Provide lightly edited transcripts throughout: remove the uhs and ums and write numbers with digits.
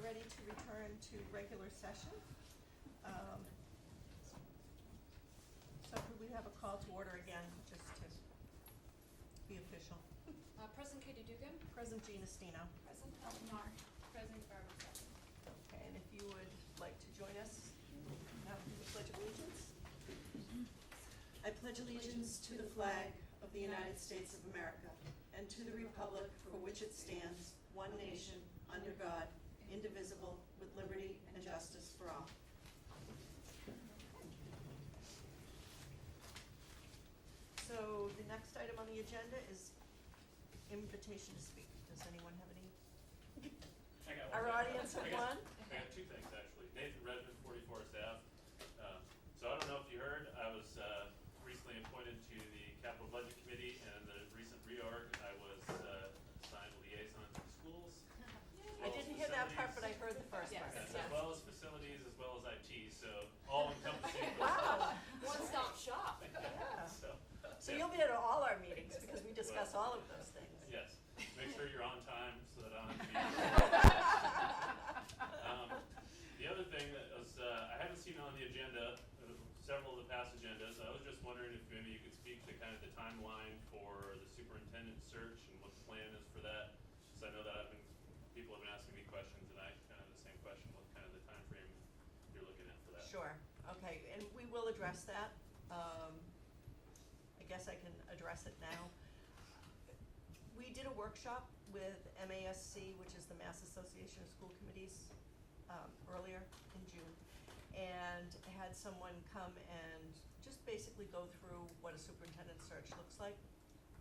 ready to return to regular session. So could we have a call to order again, just to be official? Present Katie Dugan. Present Gina Stino. Present Ellen Mar. Present Barbara Sutton. Okay, and if you would like to join us now for the Pledge of Allegiance. I pledge allegiance to the flag of the United States of America and to the republic for which it stands, one nation, under God, indivisible, with liberty and justice for all. So the next item on the agenda is invitation to speak. Does anyone have any? I got one. Our audience have one? I got two things, actually. Nathan Redmond, 44th Ave. So I don't know if you heard, I was recently appointed to the Capital Budget Committee, and the recent reorg, I was assigned liaison to the schools. I didn't hear that part, but I heard the first Yes. part. And as well as facilities, as well as IT, so all encompassing. Wow. One-stop shop. Yeah. So Yeah. you'll be at all our meetings because we discuss all of those things. Yes, make sure you're on time so that I don't have to be. The other thing that was, I haven't seen on the agenda, several of the past agendas, I was just wondering if maybe you could speak to kind of the timeline for the superintendent search and what the plan is for that. So I know that people have been asking me questions, and I kind of the same question, what kind of the time frame you're looking at for that. Sure, okay, and we will address that. I guess I can address it now. We did a workshop with MASC, which is the Mass Association of School Committees, earlier in June, and had someone come and just basically go through what a superintendent search looks like.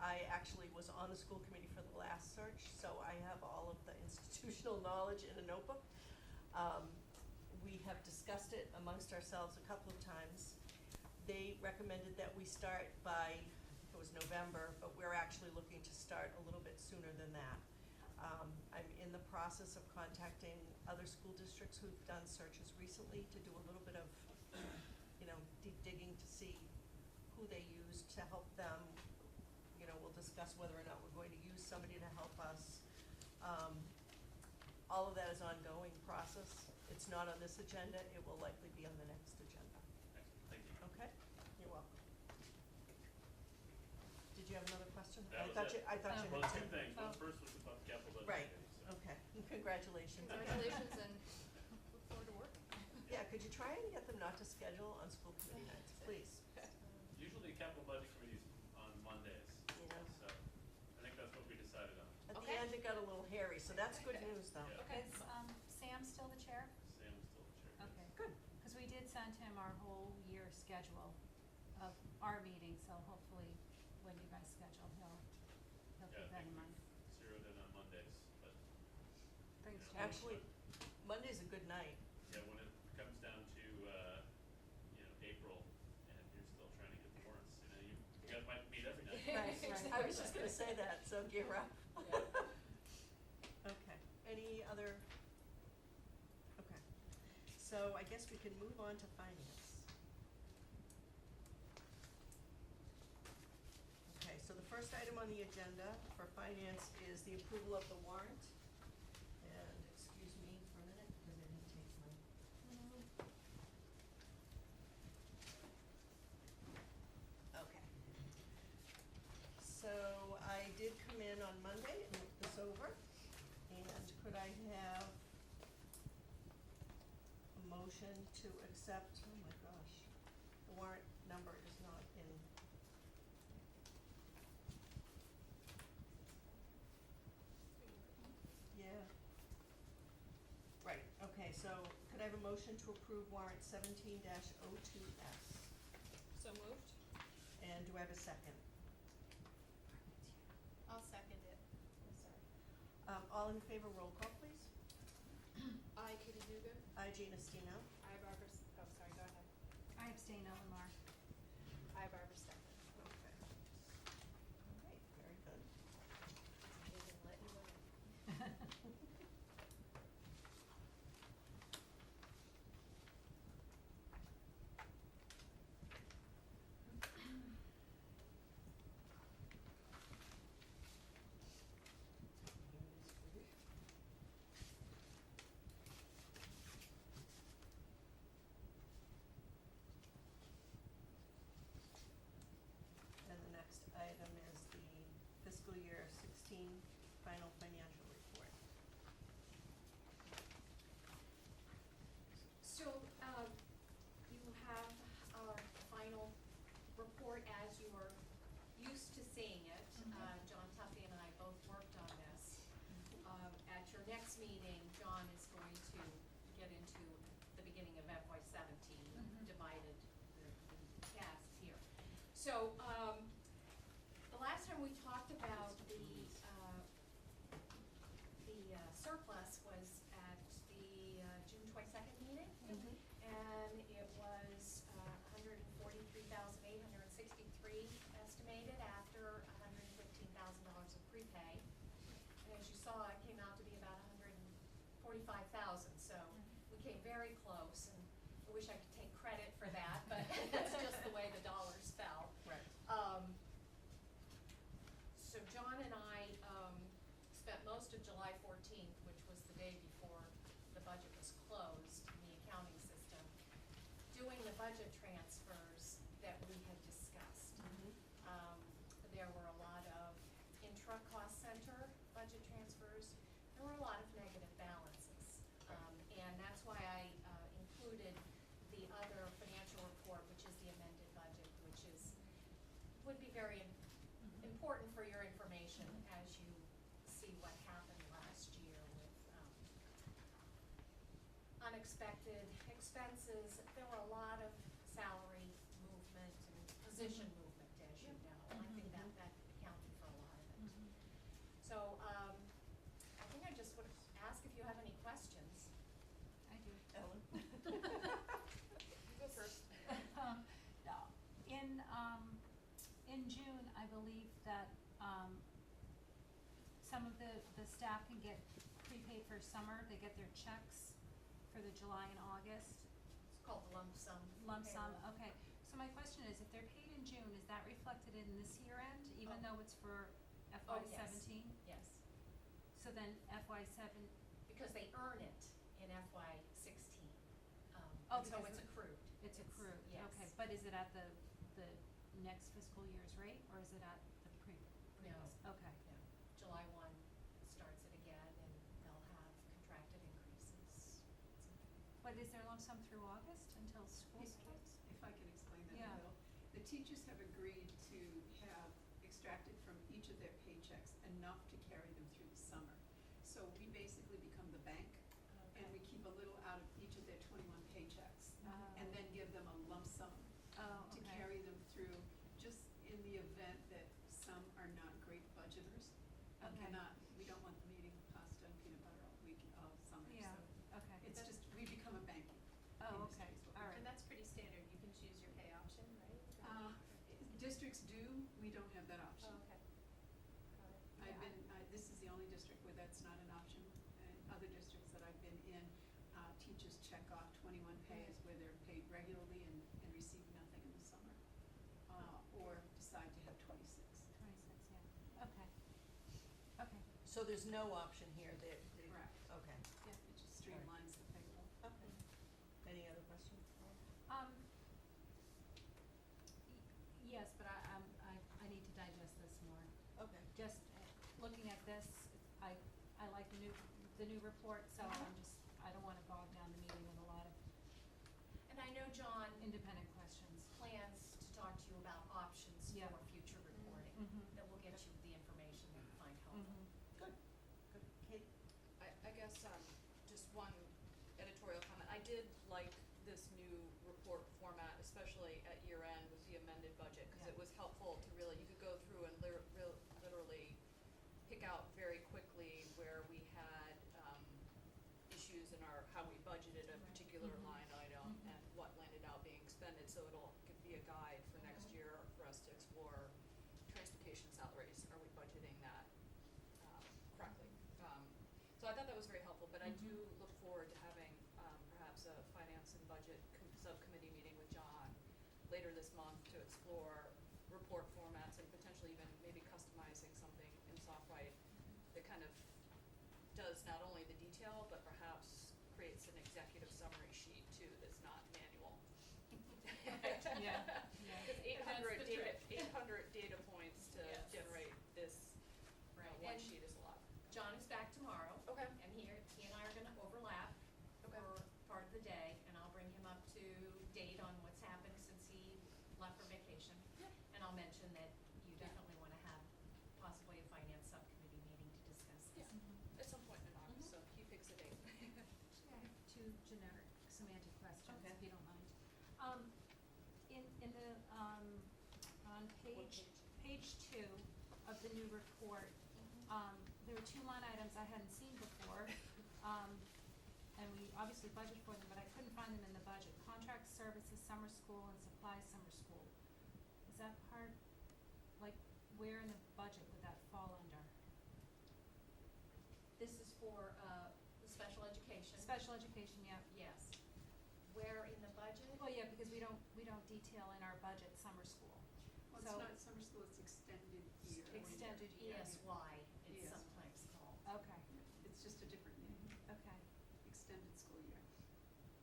I actually was on the school committee for the last search, so I have all of the institutional knowledge in a notebook. We have discussed it amongst ourselves a couple of times. They recommended that we start by, it was November, but we're actually looking to start a little bit sooner than that. I'm in the process of contacting other school districts who've done searches recently to do a little bit of, deep digging to see who they used to help them. We'll discuss whether or not we're going to use somebody to help us. All of that is ongoing process. It's not on this agenda. It will likely be on the next agenda. Excellent, thank you. Okay? You're welcome. Did you have another question? That was it. I thought you Well, had two two. things. Well, the first was about the capital budget. Right, Committee, so. okay. Congratulations. Congratulations and look forward to working. Yeah, could you try and get them not to schedule on school committee nights, please? Usually the capital budget committee is on Mondays, Yeah. so I think that's what we decided on. At the Okay. end, it got a little hairy, so that's good news, though. Yeah. Okay. Is Sam still the chair? Sam is still the chair. Okay. Good. Because we did send him our whole year schedule of our meetings, so hopefully when you guys schedule, he'll Yeah, keep I that in think mind. we zeroed in on Mondays, but Brings Yeah. change. Actually, Monday's a good night. yeah, when it comes down to April and you're still trying to get the warrants, you guys might meet every night. Right, I was just gonna say that, so gear up. Yeah. Okay, any other? Okay, so I guess we can move on to finance. Okay, so the first item on the agenda for finance is the approval of the warrant. And excuse me for a minute, because I didn't take my. Okay. So I did come in on Monday and look this over, and could I have a motion to accept, oh my gosh, the warrant number is not in. Yeah. Right, okay, so could I have a motion to approve warrant 17-02S? So moved. And do I have a second? I'll second it. Sorry. All in favor, roll call, please. I, Katie Dugan. I, Gina Stino. I, Barbara, oh, sorry, go ahead. I abstain, Ellen Mar. I, Barbara Sutton. Okay. All right, very good. They didn't let you win. fiscal year 16 final financial report. So, you have our final report as you're used to seeing it. John Tuffy and I both worked on this. At your next meeting, John is going to get into the beginning of FY '17, divided the tasks here. So, the last time we talked about the surplus was at the June 22nd meeting. And it was $143,863 estimated after $115,000 of prepay. And as you saw, it came out to be about $145,000, so we came very close, and I wish I could take credit for that, but that's just the way the dollars fell. Right. So John and I spent most of July 14th, which was the day before the budget was closed in the accounting system, doing the budget transfers that we had discussed. There were a lot of intra-cost center budget transfers. There were a lot of negative balances. And that's why I included the other financial report, which is the amended budget, which would be very important for your information as you see what happened last year with unexpected expenses. There were a lot of salary movement and position movement, as you know. I think that accounted for a lot of it. So, I think I just would ask if you have any questions. I do. Ellen? You go first. In June, I believe that, some of the staff can get prepaid for summer, they get their checks for the July and August It's called lump sum. lump sum, payroll. okay. So my question is, if they're paid in June, is that reflected in this year end, even Oh. though it's for Oh, FY yes. 17? Yes, So then FY 7, because they earn it in FY 16. Oh, And so because it's accrued. it's accrued, Yes. okay, but is it at the next fiscal year's rate, or is it at the No. previous? Okay, Yeah, July 1 starts it again, and they'll have contracted increases. but is there lump sum through August until school If- starts? If I can explain that Yeah. a little. The teachers have agreed to have extracted from each of their paychecks enough to carry them through the summer. So we basically become the bank, and we keep a little out of each of their 21 paychecks, and then give them a lump sum Oh, to okay. carry them through, just in the event that some are not great budgeters and Okay. we don't want them eating pasta and peanut butter all week, all summer, Yeah, so okay. it's just, we become a banking Oh, industry okay, is what we all do. right. And that's pretty standard, you can choose your pay option, right? Districts do, we don't have that option. Oh, okay. Got it. This is the only district where that's not an option. And other districts that I've been in, teachers check off 21 pays where they're paid regularly and receive nothing in the summer. Or decide to have 26. 26, yeah, okay. Okay, So there's no option here that, Correct. okay, It just streamlines the payroll. okay. Any other questions? Yes, but I need to digest this more. Okay. Just looking at this, I like the new report, so I don't wanna bog down the meeting with a lot of And I know John independent questions. plans to talk to you about options Yeah. for future reporting, that will get you the information that you find helpful. Good, good. Kate? I guess, just one editorial comment. I did like this new report format, especially at year end with the amended budget, because it Yeah. was helpful to really, you could go through and literally pick out very quickly where we had, issues in how we budgeted a particular line item and what landed out being expended, so could be a guide for next year for us to explore transportation salaries. Are we budgeting that, correctly? So I thought that was very helpful, but I do look forward to having, perhaps a finance and budget subcommittee meeting with John later this month to explore report formats and potentially even maybe customizing something in SoftWrite that kind of does not only the detail, but perhaps creates an executive summary sheet too, that's not manual. Yeah, yeah. Cause That's the trick. 800 data points to Yes. generate this I'll mention that you definitely wanna have possibly a finance subcommittee meeting to discuss this. Yeah. At some point in August, so he picks a date. I have two generic semantic questions, Okay. if you don't mind. In the, on page 2 of the new report, there were 2 line items I hadn't seen before. And we obviously budget for them, but I couldn't find them in the budget. Contract services, summer school, and supplies, summer school. Is that part, like, where in the budget would that fall under? This is for, the special education. Special education, yeah. Yes. Where in the budget? Well, yeah, because we don't detail in our budget summer school. Well, it's So- not summer school, it's extended year. Extended Yeah. ESY, it's Yes. sometimes called. Okay, It's just a different name, okay, extended school year.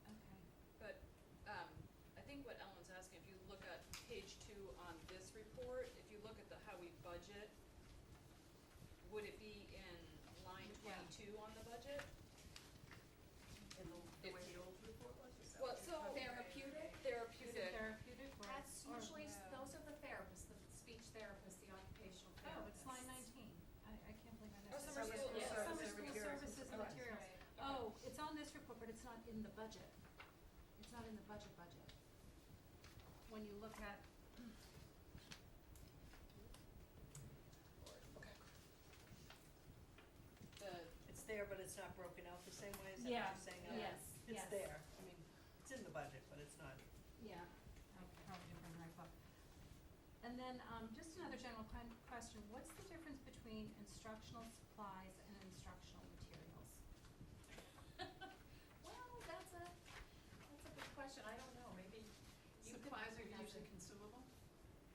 okay. But, I think what Ellen's asking, if you look at page 2 on this report, if you look at how we budget, would it be in line Yeah. 22 on the budget? In the way the old report was, is that Well, what you're so talking Therapeutic? Is it therapeutic, therapeutic or? That's or- usually, Yeah. those are the therapists, the speech therapists, the occupational therapists. Oh, it's line 19. I can't believe I missed Oh, it. summer Summer school, school yeah. services Summer and school materials. services and Right. materials. Right. Oh, it's on this report, but it's not in the budget. It's not in the budget. When you look at, okay. The, It's there, but it's not broken out the same way, is that what Yeah, you're saying? Ellen? yes, It's yes. there, I mean, it's in the budget, but it's not. yeah, I probably didn't bring the right book. And then, just another general question, what's the difference between instructional supplies and instructional materials? Well, that's a good question, I don't know, maybe you could Supplies are have usually a- consumable,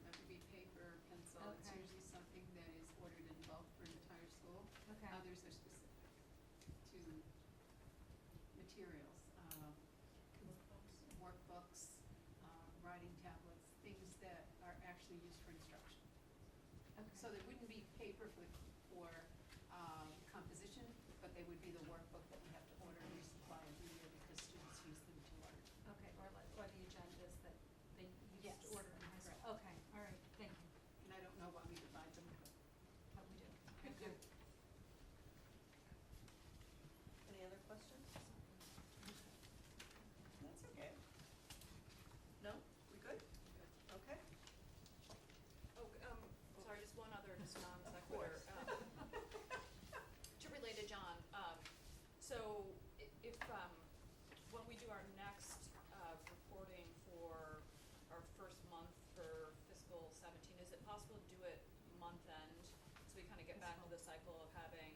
that would be paper, pencil, it's Okay. usually something that is ordered in bulk for an entire school. Okay. Others are specific to materials, workbooks, writing tablets, things that are actually used for instruction. Okay. So there wouldn't be paper for composition, but they would be the workbook that we have to order and resupply every year because students use them to learn. Okay, or the agendas that they used Yes, to order in high school. correct. Okay, all right, thank you, And I don't know why we divide them, but we do. but Any other questions? That's okay. No, we good? Okay. oh, sorry, just one other, just non Of sequitur. course. To relate to John, so if, when we do our next, reporting for our first month for fiscal 17, is it possible to do it month end? So we kind of get back to the cycle of having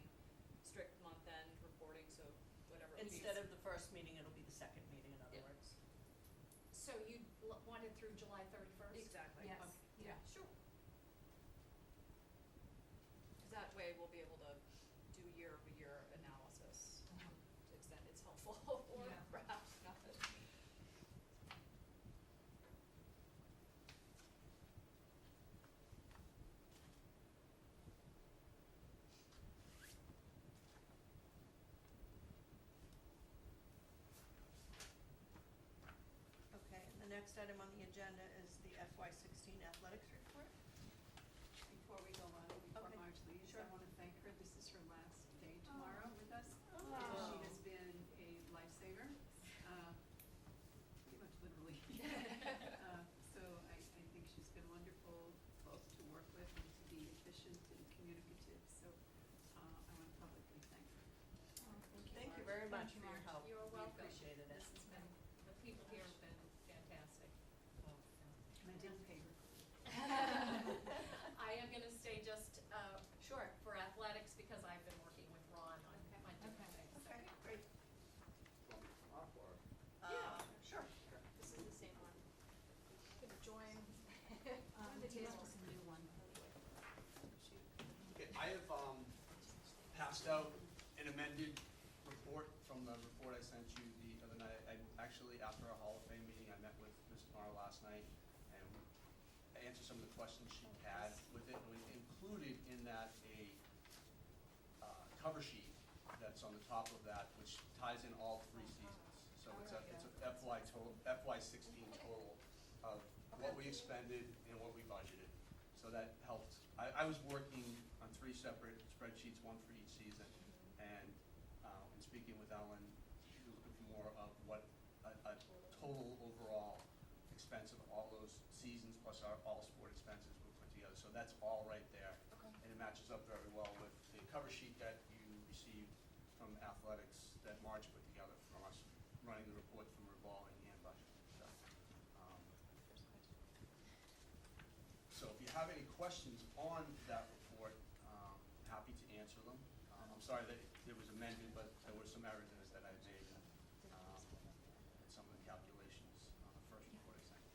strict month end reporting, so whatever. it Instead means. of the first meeting, it'll be the second meeting, in other Yeah. words. So you want it through July 31st? Exactly. Yes, Okay. yeah. Sure. 'Cause that way we'll be able to do year-over-year analysis, to the extent it's helpful, or Yeah. perhaps not. Okay, and the next item on the agenda is the FY16 athletics report. before we go on, before Okay, Marge leaves, sure. I wanna thank her, this is her last day tomorrow with us. Oh. And she has been a lifesaver, pretty much literally. So I think she's been wonderful both to work with and to be efficient and communicative, so, I wanna publicly thank her. Oh, Thank you Marge. very much Thank you, for your Marge. help. You're We welcome. appreciated it. This has been, the people here have been fantastic. And I didn't pay her. I am gonna stay just, short for athletics because I've been working with Ron on different Okay. things. Okay, great. Sure. This is the same one. Could join. Here's just a new one. Okay, I have, passed out an amended report from the report I sent you the other night. I actually, after our Hall of Fame meeting, I met with Ms. Tomorrow last night, and I answered some of the questions she had with it, and we included in that a, cover sheet that's on the top of that, which ties in all 3 seasons. So it's a FY16 total of what we expended and what we budgeted. So that helped. I was working on 3 separate spreadsheets, one for each season, and speaking with Ellen, she was looking for more of what a total overall expense of all those seasons plus our all sport expenses were put together. So that's all right there. Okay. And it matches up very well with the cover sheet that you received from athletics that Marge put together from us, running the report from revolving and budget. So if you have any questions on that report, happy to answer them. I'm sorry that it was amended, but there were some errors in it that I made in some of the calculations on the first report I sent.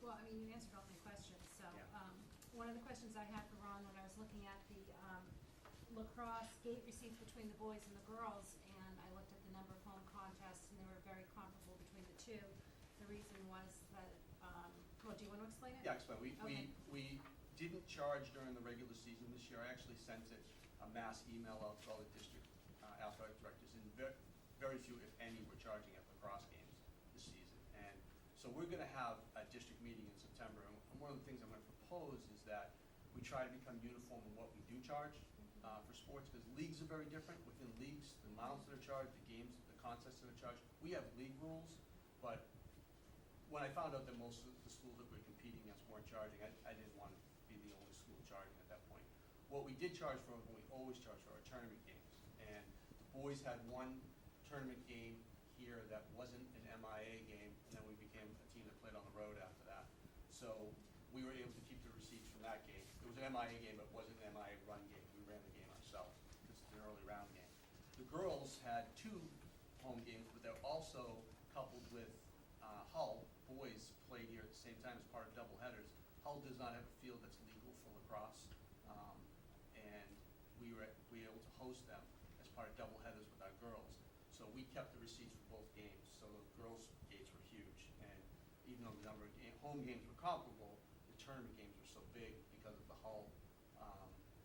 Well, I mean, you answered all my questions, so, Yeah. One of the questions I had for Ron when I was looking at the, lacrosse gate receipts between the boys and the girls, and I looked at the number of home contests, and they were very comparable between the two. The reason was that, well, do you wanna explain it? Yeah, explain. Okay. We didn't charge during the regular season this year. I actually sent it a mass email out to all the district athletic directors, and very few, if any, were charging at lacrosse games this season. And so we're gonna have a district meeting in September, and one of the things I'm gonna propose is that we try to become uniform in what we do charge for sports, because leagues are very different. Within leagues, the amounts that are charged, the games, the contests that are charged, we have league rules, but when I found out that most of the schools that we're competing against weren't charging, I didn't want to be the only school charging at that point. What we did charge for, and we always charge for, are tournament games. And the boys had one tournament game here that wasn't an MIA game, and then we became a team that played on the road after that. So we were able to keep the receipts from that game. It was an MIA game, but it wasn't an MIA run game. We ran the game ourselves, because it's an early round game. The girls had 2 home games, but they're also coupled with Hull. Boys played here at the same time as part of doubleheaders. Hull does not have a field that's legal for lacrosse, and we were able to host them as part of doubleheaders with our girls. So we kept the receipts for both games. So those girls' gates were huge, and even though the number of home games were comparable, the tournament games were so big because of the Hull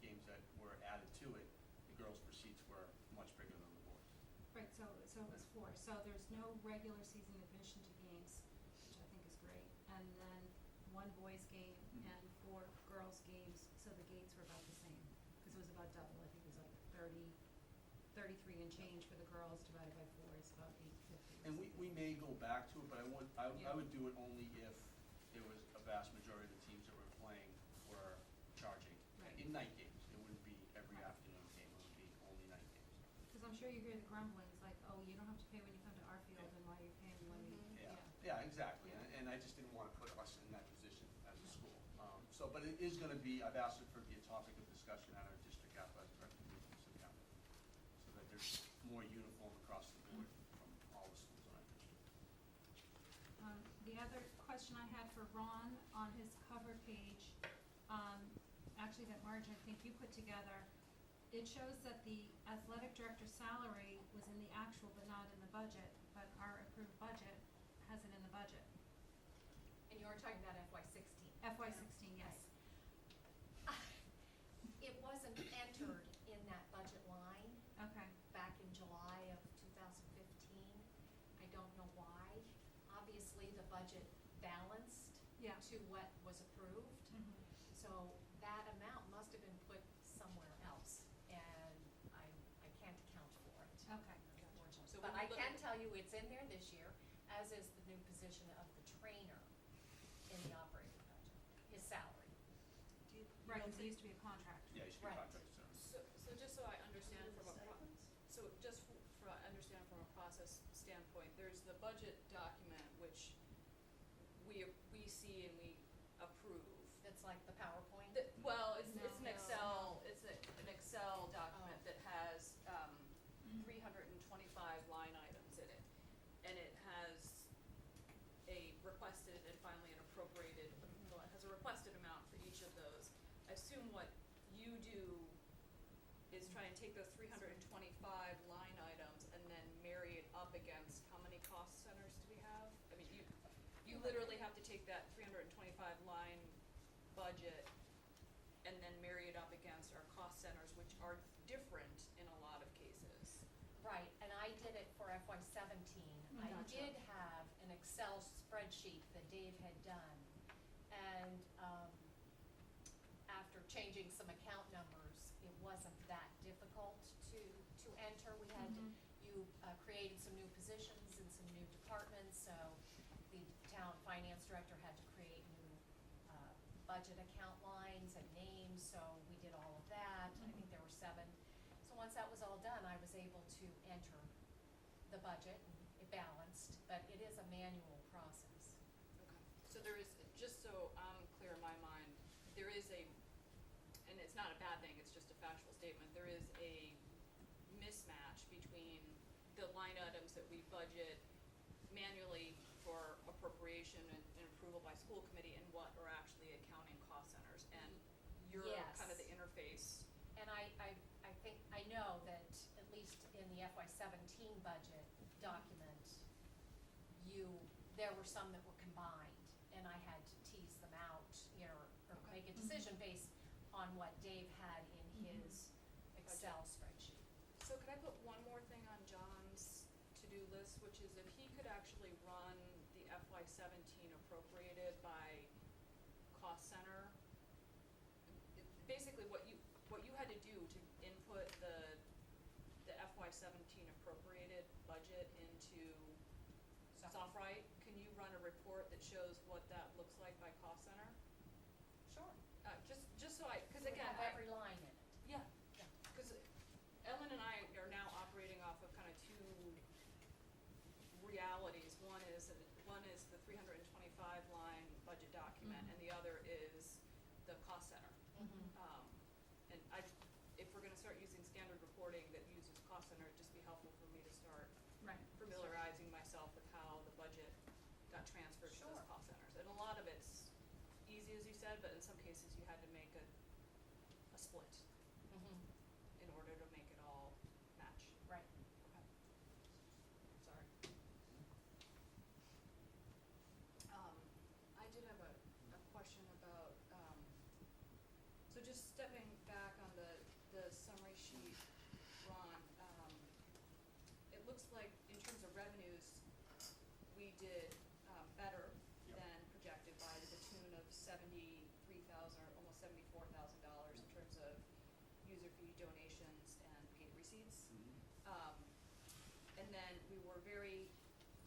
games that were added to it. The girls' receipts were much bigger than the boys. Right, so it was 4, so there's no regular season admission to games, which I think is great, and then 1 boys game Mhm. and 4 girls games, so the gates were about the same, because it was about double, I think it was like 33 and change for the girls divided by 4 is about 850. And we may go back to it, but I would do it only if there was a vast majority of the teams that were playing were charging. Right. In night games, it wouldn't be every afternoon game, it would be only night games. Because I'm sure you hear the grumblings, like, oh, you don't have to pay when you come to our field, Yeah. and why are you paying when you, Yeah, yeah, exactly, and I just didn't want to put us in that position as a school. But it is gonna be, I've asked it for it to be a topic of discussion at our district athletic director meeting in September, so that there's more uniform across the board from all the schools in our district. The other question I had for Ron on his cover page, actually that Marge, I think you put together, it shows that the athletic director's salary was in the actual but not in the budget, but our approved budget has it in the budget. And you're talking about FY16. FY16, yes. It wasn't entered in that budget line Okay, back in July of 2015. I don't know why. Obviously, the budget balanced yeah. to what was approved. Mhm. So that amount must have been put somewhere else, and I can't account for it, Okay. unfortunately. So But when I we look can at- tell you it's in there this year, as is the new position of the trainer in the operating budget, his salary. Do you Right, don't because it think- used to be a contract. Yeah, you should be Right. contracted, sir. So just so I understand Include from the a stipends? so just for I understand from a process standpoint, there's the budget document which we see and we approve. It's like the PowerPoint. Well, it's No. an No. Excel, it's an Excel document Oh. that has 325 line items in it. And it has a requested and finally an appropriated, well, it has a requested amount for each of those. I assume what you do is try and take those 325 line items and then marry it up against how many cost centers do we have? I mean, you literally have to take that 325 line budget and then marry it up against our cost centers, which are different in a lot of cases. Right, and I did it for FY17. I Gotcha. did have an spreadsheet that Dave had done. And, after changing some account numbers, it wasn't that difficult to enter. We had, you created some new positions and some new departments, so the town finance director had to create new budget account lines and names, so we did all of that. I think there were 7. So once that was all done, I was able to enter the budget, and it balanced, but it is a manual process. Okay, so there is, just so I'm clear in my mind, there is a, and it's not a bad thing, it's just a factual statement, there is a mismatch between the line items that we budget manually for appropriation and approval by school committee and what are actually accounting cost centers, and you're kind of the Yes. interface. And I think, I know that at least in the FY17 budget document, there were some that were combined, and I had to tease them out, you know, or Okay. make a decision based on what Dave had in his Excel spreadsheet. So could I put one more thing on John's to-do list, which is if he could actually run the FY17 appropriated by cost center, basically what you had to do to input the FY17 appropriated budget into SoftWrite, can you run a report that shows what that looks like by cost center? Sure. Just so cause We again, have every line in it. yeah, Yeah. because Ellen and I are now operating off of kind of 2 realities. One is the 325 line budget document, and the other is the cost center. And if we're gonna start using standard reporting that uses cost center, it'd just be helpful for me to start Right. familiarizing myself with how the budget got transferred to those Sure. cost centers. And a lot of it's easy, as you said, but in some cases you had to make a split in order to make it all match. Right. Okay. Sorry. I did have a question about, so just stepping back on the summary sheet, Ron, it looks like in terms of revenues, we did, better Yep. than projected by the tune of $73,000, or almost $74,000 in terms of user fee donations and paid receipts. And then we were very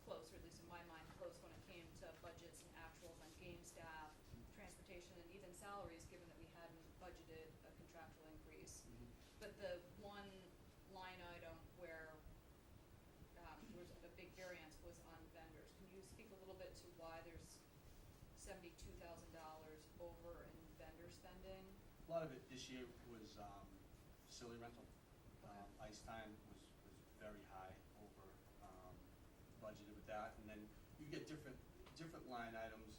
close, or at least in my mind, close when it came to budgets and actuals on game staff, transportation, and even salaries, given that we hadn't budgeted a contractual increase. But the one line item where there was a big variance was on vendors. Can you speak a little bit to why there's $72,000 over in vendor spending? A lot of it this year was facility rental. Ice time was very high over budgeted with that, and then you get different line items.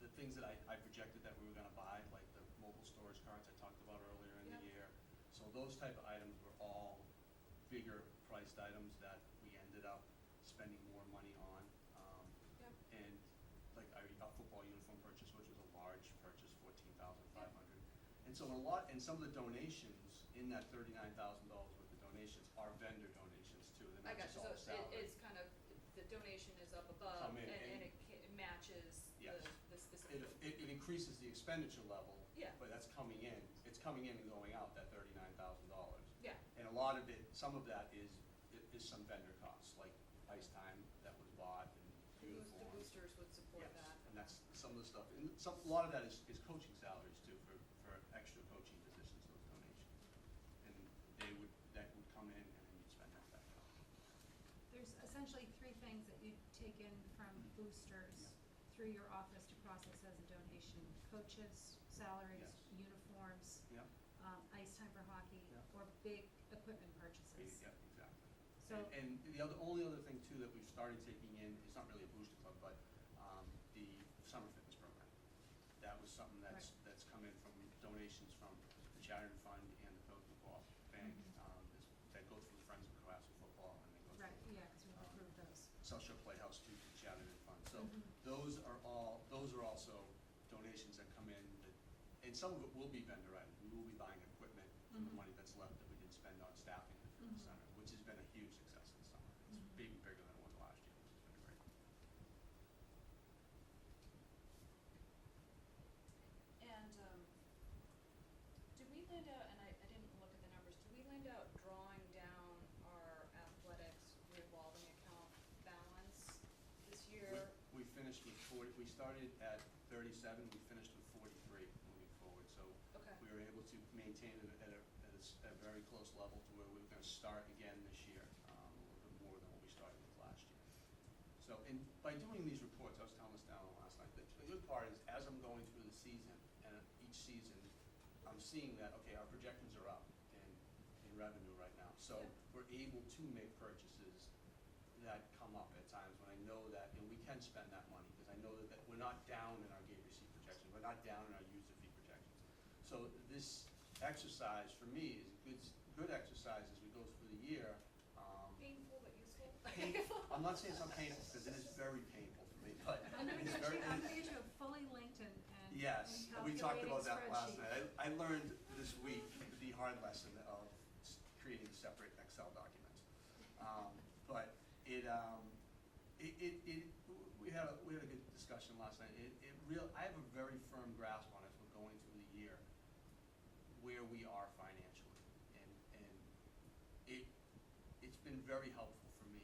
The things that I projected that we were gonna buy, like the mobile storage carts I talked about earlier in the Yep. year. So those type of items were all bigger priced items that we ended up spending more money on. Yep. And like our football uniform purchase, which was a large purchase, $14,500. And so and some of the donations in that $39,000 worth of donations are vendor donations too. They're I not got just you, all so salary. it's kind of, the donation is up above, Come in and and- it matches Yes. the specific. It increases the expenditure level. Yeah. But that's coming in, it's coming in and going out, that $39,000. Yeah. And a lot of it, some of that is some vendor costs, like ice time that was bought and The uniforms. boosters would support Yes, that. and that's some of the stuff, and a lot of that is coaching salaries too, for extra coaching positions, those donations. And that would come in and then you'd spend that back out. There's essentially 3 things that you take in from boosters through your office to process as a donation: coaches, salaries, Yes. uniforms, Yep, ice time for hockey, Yeah. or big equipment purchases. yep, exactly. So, And the only other thing too that we've started taking in, it's not really a booster club, but the summer fitness program. That was something that's come in from donations from the Charity Fund and the Pelican Ball Bank. That goes through Friends of Cohasset Football, and then goes right, through yeah, 'cause we've approved those. South Shore Playhouse to the Charity Fund. So Mhm. those are also donations that come in that, and some of it will be vendor items. We will be buying equipment from the Mhm. money that's left that we didn't spend on staffing for the Mhm. center, which has been a huge success this summer. It's Mhm. even bigger than it was last year, which has been great. finished with 40, we started at 37, we finished with 43 moving forward, so Okay. we were able to maintain it at a very close level to where we were gonna start again this year, a little bit more than what we started with last year. So, and by doing these reports, I was telling this down last night, the good part is, as I'm going through the season, and each season, I'm seeing that, okay, our projections are up in revenue right now. So Yeah. we're able to make purchases that come up at times when I know that, and we can spend that money, because I know that we're not down in our gate receipt projections, we're not down in our user fee projections. So this exercise, for me, is a good exercise as we go through the year. Painful but useful. Painful, I'm not saying it's not painful, because it is very painful for me, but I'm gonna it's get very. you, I'm gonna get you a fully linked and Yes, we talked about that last calculating night. I learned this week the hard lesson of creating separate Excel documents. But we had a good discussion last night. I have a very firm grasp on, as we're going through the year, where we are financially. And it's been very helpful for me,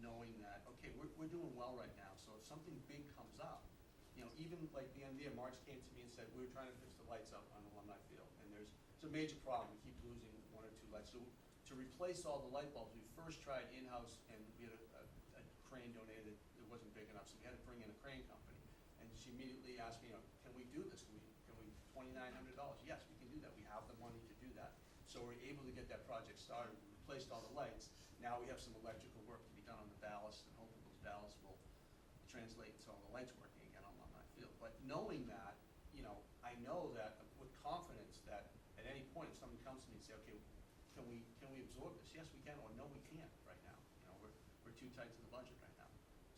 knowing that, okay, we're doing well right now, so if something big comes up, you know, even like the end of the year, March came to me and said, we're trying to fix the lights up on Alumni Field, and it's a major problem, we keep losing 1 or 2 lights. So to replace all the light bulbs, we first tried in-house, and we had a crane donated, it wasn't big enough, so we had to bring in a crane company. And she immediately asked me, you know, can we do this? Can we $2,900? Yes, we can do that, we have the money to do that. So we're able to get that project started, we replaced all the lights, now we have some electrical work to be done on the ballast, and hopefully those ballasts will translate into all the lights working again on Alumni Field. But knowing that, you know, I know that with confidence that at any point, if somebody comes to me and say, okay, can we absorb this? Yes, we can, or no, we can't right now. You know, we're too tight to the budget right now.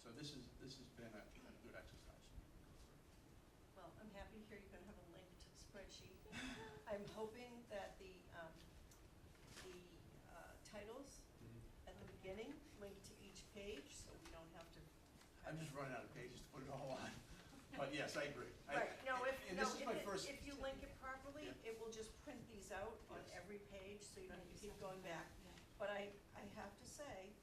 So this has been a good exercise. Well, I'm happy to hear you're gonna have a linked spreadsheet. I'm hoping that the titles at the beginning link to each page, so we don't have to. I'm just running out of pages to put it all on. But yes, I agree. Right, And this is my first. if you link it properly, Yeah. it will just print these out on Yes. every page, so you don't have to keep going back. But I have to say,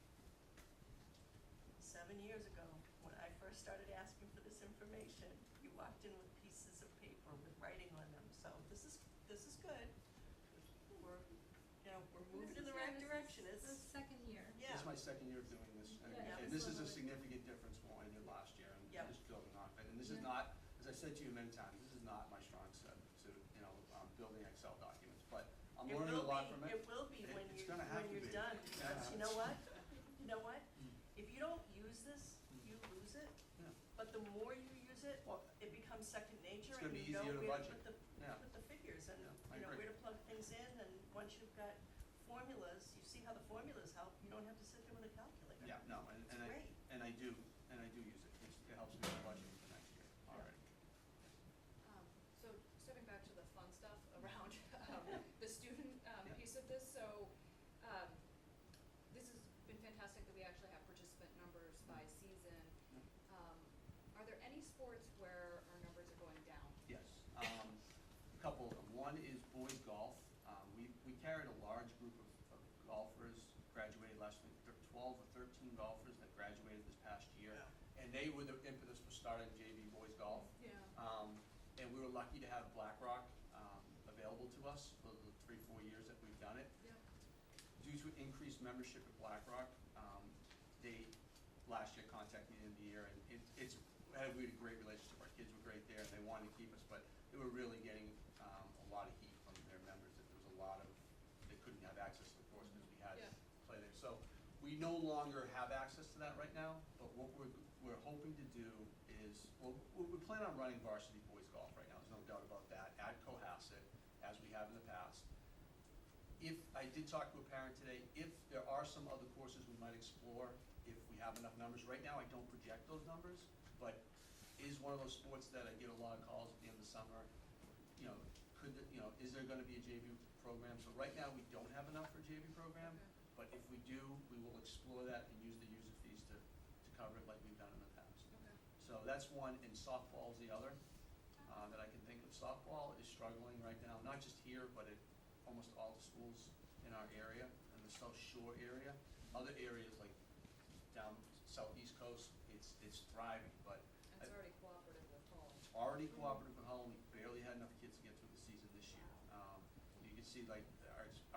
7 years ago, when I first started asking for this information, you walked in with pieces of paper with writing on them, so this is good. We're moving in the right direction, This is it's, the second year. yeah. This is my second year of doing this, Yeah, and this this is a level. significant difference from what I did last year, and Yep. just building off it. And this is Yeah. not, as I said to you many times, this is not my strong suit, building Excel documents, but I'm learning a lot from it. It will be when It's gonna have to you're be. done, Yeah. because you know what? You know what? If you don't use this, you lose it, Yeah. but the more you use it, Well, it becomes second nature, It's gonna and be you know easier to where to budget. put Yeah. the figures, and, Yeah, I agree. where to plug things in, and once you've got formulas, you see how the formulas help, you don't have to sit there with a calculator. Yeah, no, It's great. and I do use it. It helps me with budgeting for next year already. So stepping back to the fun stuff around the student piece of this, so this has been fantastic that we actually have participant numbers by season. Are there any sports where our numbers are going down? Yes, a couple of them. One is boys golf. We carried a large group of golfers, graduated last week, 12 or 13 golfers that graduated this past year. Yeah. And they were the impetus for starting JV boys golf. Yeah. And we were lucky to have BlackRock available to us for the 3-4 years that we've done it. Yeah. Due to increased membership at BlackRock, they last year contacted me in the year, and we had a great relationship. Our kids were great there, and they wanted to keep us, but they were really getting a lot of heat from their members. That there was a lot of, they couldn't have access to the course because we had Yeah. to play there. So we no longer have access to that right now, but what we're hoping to do is, well, we plan on running varsity boys golf right now, there's no doubt about that, at Cohasset, as we have in the past. If, I did talk to a parent today, if there are some other courses we might explore, if we have enough numbers. Right now, I don't project those numbers, but it is one of those sports that I get a lot of calls at the end of the summer. Is there gonna be a JV program? So right now, we don't have enough for a JV program, Okay. but if we do, we will explore that and use the user fees to cover it like we've done in the past. Okay. So that's one, and softball is the other, that I can think of. Softball is struggling right now, not just here, but at almost all the schools in our area, in the South Shore area. Other areas like down southeast coast, it's thriving, but I already cooperative at home, we barely had enough kids to get through the season this year. You can see like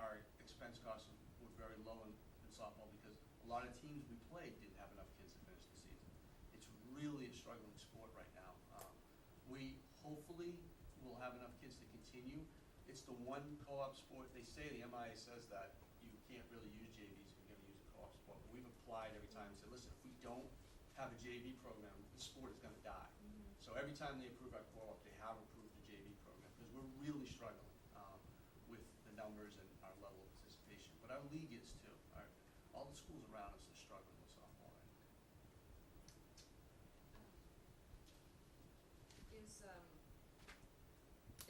our expense costs were very low in softball because a lot of teams we played didn't have enough kids to finish the season. It's really a struggling sport right now. We hopefully will have enough kids to continue. It's the one co-op sport, they say, the MIA says that you can't really use JVs if you're gonna use a co-op sport. But we've applied every time and said, listen, if we don't have a JV program, the sport is gonna die. So every time they approve our co-op, they have approved the JV program, because we're really struggling with the numbers and our level of participation. But our league is too. All the schools around us are struggling with softball right now.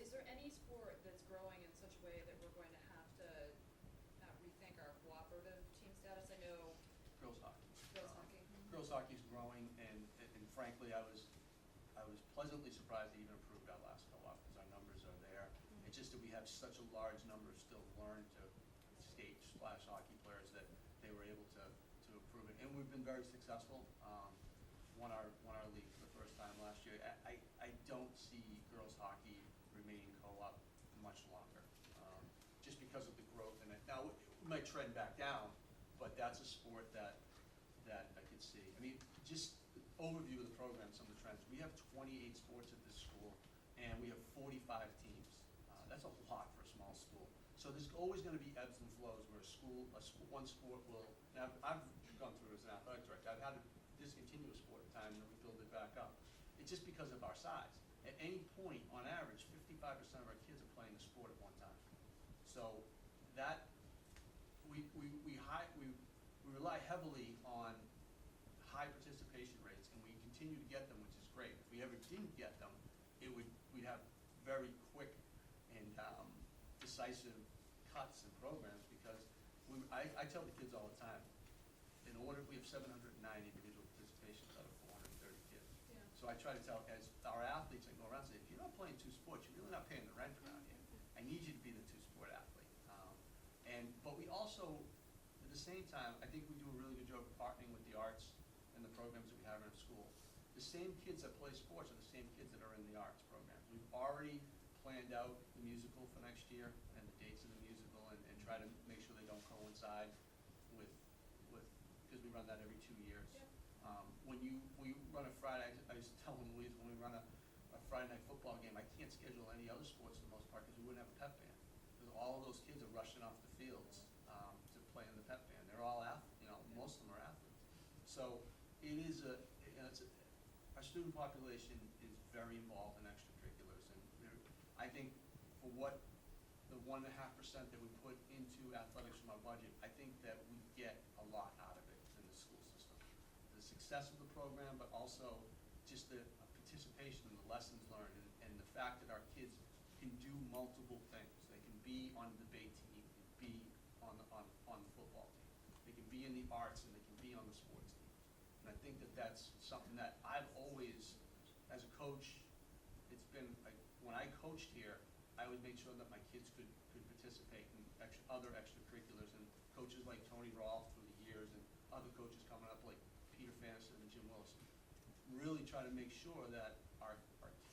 Is there any sport that's growing in such a way that we're going to have to rethink our cooperative team status? I know Girls hockey. girls hockey. Girls hockey's growing, and frankly, I was pleasantly surprised they even approved our last co-op, because our numbers are there. It's just that we have such a large number still learn to skate / hockey players that they were able to approve it. And we've been very successful, won our league for the first time last year. I don't see girls hockey remaining co-op much longer, just because of the growth in it. Now, we might trend back down, but that's a sport that I could see. I mean, just overview of the program, some of the trends. We have 28 sports at this school, and we have 45 teams. That's a lot for a small school. So there's always gonna be ebbs and flows where one sport will, now, I've gone through as an athletic director, I've had to discontinue a sport at times, and we build it back up. It's just because of our size. At any point, on average, 55% of our kids are playing a sport at one time. So that, we rely heavily on high participation rates, and we continue to get them, which is great. If we ever didn't get them, we'd have very quick and decisive cuts in programs, because I tell the kids all the time, we have 709 individual participations out of 430 kids. Yeah. So I try to tell, as our athletes, I go around and say, if you're not playing two sports, you're really not paying the rent around here. I need you to be the two-sport athlete. But we also, at the same time, I think we do a really good job of partnering with the arts and the programs that we have in our school. The same kids that play sports are the same kids that are in the arts programs. We've already planned out the musical for next year and the dates of the musical, and try to make sure they don't coincide with, because we run that every 2 years. Yep. When we run a Friday, I used to tell Louise, when we run a Friday night football game, I can't schedule any other sports for the most part, because we wouldn't have a pep band. Because all of those kids are rushing off the fields to play in the pep band. They're all most of them are athletes. So it is our student population is very involved in extracurriculars, and I think for what the 1.5% that we put into athletics from our budget, I think that we get a lot out of it in the school system. The success of the program, but also just the participation and the lessons learned, and the fact that our kids can do multiple things. They can be on the debate team, they can be on the football team, they can be in the arts, and they can be on the sports team. And I think that that's something that I've always, as a coach, it's been like, when I coached here, I would make sure that my kids could participate in other extracurriculars, and coaches like Tony Rolfe through the years, and other coaches coming up like Peter Fanison and Jim Wilson, really try to make sure that our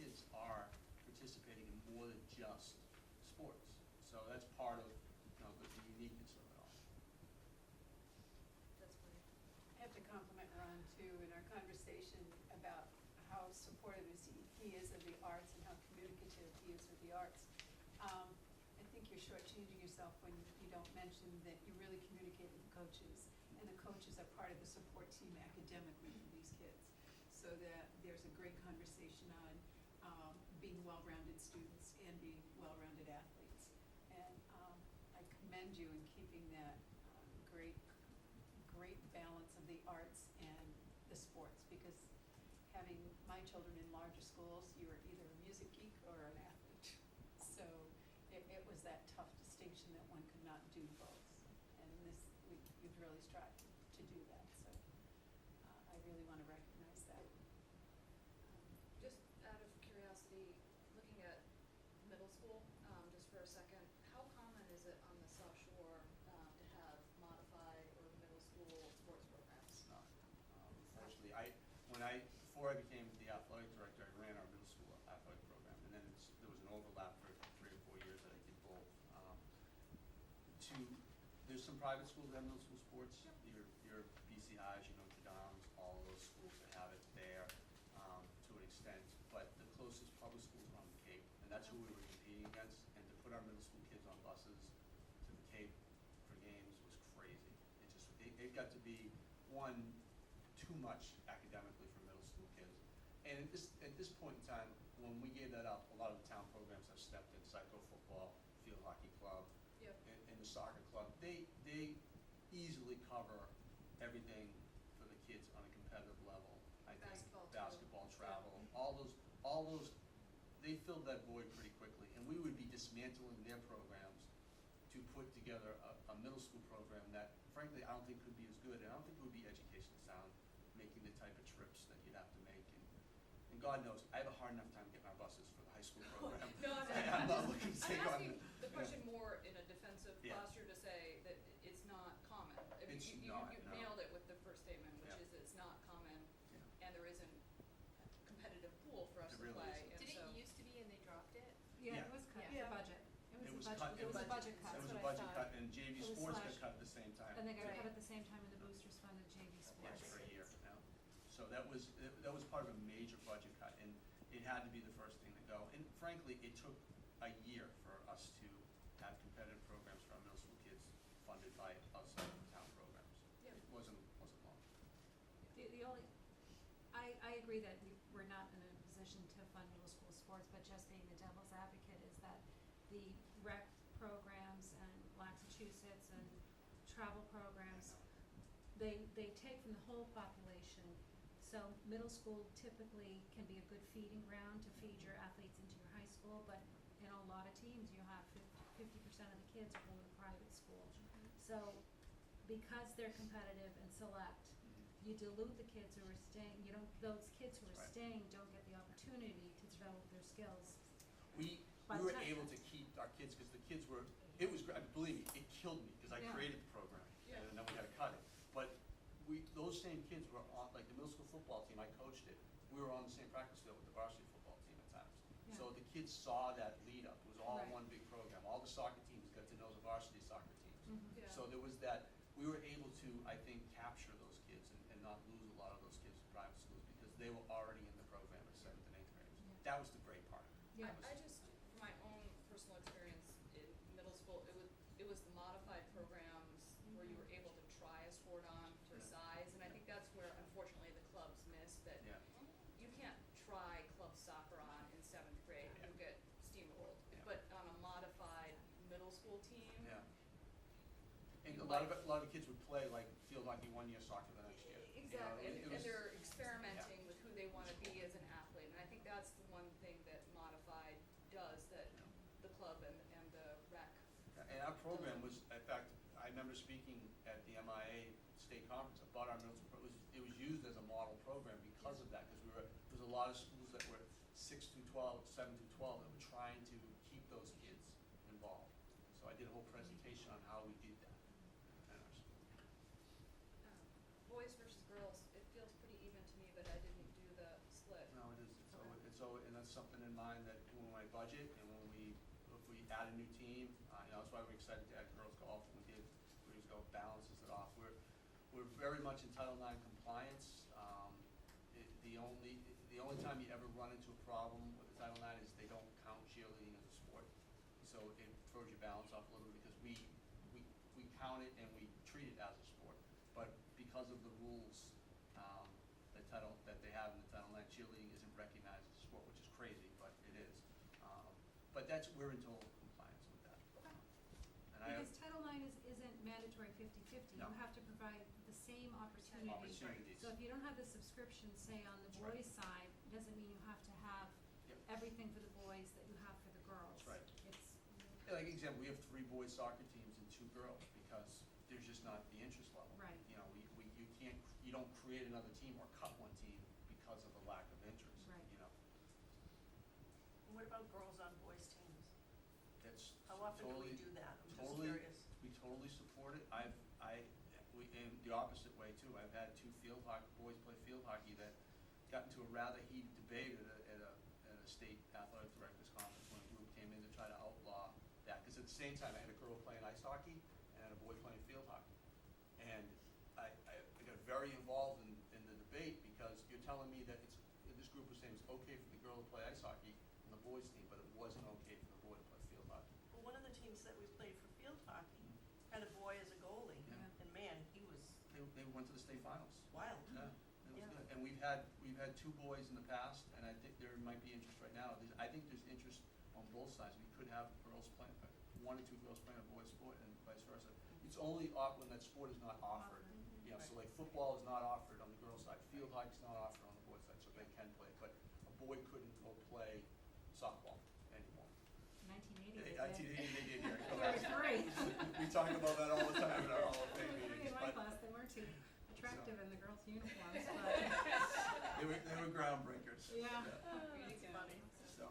kids are participating in more than just sports. So that's part of the uniqueness of it all. That's great. I have to compliment Ron too in our conversation about how supportive he is of the arts and how communicative he is with the arts. I think you're shortchanging yourself when you don't mention that you really communicate with the coaches, and the coaches are part of the support team academically for these kids, so that there's a great conversation on being well-rounded students and being well-rounded athletes. And I commend you in keeping that great balance of the arts and the sports, because having my children in larger schools, you were either a music geek or an athlete. So it was that tough distinction that one could not do both. And you've really strived to do that. So I really want to recognize that. Just out of curiosity, looking at middle school, just for a second, how common is it on the South Shore to have modified or middle school sports programs? It's not. Unfortunately, before I became the athletic director, I ran our middle school overlap for 3 or 4 years that I did both. There's some private schools that have middle school sports. Your BCIs, your Notre Dames, all of those schools that have it there, to an extent. But the closest public schools are on the Cape, and that's who we were competing against. And to put our middle school kids on buses to the Cape for games was crazy. It got to be, one, too much academically for middle school kids. And at this point in time, when we gave that up, a lot of the town programs have stepped in, psycho football, field hockey club, Yep. and the soccer club. They easily cover everything for the kids on a competitive level. I think Basketball, too. basketball, travel, all those, they filled that void pretty quickly. And we would be dismantling their programs to put together a middle school program that frankly I don't think could be as good, and I don't think it would be education sound, making the type of trips that you'd have to make. And God knows, I have a hard enough time getting our buses for the high school program. No, I'm not looking to take on. I'm asking the question more in a defensive Yeah. posture to say that it's not common. I mean, It's you not, no. nailed it with the first statement, which Yeah. is it's not common, Yeah. and there isn't a competitive pool for us It to really play, isn't. and Did so. it used to be and they dropped it? Yeah, Yeah. it was cut Yeah. for budget. It was It cut- was a budget cut, It that's was a what I budget thought. cut, and JV It was sports got slashed. cut at the same time. And they got Right. cut at the same time, and the boosters funded JV Yes, sports. for a year, yeah. So that was part of a major budget cut, and it had to be the first thing to go. And frankly, it took a year for us to have competitive programs for our middle school kids funded by outside of town programs. Yeah. It wasn't long. The only, I agree that we're not in a position to fund middle school sports, but just being the devil's advocate is that the rec programs and Massachusetts and travel programs, they take from the whole population. So middle school typically can be a good feeding ground to feed your athletes into your high school, but in a lot of teams, you have 50% of the kids are going to private school. So because they're competitive and select, you dilute the kids who are staying, those kids who are Right. staying don't get the opportunity to develop their skills. We By were the time- able to keep our kids, because the kids were, it was, believe me, it killed me, because I Yeah. created the program, Yeah. and then we had to cut it. But those same kids were on, like the middle school football team, I coached it, we were on the same practice field with the varsity football team at times. Yeah. So the kids saw that lead up, it was all Right. one big program, all the soccer teams got to know the varsity soccer teams. Yeah. So there was that, we were able to, I think, capture those kids and not lose a lot of those kids to private schools, because they were already in the program at 7th and 8th graders. Yeah. That was the great part. Yeah. I just, from my own personal experience in middle school, it was the modified programs where you were able to try a sport on for Yeah. size, and I think that's where unfortunately the clubs miss, that Yeah. you can't try club soccer on in 7th grade, Yeah. you'll get steamrolled. Yeah. But on a modified middle school team, Yeah. And You a lot of kids would play like field hockey one year, soccer the next year. You know, exactly, it and was- they're experimenting with who they wanna be as an athlete, and I think that's the one thing that modified does that Yeah. the club and the rec. And our program was, in fact, I remember speaking at the MIA state conference about our middle school, it was used as a model program because of that, because there was a lot of schools that were 6 through 12, 7 through 12, that were trying to keep those kids involved. So I did a whole presentation on how we did that at our school. Boys versus girls, it feels pretty even to me, but I didn't do the split. No, it is, and that's something in mind that when I budget and if we add a new team, that's why we're excited to add girls golf, and we did 3 years ago, balances it off. We're very much in Title IX compliance. The only time you ever run into a problem with the Title IX is they don't count cheerleading as a sport. So it throws your balance off a little bit, because we count it and we treat it as a sport. But because of the rules, that they have in the Title IX, cheerleading isn't recognized as a sport, which is crazy, but it is. But we're in total compliance with that. Okay. And I have Because Title IX isn't mandatory 50/50. No. You have to provide the same opportunity. opportunities. So if you don't have the subscription, say on the That's right. boys' side, doesn't mean you have to have Yep. everything for the boys that you have for the girls. That's right. It's, Yeah, like example, we have 3 boys soccer teams and 2 girls, because there's just not the interest level. Right. You know, you don't create another team or cut one team because of the lack of interest. Right. You know, What about girls on boys teams? that's How often do we totally, do that? I'm just totally, curious. we totally support it. In the opposite way too, I've had 2 boys play field hockey that got into a rather heated debate at a state athletic directors conference when a group same time, I had a girl playing ice hockey and a boy playing field hockey. And I got very involved in the debate because you're telling me that this group was saying it's okay for the girl to play ice hockey on the boys' team, but it wasn't okay for the boy to play field hockey. Well, one of the teams that we played for field hockey had a boy as a goalie, Yeah. and man, he was They went to the state finals. wild. Yeah, it was Yeah. good. And we've had 2 boys in the past, and I think there might be interest right now. I think there's interest on both sides. We could have girls playing, 1 or 2 girls playing a boys' sport and vice versa. It's only when that sport is not offered. You know, so like football is not offered on the girls' side, field hockey's not offered on the boys' side, so they can play. But a boy couldn't go play softball anymore. 1980 They they did. did here. There were 3. We talk about that all the time in our Hall of Fame There were 3 meetings, in my but class, they weren't too attractive in the girls' uniforms, but, they were groundbreakers. yeah. That's Yeah. funny. So,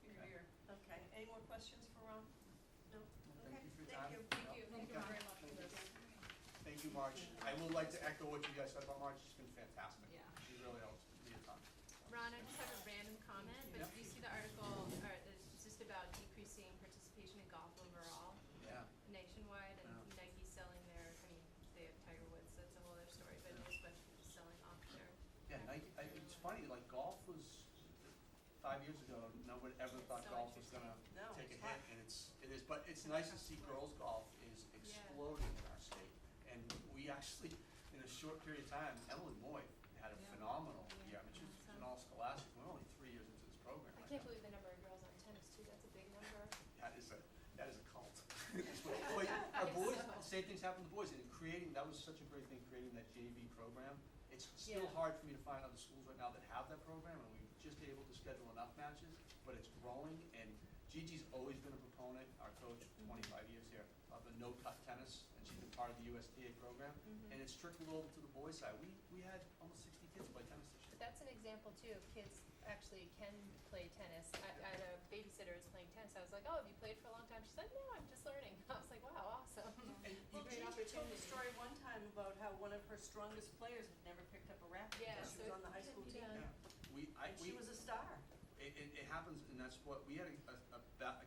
Here, here. Okay, any more questions for Ron? No? thank you for your Okay, time. thank you. Thank you Okay. very much for Thank this. Thank you, March. I would like to echo what you guys said about March. She's been fantastic. Yeah. She really helps me a ton. Ron, I just have a random comment, but Yep. did you see the article, or it's just about decreasing participation in golf overall Yeah. nationwide, and Yeah. Nike selling their, I mean, they have Tiger Woods, that's a whole other story, but there's a bunch of people selling off their. Yeah, Nike, it's funny, like golf was, 5 years ago, no one ever It's thought so golf was gonna No, take a it's hit, hot. and it is, but it's nice to see girls golf is exploding in our state. And we actually, in a short period of time, Emily Moy had a Yeah. phenomenal year. I mean, she's Awesome. an all scholastic, we're only 3 years into this program. I right can't now. believe the number of girls on tennis too, that's a big number. That is a cult. Like, our boys, same things happen to the boys, and that was such a great thing, creating that JV program. It's still Yeah. hard for me to find other schools right now that have that program, and we've just able to schedule enough matches, but it's growing, and Gigi's always been a proponent, our coach, 25 years here, of the no-cut tennis, and she's been part of the USDA program, and it's trickled over to the boys' side. We had almost 60 kids play tennis this But year. that's an example too, of kids actually can play tennis. I had a babysitter who was playing tennis, I was like, oh, have you played for a long time? She's like, no, I'm just learning. I was like, wow, awesome. And Well, Great Gigi told the opportunity. story one time about how one of her strongest players had never picked up a racket Yeah, because she so was on the it high can school be team. done. Yeah, And she was a star. It happens, and that's what, we had a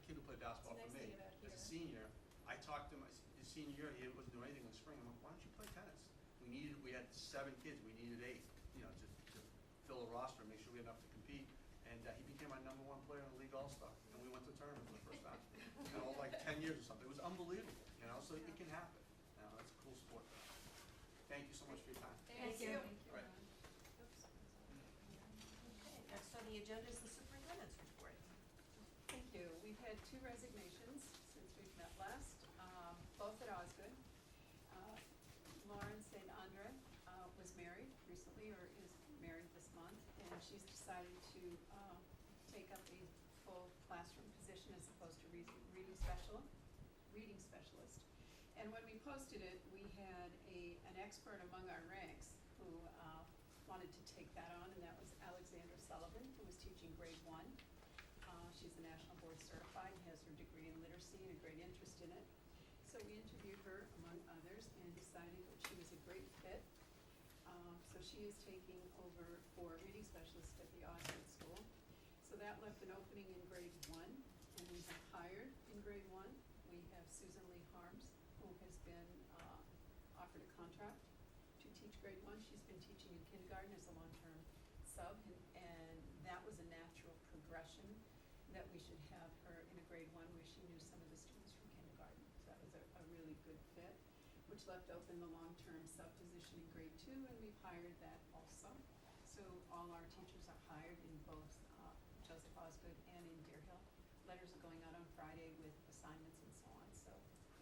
kid who played basketball It's a for nice me. thing about As a here. senior, I talked to him, his senior year, he wasn't doing anything in the spring, I'm like, why don't you play tennis? We had 7 kids, we needed 8, you know, to fill a roster, and make sure we had enough to compete. And he became our #1 player in the league all-star, and we went to the tournament for the first time. You know, like 10 years or something, it was unbelievable, you know, so it can happen. You know, it's a cool sport. Thank you so much for your time. Thank you. you. All right. Okay, next on the agenda is the superintendent's report. Thank you. We've had 2 resignations since we've met last, both at Osgood. Lauren St. Andre was married recently, or is married this month, and she's decided to take up a full classroom position as opposed to reading specialist. And when we posted it, we had an expert among our ranks who wanted to take that on, and that was Alexandra Sullivan, who was teaching grade 1. She's a National Board Certified and has her degree in literacy and a great interest in it. So we interviewed her, among others, and decided that she was a great fit. So she is taking over for reading specialist at the Osgood School. So that left an opening in grade 1, and we have hired in grade 1. We have Susan Lee Harms, who has been offered a contract to teach grade 1. She's been teaching in kindergarten as a long-term sub, and that was a natural progression, that we should have her in a grade 1 where she knew some of the students from kindergarten. So that was a really good fit, which left open the long-term sub position in grade 2, and we've hired that also. So all our teachers are hired in both Joseph Osgood and in Deer Hill. Letters are going out on Friday with assignments and so on, so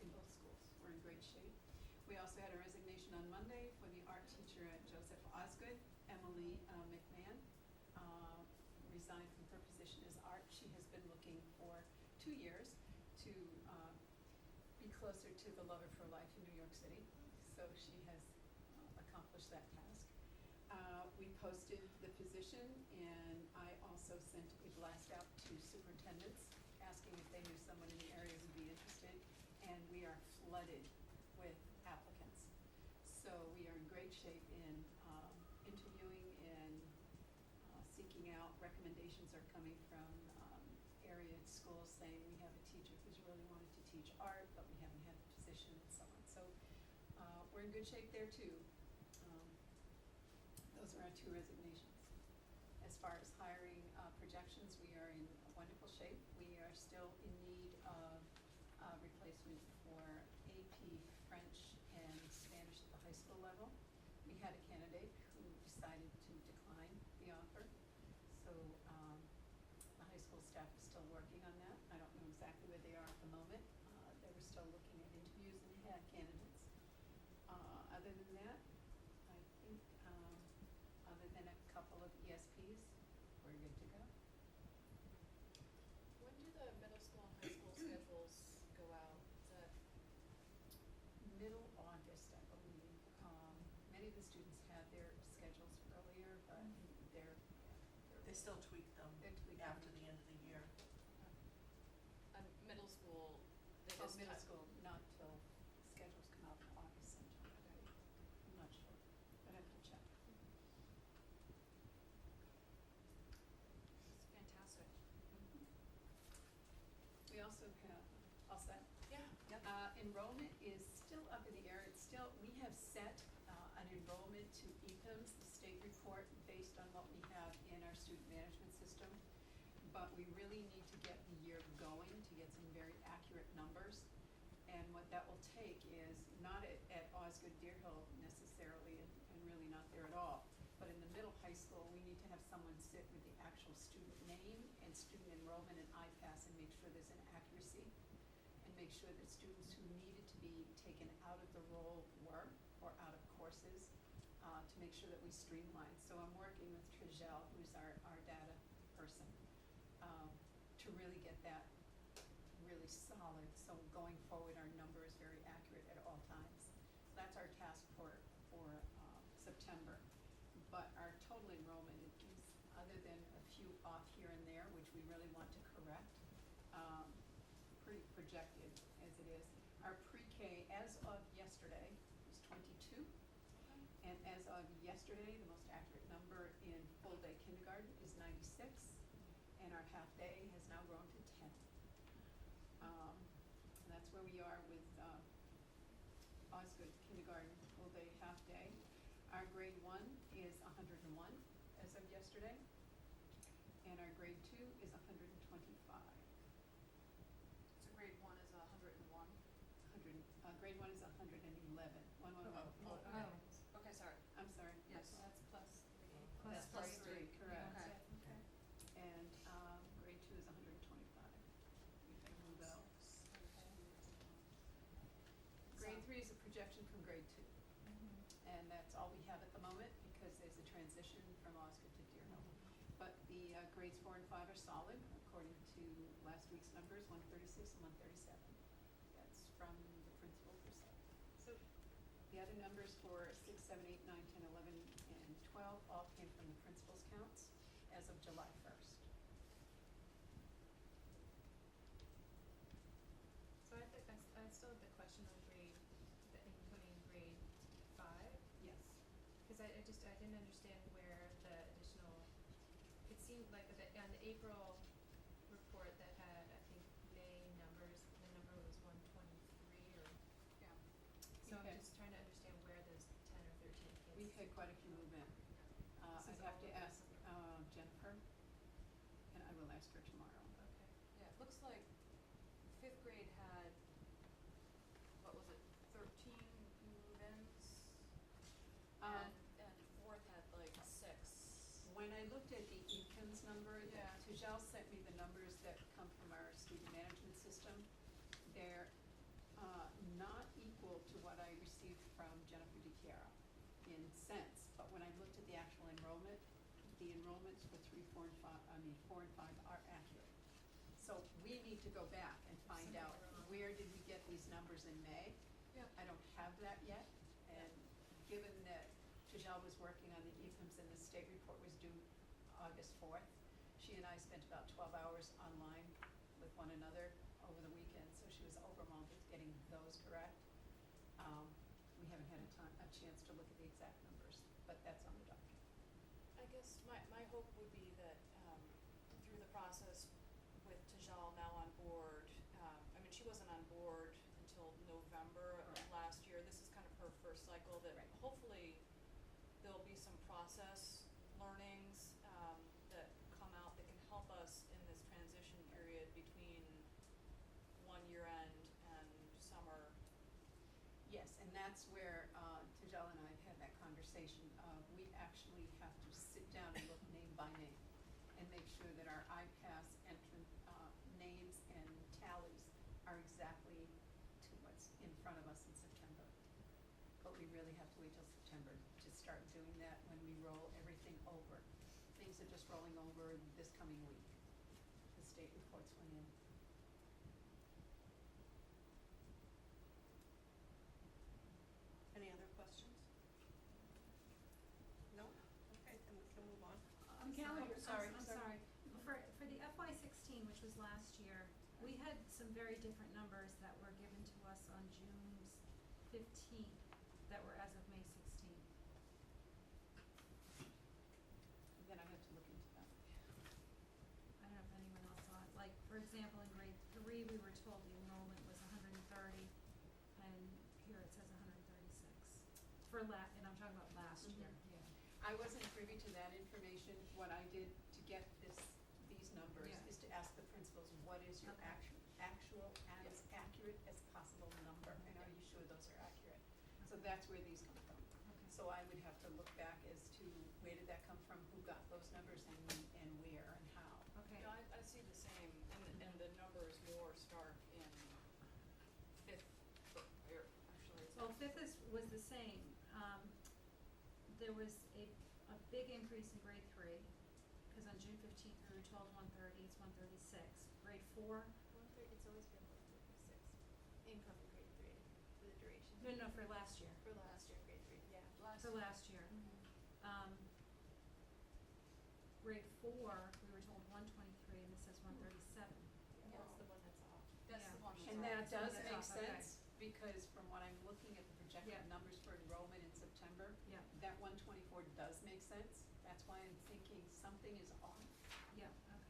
in both schools, we're in great shape. We also had a resignation on Monday for the art teacher at Joseph Osgood, Emily McMahon, resigned from her position as art. She has been looking for 2 years to be closer to the love of her life in New York City, so she has accomplished that task. We posted the position, and I also sent a blast out to superintendents asking if they knew someone in the area who'd be interested, and we are flooded with applicants. So we are in great shape in interviewing and seeking out. Recommendations are coming from area schools saying we have a teacher who's really wanted to teach art, but we haven't had the position and so on. So, we're in good shape there too. Those are our two resignations. As far as hiring projections, we are in wonderful shape. We are still in need of replacement for AP, French, and Spanish at the high school level. We had a candidate who decided to decline the offer. So the high school staff is still working on that. I don't know exactly where they are at the moment. They were still looking at interviews and had candidates. Other than that, I think, other than a couple of ESPs, we're good to go. When do the middle school and high school schedules go out? Is that, Middle August, I believe. Many of the students had their schedules earlier, but They still tweak them They tweak them. after the end of the year. middle school, they Oh, just middle have- school, not till schedules come out in August sometime, I believe. I'm not sure, but I have to check. It's fantastic. We also have, all set? Yeah. Enrollment is still up in the air. It's still, we have set an enrollment to EPIMS, the state report, based on what we have in our student management system. But we really need to get the year going to get some very accurate numbers. And what that will take is not at Osgood Deer Hill necessarily, and really not there at all. But in the middle high school, we need to have someone sit with the actual student name and student enrollment and IPASS and make sure there's an accuracy. And make sure that students who needed to be taken out of the roll were, or out of courses, to make sure that we streamline. So I'm working with Trijel, who's our data person, to really get that really solid. So going forward, our number is very accurate at all times. So that's our task for September. But our total enrollment is, other than a few off here and there, which we really want to correct, pretty projected as it is. Our pre-K, as of yesterday, was 22. And as of yesterday, the most accurate number in full-day kindergarten is 96. And our half-day has now grown to 10. And that's where we are with Osgood kindergarten, full-day, half-day. Our grade 1 is 101 as of yesterday. And our grade 2 is 125. So grade 1 is 101? Grade 1 is 111. 111. Oh, okay. Oh. Okay, sorry. I'm sorry. Yes. So that's plus three. That's plus three. 3, correct. Okay. Okay. And grade 2 is 125. We've got to move out. Grade 3 is a projection from grade 2. And that's all we have at the moment because there's a transition from Osgood to Deer Hill. But the grades 4 and 5 are solid according to last week's numbers, 136 and 137. That's from the principal herself. So the other numbers for 6, 7, 8, 9, 10, 11, and 12 all came from the principal's counts as of July 1st. So I still have the question on grade, the incoming grade 5. Yes. Cause I didn't understand where the additional, it seemed like on the April report that had, I think, May numbers, the number was 123 or, Yeah. so Okay. I'm just trying to understand where those 10 or 13 kids. We've had quite a few movement. This I'd is have all to of ask Jennifer, and I will ask her tomorrow. Okay. Yeah, it looks like 5th grade had, what was it, 13 move-ins? Um, And 4th had like 6. When I looked at the EPIMS number, Yeah. Tujal sent me the numbers that come from our student management system. They're not equal to what I received from Jennifer DiChiara in cents, but when I looked at the actual enrollment, the enrollments for 3, 4, and 5, 4 and 5 are accurate. So we need to go back and find Something out wrong. where did we get these numbers in May? Yeah. I don't have that yet, and given that Tujal was working on the EPIMS and the state report was due August 4th, she and I spent about 12 hours online with one another over the weekend, so she was overwhelmed with getting those correct. We haven't had a chance to look at the exact numbers, but that's on the docket. I guess my hope would be that through the process with Tijal now on board, I mean, she wasn't on board year-end and summer. Yes, and that's where, Tijal and I have had that conversation, we actually have to sit down and look name by name and make sure that our IPAS entrant, names and tallies are exactly to what's in front of us in September. But we really have to wait till September to start doing that when we roll everything over. Things are just rolling over this coming week. The state reports went in. Any other questions? No? Okay, then we can move on. Calendar, sorry, I'm sorry. For the FY sixteen, which was last year, we had some very different numbers that were given to us on June 15th that were as of May 16th. Then I have to look into that. I don't know if anyone else saw it. Like, for example, in grade 3, we were told the enrollment was 130, and here it says 136. And I'm talking about last year, yeah. I wasn't privy to that information. What I did to get these numbers Yeah. is to ask the principals, what is your Okay. actual as accurate as possible number? And are you sure those are accurate? So that's where these come from. Okay. So I would have to look back as to where did that come from, who got those numbers, and where and how. Okay. Yeah, I see the same, and the numbers more stark in fifth, or actually it's. Well, fifth was the same. There was a big increase in grade 3, because on June 15th, we were told 130, it's 136. Grade 4, It's always been 136, income in grade 3 for the duration. no, for last year. For last year, grade 3, yeah. For last year. Grade 4, we were told 123, and this says 137. Yeah, that's the one that's off. That's Yeah. the one. And that's that off. does That's make off, okay. sense, because from what I'm looking at the projected Yeah. numbers for enrollment in September, Yeah, that 124 does make sense. That's why I'm thinking something is off. yeah, okay.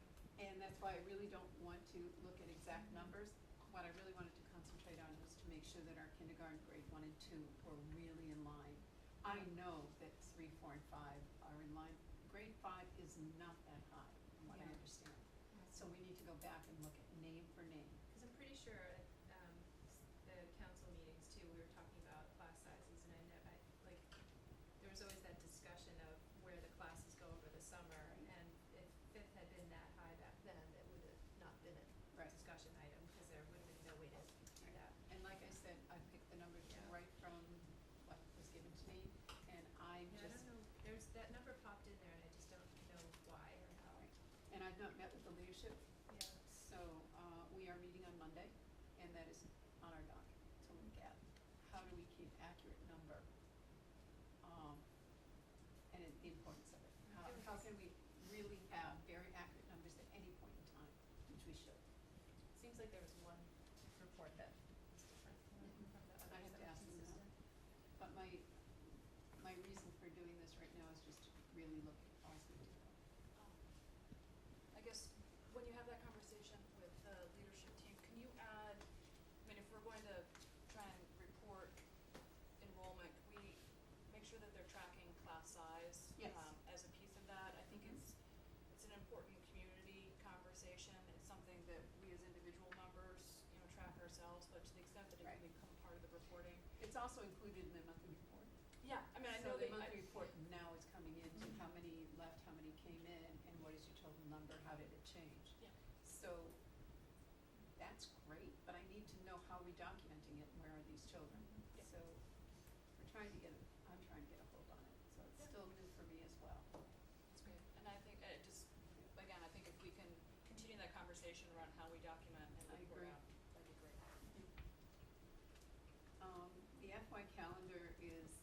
And that's why I really don't want to look at exact numbers. What I really wanted to concentrate on was to make sure that our kindergarten grade 1 and 2 were really in line. I know that 3, 4, and 5 are in line. Grade 5 is not that high, from what I Yeah. understand. So we need to go back and look at name for name. Because I'm pretty sure at the council meetings too, we were talking about class sizes, and like, there was always that discussion of where the classes go over the summer, and if fifth had been that high back then, it would have not been a Right. discussion item, because there would have been no way to do that. And like I said, I picked the numbers Yeah. right from what was given to me, and I'm Yeah, I just, don't know, that number popped in there, and I just don't know why or how. and I've not met with the leadership. Yeah. So, we are meeting on Monday, and that is on our docket to look at. How do we keep accurate number? And the importance of it. How can we really have very accurate numbers at any point in time, which we should. Seems like there was one report that was different from the others I have that to were ask them that. consistent. But my reason for doing this right now is just to really look at all the detail. I guess when you have that conversation with the leadership team, can you add, I mean, if we're going to try and report enrollment, can we make sure that they're tracking class size? Yes. As a piece of that? I think it's an important community conversation. It's something that we as individual members, track ourselves, but to the extent that it Right. can become part of the reporting. It's also included in the monthly report. Yeah, I mean, I know So the that monthly report now is coming in to Mhm. how many left, how many came in, and what is your total number, how did it change? Yeah. So, that's great, but I need to know how we're documenting it, and where are these children? Yeah. So, I'm trying to get a hold on it, so it's Yeah. still new for me as well. That's great. And I think, again, I think if we can continue that conversation around how we document and I report agree. out, that'd be great. The FY calendar is,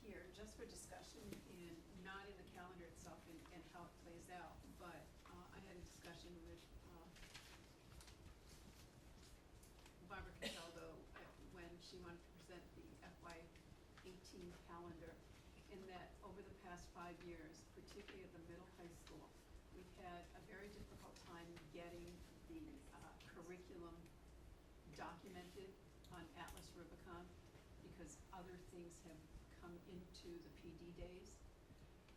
here just for discussion and not in the calendar itself and how it plays out, but, I had a discussion with, Barbara Cataldo when she wanted to present the FY 18 calendar, in that over the past 5 years, particularly at the middle high school, we've had a very difficult time getting the curriculum documented on Atlas Rubicon, because other things have come into the PD days.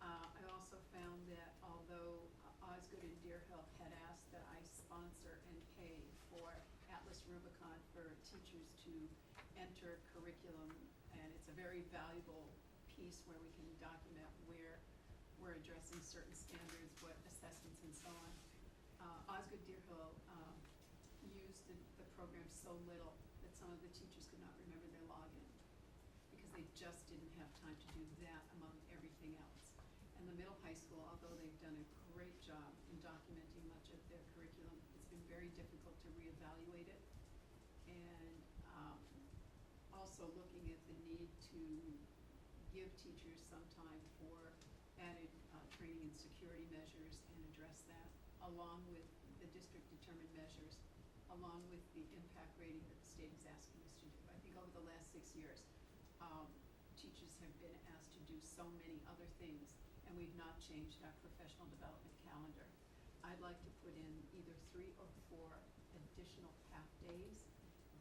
I also found that although Osgood and Deer Hill had asked that I sponsor and pay for Atlas Rubicon for teachers to enter curriculum, and it's a very valuable piece where we can document where we're addressing certain standards, what assessments and so on. Osgood Deer Hill used the program so little that some of the teachers could not remember their login because they just didn't have time to do that among everything else. And the middle high school, although they've done a great job in documenting much of their curriculum, it's been very difficult to reevaluate it. And also looking at the need to give teachers some time for added training and security measures and address that, along with the district determined measures, along with the impact rating that the state is asking us to do. I think over the last 6 years, teachers have been asked to do so many other things, and we've not changed our professional development calendar. I'd like to put in either 3 or 4 additional half-days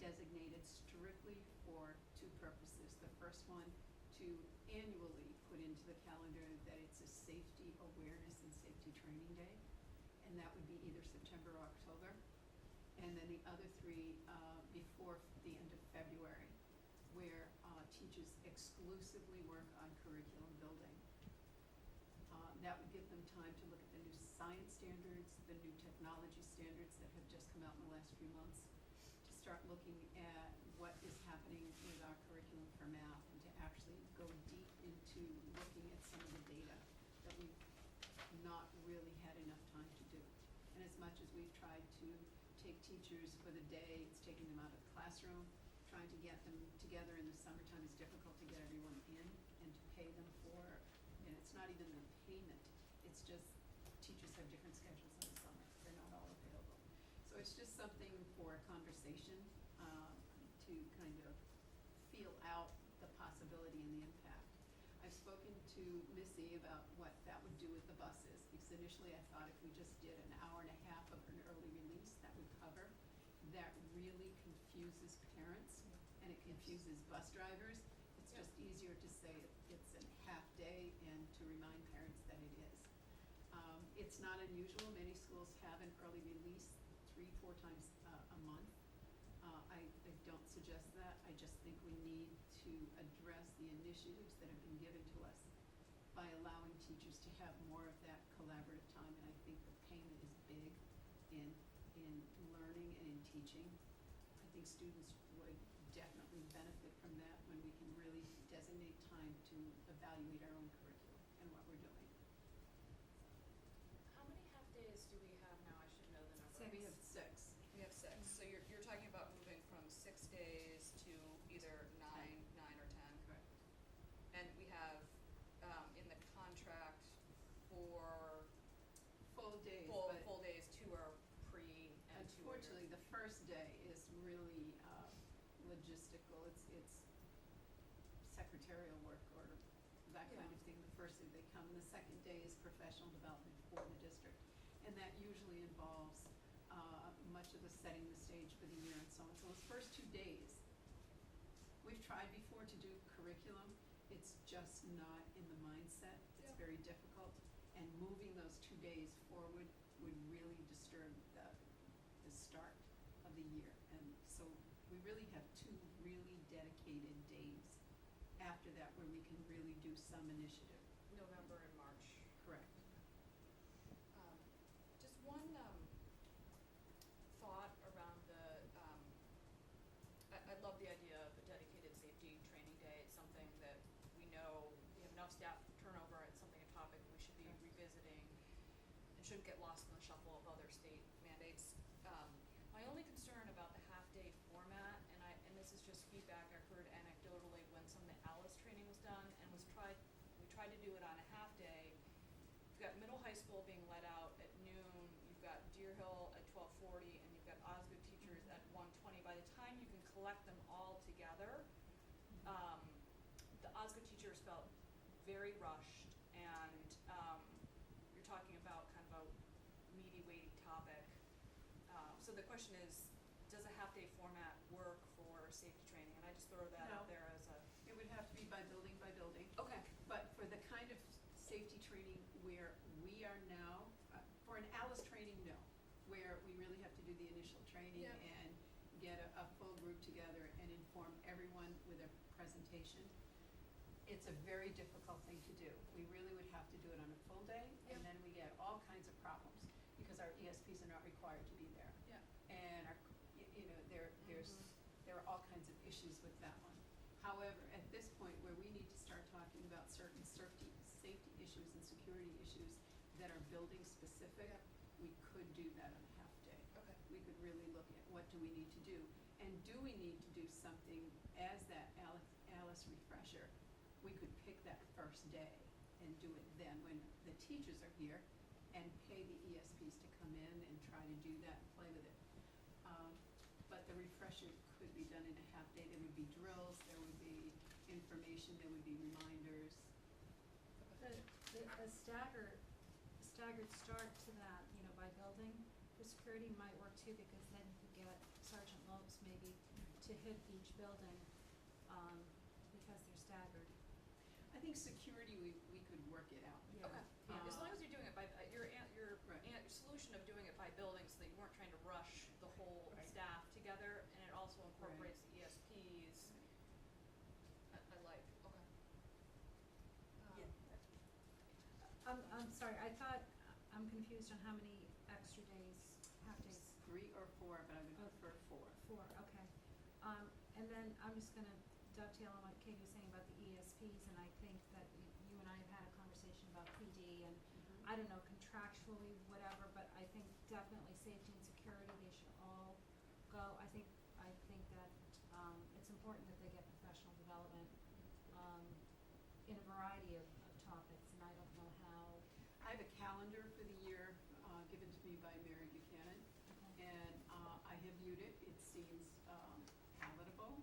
designated strictly for 2 purposes. The first one, to annually put into the calendar that it's a safety awareness and safety training day, and that would be either September or October. And then the other 3 before the end of February, where teachers exclusively work on curriculum building. That would give them time to look at the new science standards, the new technology standards that have just come out in the last few months, to start looking at what is happening with our curriculum for math, and to actually go deep into looking at some of the data that we've not really had enough time to do. And as much as we've tried to take teachers for the day, it's taking them out of the classroom, trying to get them together in the summertime is difficult to get everyone in and to pay them for, and it's not even the payment, it's just teachers have different schedules in the summer, they're not all available. So it's just something for a conversation, to kind of feel out the possibility and the impact. I've spoken to Missy about what that would do with the buses, because initially I thought if we just did an hour and a half of an early release, that would cover. That really confuses parents, and it confuses bus drivers. It's just easier to say it's a half day and to remind parents that it is. It's not unusual, many schools have an early release 3-4 times a month. I don't suggest that. I just think we need to address the initiatives that have been given to us by allowing teachers to have more of that collaborative time, and I think the payment is big in learning and in teaching. I think students would definitely benefit from that when we can really designate time to evaluate our own curriculum and what we're doing. How many half-days do we have now? I should know the number. 6. We have 6. We have 6, so you're talking about moving from 6 days to either 9 or 10? Correct. And we have, in the contract for Full days, full but days, 2 are pre and 2 are. unfortunately, the first day is really logistical. It's secretarial work or that kind of thing. The first day they come, and the second day is professional development for the district. And that usually involves much of the setting the stage for the year and so on. So those first 2 days, we've tried before to do curriculum. It's just not in the mindset. It's very difficult. And moving those 2 days forward would really disturb the start of the year. And so we really have 2 really dedicated days after that where we can really do some initiative. November and March. Correct. Just one thought around the, I love the idea of a dedicated safety training day. It's something that we know we have enough staff turnover. It's something, a topic we should be revisiting and shouldn't get lost in the shuffle of other state mandates. My only concern about the half-day format, and this is just feedback I heard anecdotally when some of the ALICE training was done and we tried to do it on a half-day. You've got middle high school being let out at noon, you've got Deer Hill at 12:40, and you've got Osgood teachers at 1:20. By the time you can collect them all together, the Osgood teachers felt very rushed, and you're talking about kind of a meaty, weighty topic. So the question is, does a half-day format work for safety training? And I just throw that out No. there as a. It would have to be by building by building. Okay. But for the kind of safety training where we are now, for an ALICE training, no. Where we really have to do the initial training Yeah. and get a full group together and inform everyone with a presentation, it's a very difficult thing to do. We really would have to do it on a full day, and Yep. then we get all kinds of problems, because our ESPs are not required to be there. Yeah. And there are all kinds of issues with that one. However, at this point, where we need to start talking about certain safety issues and security issues that are building specific, Yep. we could do that on a half day. Okay. We could really look at what do we need to do, and do we need to do something as that Alice refresher? We could pick that first day and do it then when the teachers are here, and pay the ESPs to come in and try to do that and play with it. But the refresher could be done in a half day. There would be drills, there would be information, there would be reminders. A staggered start to that, by building for security might work too, because then you could get Sergeant Lopes maybe to hit each building, because they're staggered. I think security, we could work it out. Yeah. Okay, Yeah. as long as you're doing it by, your Right. solution of doing it by building, so that you weren't trying to rush the whole Right. staff together, and it also incorporates the ESPs, I like, okay. Yeah. I'm sorry, I'm confused on how many extra days, half days. 3 or 4, but I would Oh. prefer 4. 4, okay. And then I'm just gonna dovetail on what Katie was saying about the ESPs, and I think that you and I have had a conversation about PD, and I don't know, contractually, whatever, but I think definitely safety and security, they should all go. I think that, it's important that they get professional development, in a variety of topics, and I don't know how. I have a calendar for the year, given to me by Mary Buchanan, and I have viewed it. It seems palatable.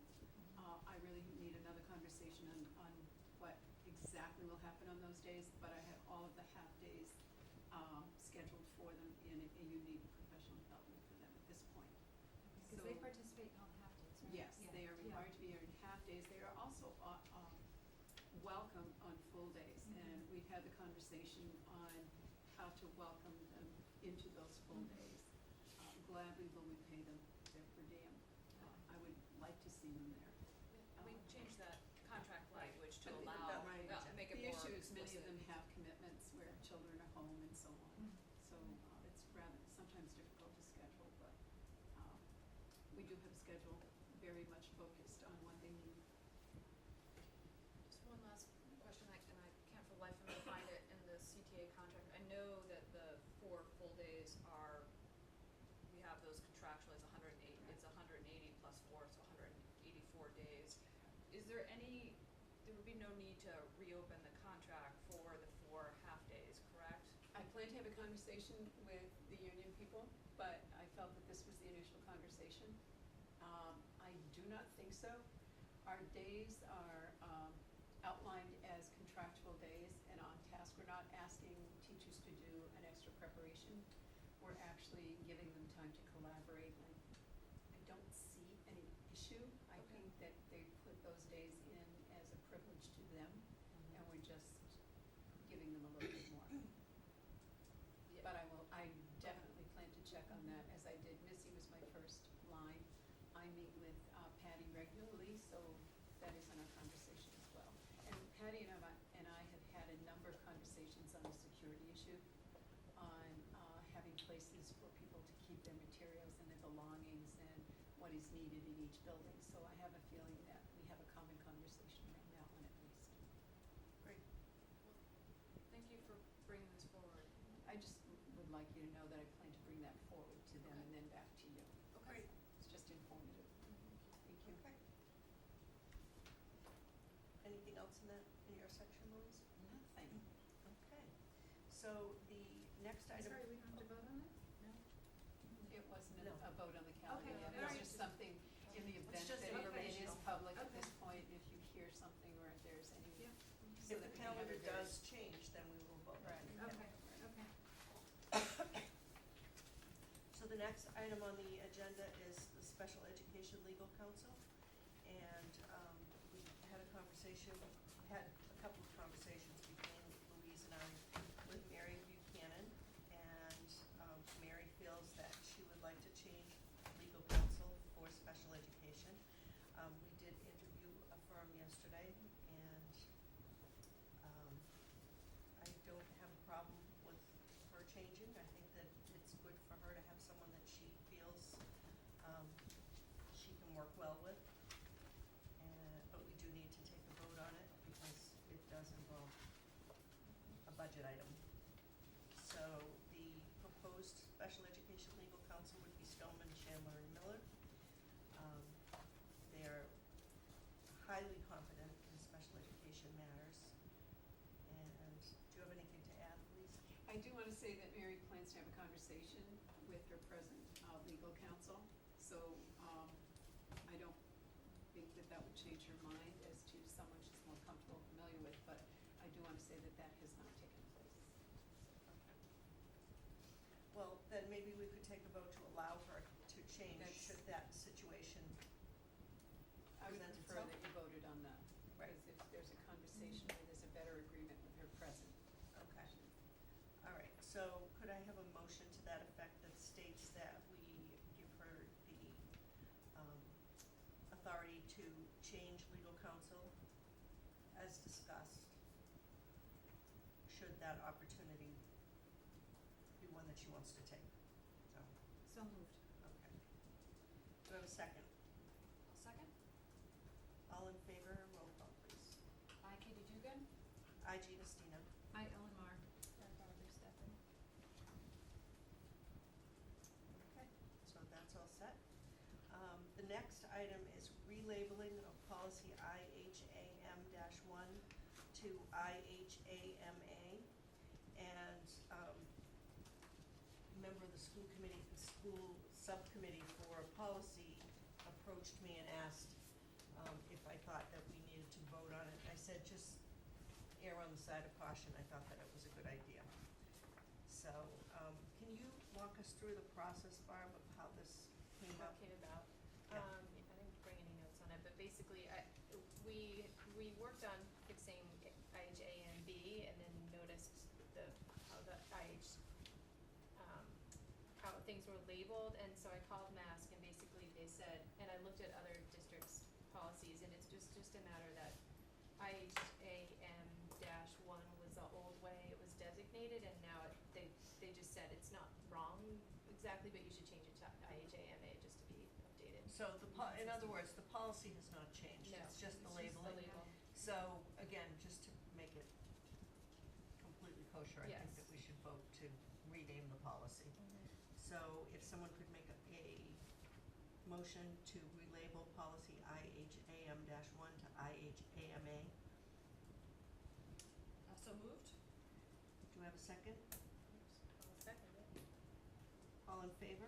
I really need another conversation on what exactly will happen on those days, but I have all of the half-days scheduled for them in a unique professional development for them at this point. Because they So- participate in all the half days, right? Yes, Yeah. they are Yeah. required to be here in half-days. They are also welcome on full days, and we've had the conversation on how to welcome them into those full days. Gladly will we pay them their per diem. I would like to see them there. We changed that contract language to But the- allow, that language, make it The more issue is many of explicit. them have commitments where children are home and so on. Mhm. So it's rather sometimes difficult to schedule, but we do have a schedule very much focused on what they need. Just one last question, and I can't for the life of me find it in the CTA contract. I know that the 4 full days are, we have those contractually as 108, it's 180 plus 4, so 184 days. Is there there would be no need to reopen the contract for the 4 half-days, correct? I plan to have a conversation with the union people, but I felt that this was the initial conversation. I do not think so. Our days are outlined as contractual days and on task. We're not asking teachers to do an extra preparation. We're actually giving them time to collaborate. I don't see any issue. I Okay. think that they put those days in as a privilege to them, and we're just giving them a little bit more. But I definitely plan to check on that, as I did. Missy was my first line. I meet with Patty regularly, so that is in our conversation as well. And Patty and I have had a number of conversations on the security issue, on having places for people to keep their materials and their belongings and what is needed in each building. So I have a feeling that we have a common conversation around that one at least. Great. Thank you for bringing this forward. I just would like you to know that I plan to bring that forward to them and then back to you. Great. It's just informative. Thank you. Okay. Anything else in your section, Louise? Nothing. Okay. So the next item. Sorry, we don't have to vote on it? No? It wasn't No. a vote on the calendar Okay, yet. all It's right. just something in the event just that it is informational. public at Okay. this point, if you hear something or if there's any. Yeah. so If that the we can have calendar it very- does change, then we will vote. Right. Okay, okay. So the next item on the agenda is the Special Education Legal Counsel. And we had a couple of conversations between Louise and I with Mary Buchanan. And Mary feels that she would like to change legal counsel for special changing. I think that it's good for her to have someone that she feels, she can work well with. But we do need to take a vote on it because it does involve a budget item. So the proposed special education legal counsel would be Stoneman, Chandler, and Miller. They're highly competent in special education matters. And do you have anything to add, Lisa? I do wanna say that Mary plans to have a conversation with her present, legal counsel, so, I don't think that that would change her mind as to someone she's more comfortable, familiar with, but I do wanna say that that has not taken place. Well, then maybe we could take a vote to allow her to change That's- should that situation I would present prefer itself. that you voted on that, Right. because if there's a conversation where there's a better agreement with her present. Okay. All right, so could I have a motion to that effect that states that we give her the authority to change legal counsel as discussed, should that opportunity be one that she wants to take? So, So moved. okay. Do I have a second? I'll second. All in favor, roll call please. I, Katie Dugan. I, Gina Stino. I, Ellen Mar. Barbara Steffen. Okay, so that's all set. The next item is relabeling of policy IHAM-1 to IHAMA. And, a member of the school subcommittee for policy approached me and asked, if I thought that we needed to vote on it. I said, just err on the side of caution. I thought that it was a good idea. So, can you walk us through the process, Barb, of how this came up? Talking about, Yeah. I didn't bring any notes on it, but basically, we worked on fixing IHA and B and then noticed how the IH, how things were labeled, and so I called Mask and basically they said, and I looked at other districts' policies, and it's just a matter that IHAM-1 was the old way it was designated, and now they just said it's not wrong exactly, but you should change it to IHAMA just to be updated. So in other words, the policy has not changed, No, it's just the it's just the labeling. label. So, again, just to make it completely kosher, I think Yes. that we should vote to rename the policy. So if someone could make a motion to relabel policy IHAM-1 to IHAMA. So moved. Do I have a second? I'll second it. All in favor?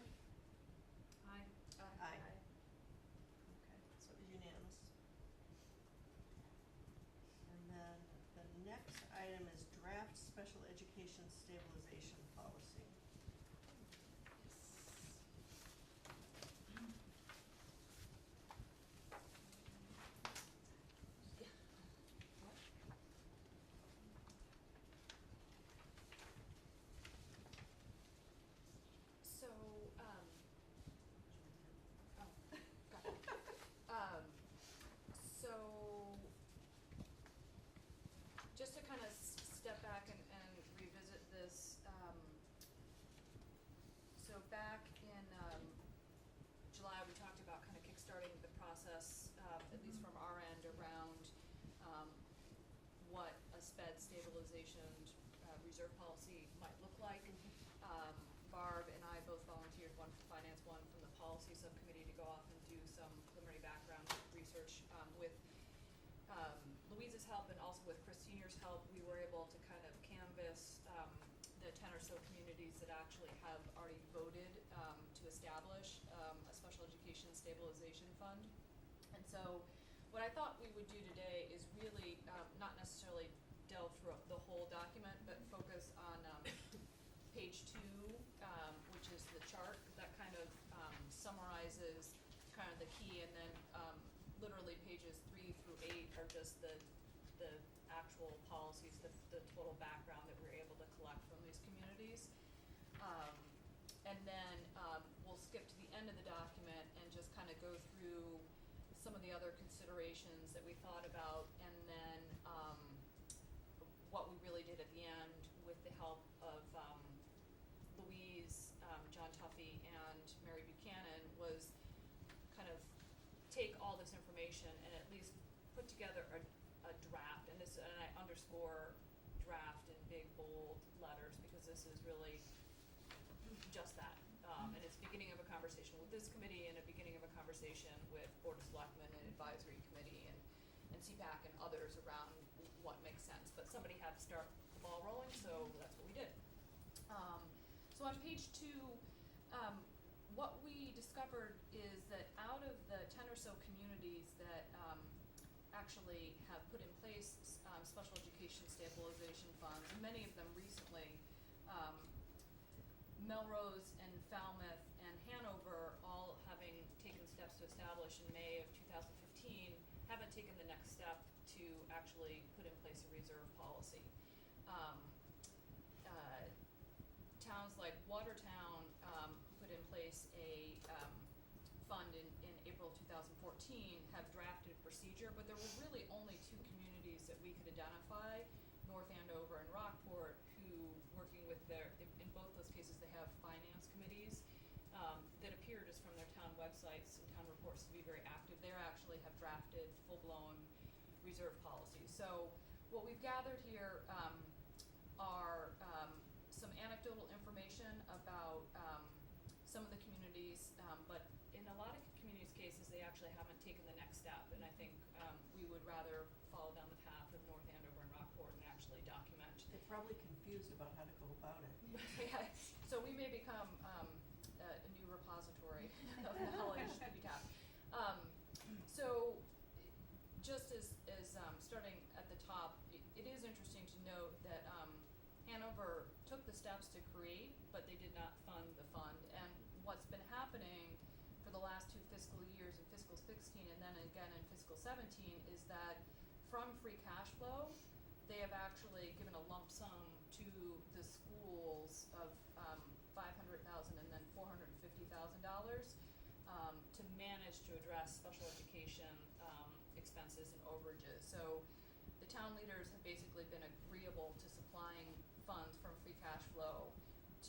Aye. Aye. Okay, so it was unanimous. And then the next item is draft special education stabilization policy. So, oh, got it. So, just to kind of step back and revisit this, so back in, July, we talked about kind of kickstarting the process, at least from our end, around, what a sped stabilization, reserve policy might look like. Barb and I both volunteered, one from finance, one from the policy subcommittee, to go off and do some preliminary background research, with Louise's help and also with Christina's help. We were able to kind of canvass the 10 or so communities that actually have already voted to establish a special education stabilization fund. And so what I thought we would do today is really not necessarily delve through the whole document, but focus on page 2, which is the chart that kind of summarizes kind of the key, and then literally pages 3 through 8 are just the actual policies, the total background that we're able to collect from these communities. And then we'll skip to the end of the document and just kind of go through some of the other considerations that we thought about, and then what we really did at the end with the help of John Tuffy and Mary Buchanan, was kind of take all this information and at least put together a draft, and I underscore draft in big bold letters, because this is really just that. And it's beginning of a conversation with this committee and a beginning of a conversation with Board of Selectmen and Advisory Committee and CPAC and others around what makes sense. But somebody had to start the ball rolling, so that's what we did. So on page 2, what we discovered is that out of the 10 or so communities that actually have put in place special education stabilization funds, and many of them recently, Melrose and Falmouth and Hanover, all having taken steps to establish in May of 2015, haven't taken the next step to actually put in place a reserve policy. Towns like Watertown put in place a fund in April 2014, have drafted a procedure, but there were really only 2 communities that we could identify, North Andover and Rockport, who, working with in both those cases, they have finance committees that appear just from their town websites and town reports to be very active. They actually have drafted full-blown reserve policies. So what we've gathered here are some anecdotal information about some of the communities, but in a lot of communities' cases, they actually haven't taken the next step, and I think we would rather follow down the path of North Andover and Rockport and actually document. They're probably confused about how to go about it. Yeah, so we may become a new repository of knowledge to be tapped. So just as starting at the top, it is interesting to note that Hanover took the steps to create, but they did not fund the fund. And what's been happening for the last 2 fiscal years, in fiscal 16 and then again in fiscal 17, is that from free cash flow, they have actually given a lump sum to the schools of $500,000 and then $450,000 to manage to address special education expenses and overages. So the town leaders have basically been agreeable to supplying funds from free cash flow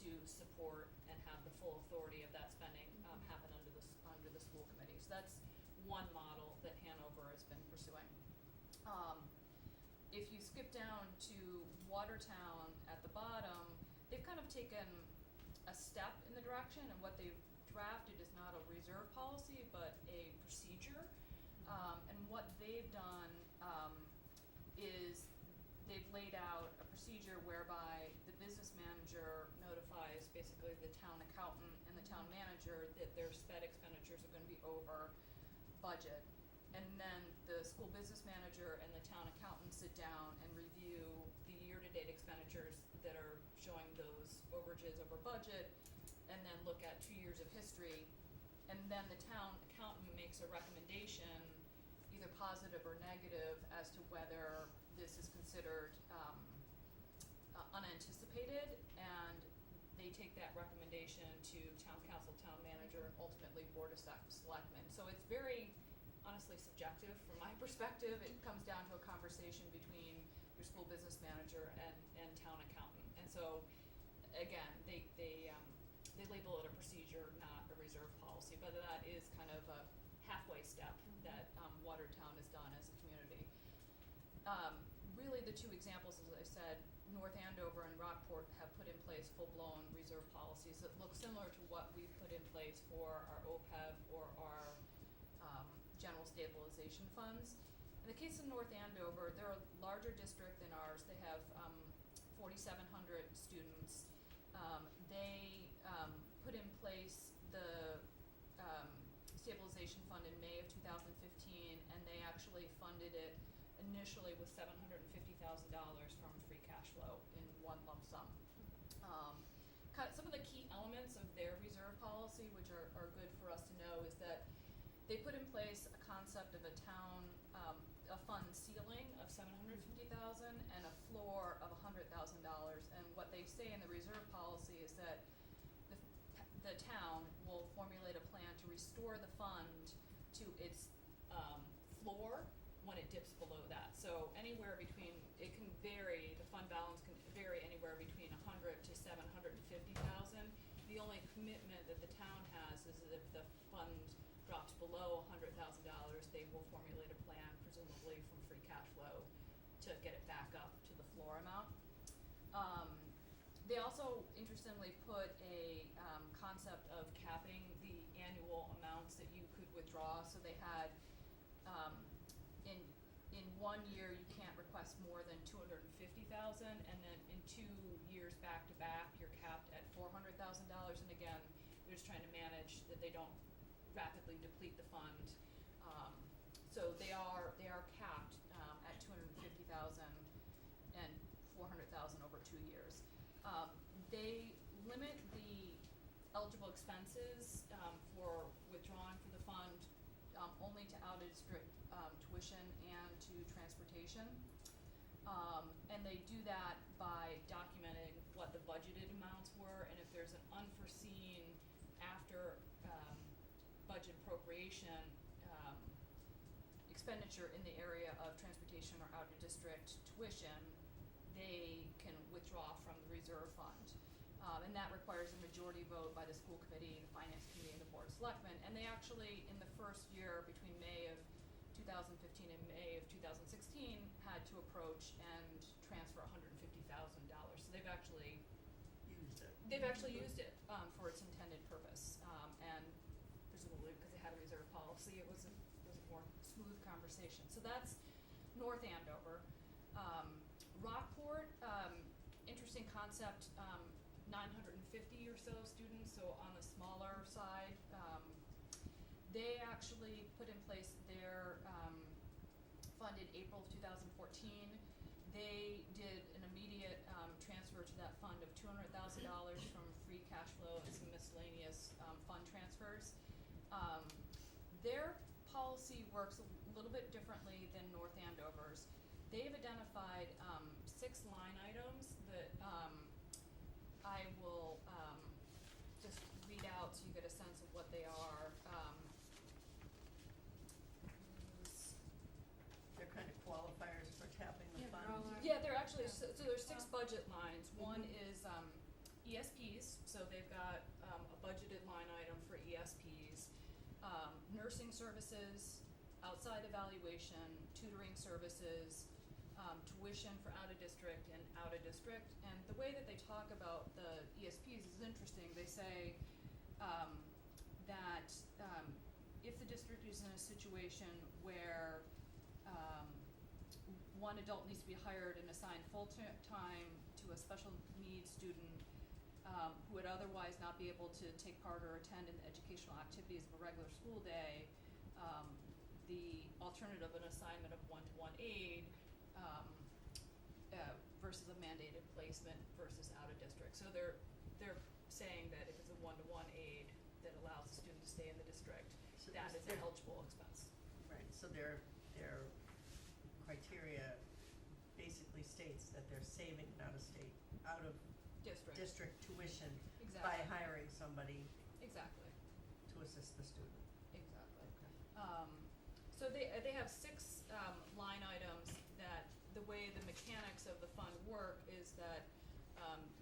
to support and have the full authority of that spending happen under the school committee. So that's one model that Hanover has been pursuing. If you skip down to Watertown at the bottom, they've kind of taken a step in the direction, and what they've drafted is not a reserve policy, but a procedure. And what they've done is they've laid out a procedure whereby the business manager notifies basically the town accountant and the town manager that their sped expenditures are going to be over budget. And then the school business manager and the town accountant sit down and review the year-to-date expenditures that are showing those overages over budget, and then look at 2 years of history. And then the town accountant makes a recommendation, either positive or negative, as to whether this is considered unanticipated, and they take that recommendation to town council, town manager, and ultimately Board of Selectmen. So it's very honestly subjective from my perspective. It comes down to a conversation between your school business manager and town accountant. And so again, they label it a procedure, not a reserve policy, but that is kind of a halfway step that Watertown has done as a community. Really the 2 examples, as I said, North Andover and Rockport have put in place full-blown reserve policies that look similar to what we've put in place for our OPEB or our general stabilization funds. In the case of North Andover, they're a larger district than ours. They have 4,700 students. They put in place the stabilization fund in May of 2015, and they actually funded it initially with $750,000 from free cash flow in one lump sum. Some of the key elements of their reserve policy, which are good for us to know, is that they put in place a concept of a town, a fund ceiling of $750,000 and a floor of $100,000. And what they say in the reserve policy is that the town will formulate a plan to restore the fund to its floor when it dips below that. So anywhere between, it can vary, the fund balance can vary anywhere between 100 to 750,000. The only commitment that the town has is that if the fund drops below $100,000, they will formulate a plan, presumably from free cash flow, to get it back up to the floor amount. They also interestingly put a concept of capping the annual amounts that you could withdraw. So they had in 1 year you can't request more than $250,000, and then in 2 years back to back you're capped at $400,000. And again, they're just trying to manage that they don't rapidly deplete the fund. So they are capped at $250,000 and $400,000 over 2 years. They limit the eligible expenses for withdrawing from the fund only to out-of-district tuition and to transportation. And they do that by documenting what the budgeted amounts were, and if there's an unforeseen after budget appropriation expenditure in the area of transportation or out-of-district tuition, they can withdraw from the reserve fund. And that requires a majority vote by the school committee, the finance committee, and the board of selectmen. And they actually, in the first year between May of 2015 and May of 2016, had to approach and transfer $150,000. So they've actually used it for its intended purpose. And presumably because they had a reserve policy, it was a more smooth conversation. So that's North Andover. Rockport, interesting concept, 950 or so students, so on the smaller side. They actually put in place their fund in April of 2014. They did an immediate transfer to that fund of $200,000 from free cash flow and some miscellaneous fund transfers. Their policy works a little bit differently than North Andover's. They've identified 6 line items that I will just read out so you get a sense of what they are. They're kind of qualifiers for tapping the fund. Yeah, they're actually, so there's 6 budget lines. One is ESPs, so they've got a budgeted line item for ESPs, nursing services, outside evaluation, tutoring services, tuition for out-of-district and out-of-district. And the way that they talk about the ESPs is interesting. They say that if the district is in a situation where one adult needs to be hired and assigned full-time to a special needs student who would otherwise not be able to take part or attend in the educational activities of a regular school day, the alternative of an assignment of one-to-one aid versus a mandated placement versus out-of-district. So they're saying that if it's a one-to-one aid that allows the student to stay in the district, So that is is an there- eligible expense. Right, so their criteria basically states that they're saving out of district tuition by Exactly. hiring somebody Exactly. to assist the student. Exactly. So they have 6 line items that the way the mechanics of the fund work is that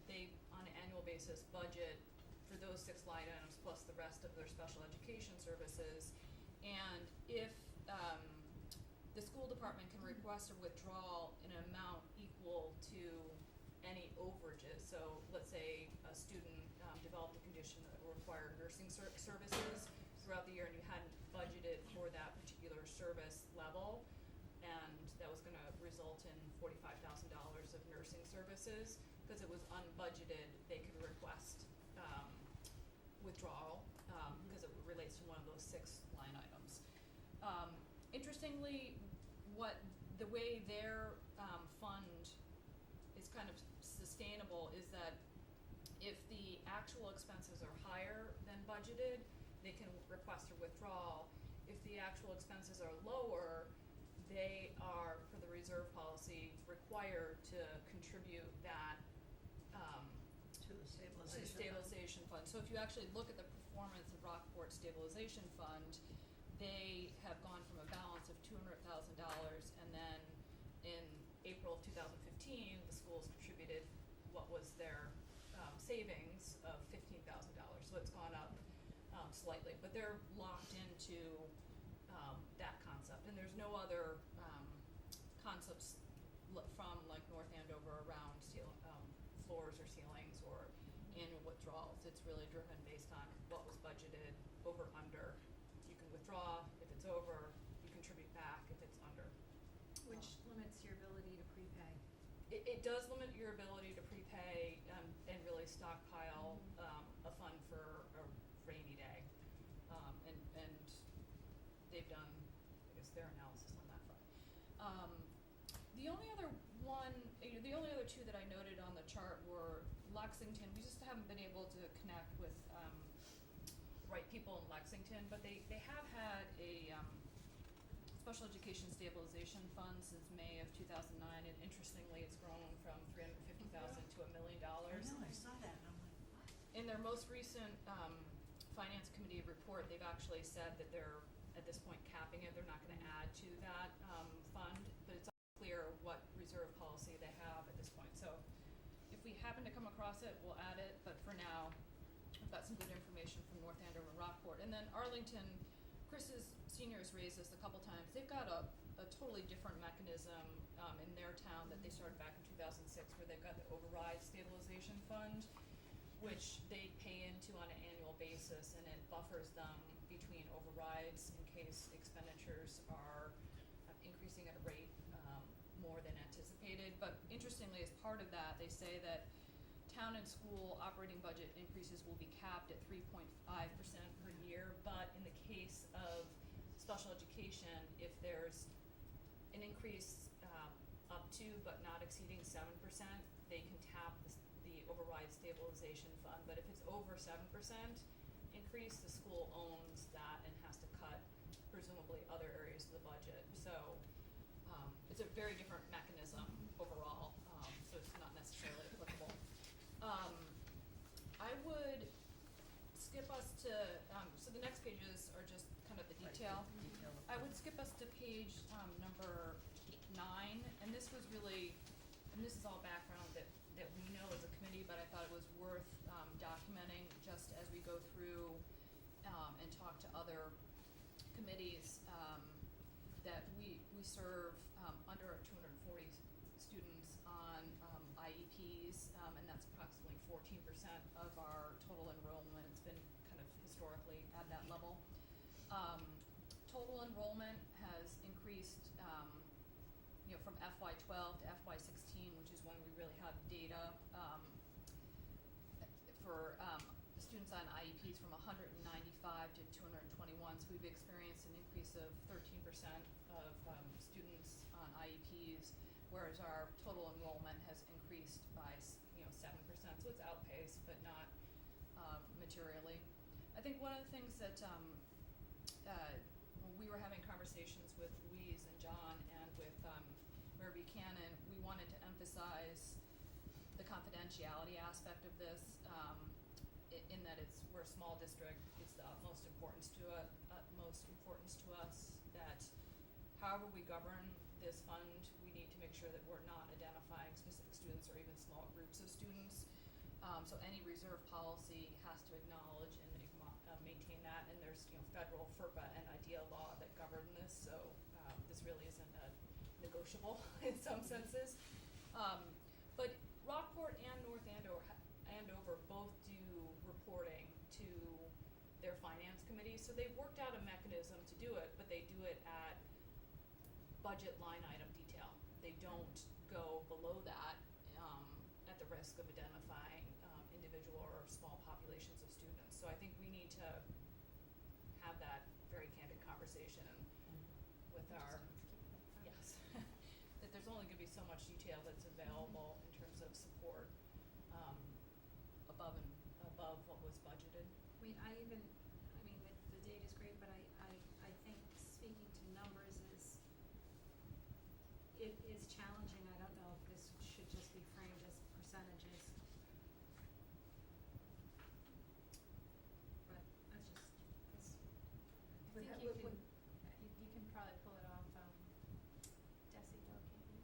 they, on an annual basis, budget for those 6 line items plus the rest of their special education services. And if the school department can request a withdrawal in an amount equal to any overages. So let's say a student developed a condition that required nursing services throughout the year and you hadn't budgeted for that particular service level, and that was gonna result in $45,000 of nursing services, because it was unbudgeted, they could request withdrawal, because it relates to one of those 6 line items. Interestingly, the way their fund is kind of sustainable is that if the actual expenses are higher than budgeted, they can request a withdrawal. If the actual expenses are lower, they are, for the reserve policy, required to contribute that To the to the stabilization. stabilization fund. So if you actually look at the performance of Rockport Stabilization Fund, they have gone from a balance of $200,000, and then in April of 2015, the schools contributed what was their savings of $15,000. So so it's gone up, slightly, but they're locked into, that concept, and there's no other, concepts from like North Andover around floors or ceilings or annual withdrawals. It's really driven based on what was budgeted, over, under. You can withdraw if it's over, you contribute back if it's under. Which limits your ability to prepay. It does limit your ability to prepay, and really stockpile, a fund for a rainy day. And they've done, I guess, their analysis on that front. The only other the only other two that I noted on the chart were Lexington. We just haven't been able to connect with, right people in Lexington, but they have had a, special education stabilization fund since May of 2009, and interestingly, it's grown from $350,000 to $1 million. I know, I saw that, and I'm like, what? In their most recent, finance committee report, they've actually said that they're, at this point, capping it. They're not gonna add to that, fund, but it's unclear what reserve policy they have at this point. So if we happen to come across it, we'll add it, but for now, we've got some good information from North Andover and Rockport. And then Arlington, Senior has raised this a couple times. They've got a totally different mechanism, in their town that they started back in 2006, where they've got the override stabilization fund, which they pay into on an annual basis, and it buffers them between overrides in case expenditures are increasing at a rate, more than anticipated. But interestingly, as part of that, they say that town and school operating budget increases will be capped at 3.5% per year, but in the case of special education, if there's an increase, up to but not exceeding 7%, they can tap the override stabilization fund. But if it's over 7% increase, the school owns that and has to cut presumably other areas of the budget. So, it's a very different mechanism overall, so it's not necessarily applicable. I would skip us to, so the next pages are just kind of the detail. I would skip us to page, number 9, and this was really, and this is all background that we know as a committee, but I thought it was worth, documenting just as we go through, and talk to other committees, that we serve, under 240 students on, IEPs, and that's approximately 14% of our total enrollment. It's been kind of historically at that level. Total enrollment has increased, from FY12 to FY16, which is when we really have data, for, students on IEPs from 195 to 221. So we've experienced an increase of 13% of, students on IEPs, whereas our total enrollment has increased by 7%. So it's outpaced, but not, materially. I think one of the things that, when we were having conversations with Louise and John and with, Mayor Buchanan, we wanted to emphasize the confidentiality aspect of this, in that we're a small district. It's the utmost importance to us that however we govern this fund, we need to make sure that we're not identifying specific students or even small groups of students. So any reserve policy has to acknowledge and maintain that, and there's federal FERPA and IDEA law that govern this, so this really isn't a negotiable in some senses. But Rockport and North Andover both do reporting to their finance committee, so they've worked out a mechanism to do it, but they do it at budget line item detail. They don't go below that, at the risk of identifying individual or small populations of students. So I think we need to have that very candid conversation with our, yes, that there's only gonna be so much detail that's available in terms of support, above what was budgeted. The data's great, but I think speaking to numbers is challenging. I don't know if this should just be framed as percentages. But that's just, I think you can probably pull it off, Desi though, can't you?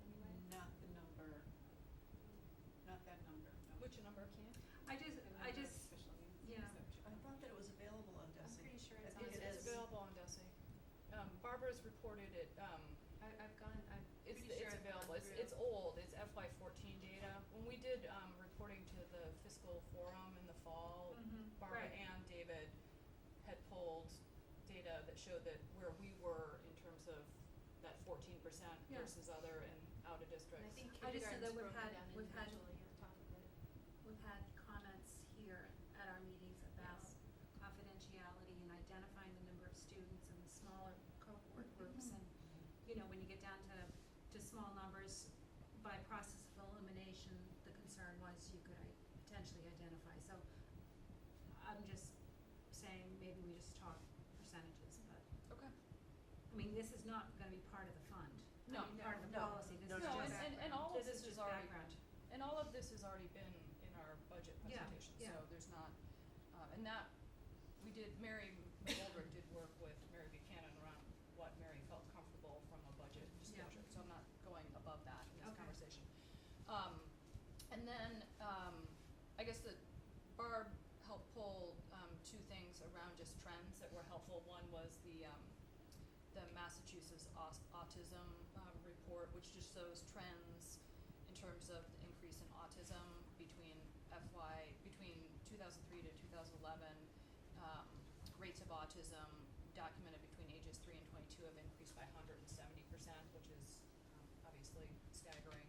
Anyway. Not the number, not that number, no. Which number can? I just, The number of special sure I it's think on. it It's is. available on DESI. Barbara's reported it, I've gone, I'm it's, pretty sure it's I've gone available, through. it's old, it's FY 14 data. When we did, reporting to the fiscal forum in the fall, Barbara right. and David had pulled data that showed that where we were in terms of that 14% Yeah. versus other and out of districts. And I think I just know kindergarten's that broken down we've had- individually on top of it. We've had comments here at our meetings about Yes. confidentiality and identifying the number of students and the smaller cohort groups. And, you know, when you get down to small numbers, by process of elimination, the concern was you could potentially identify. So I'm just saying, maybe we just talk percentages, but, Okay. I mean, this is not gonna be part of the fund. I No. mean, part of the No. policy, this No, is no, just and all of this this is is just already, background. and all of this has already been in our budget Yeah, presentation, yeah. so there's not, and that, we did, Mary McGoldrick did work with Mary Buchanan around what Mary felt comfortable from a budget disclosure, so I'm not going above that in this Okay. conversation. And then, I guess that Barb helped pull, two things around just trends that were helpful. One was the Massachusetts autism, report, which just shows trends in terms of the increase in autism between 2003 to 2011. Rates of autism documented between ages 3 and 22 have increased by 170%, which is obviously staggering.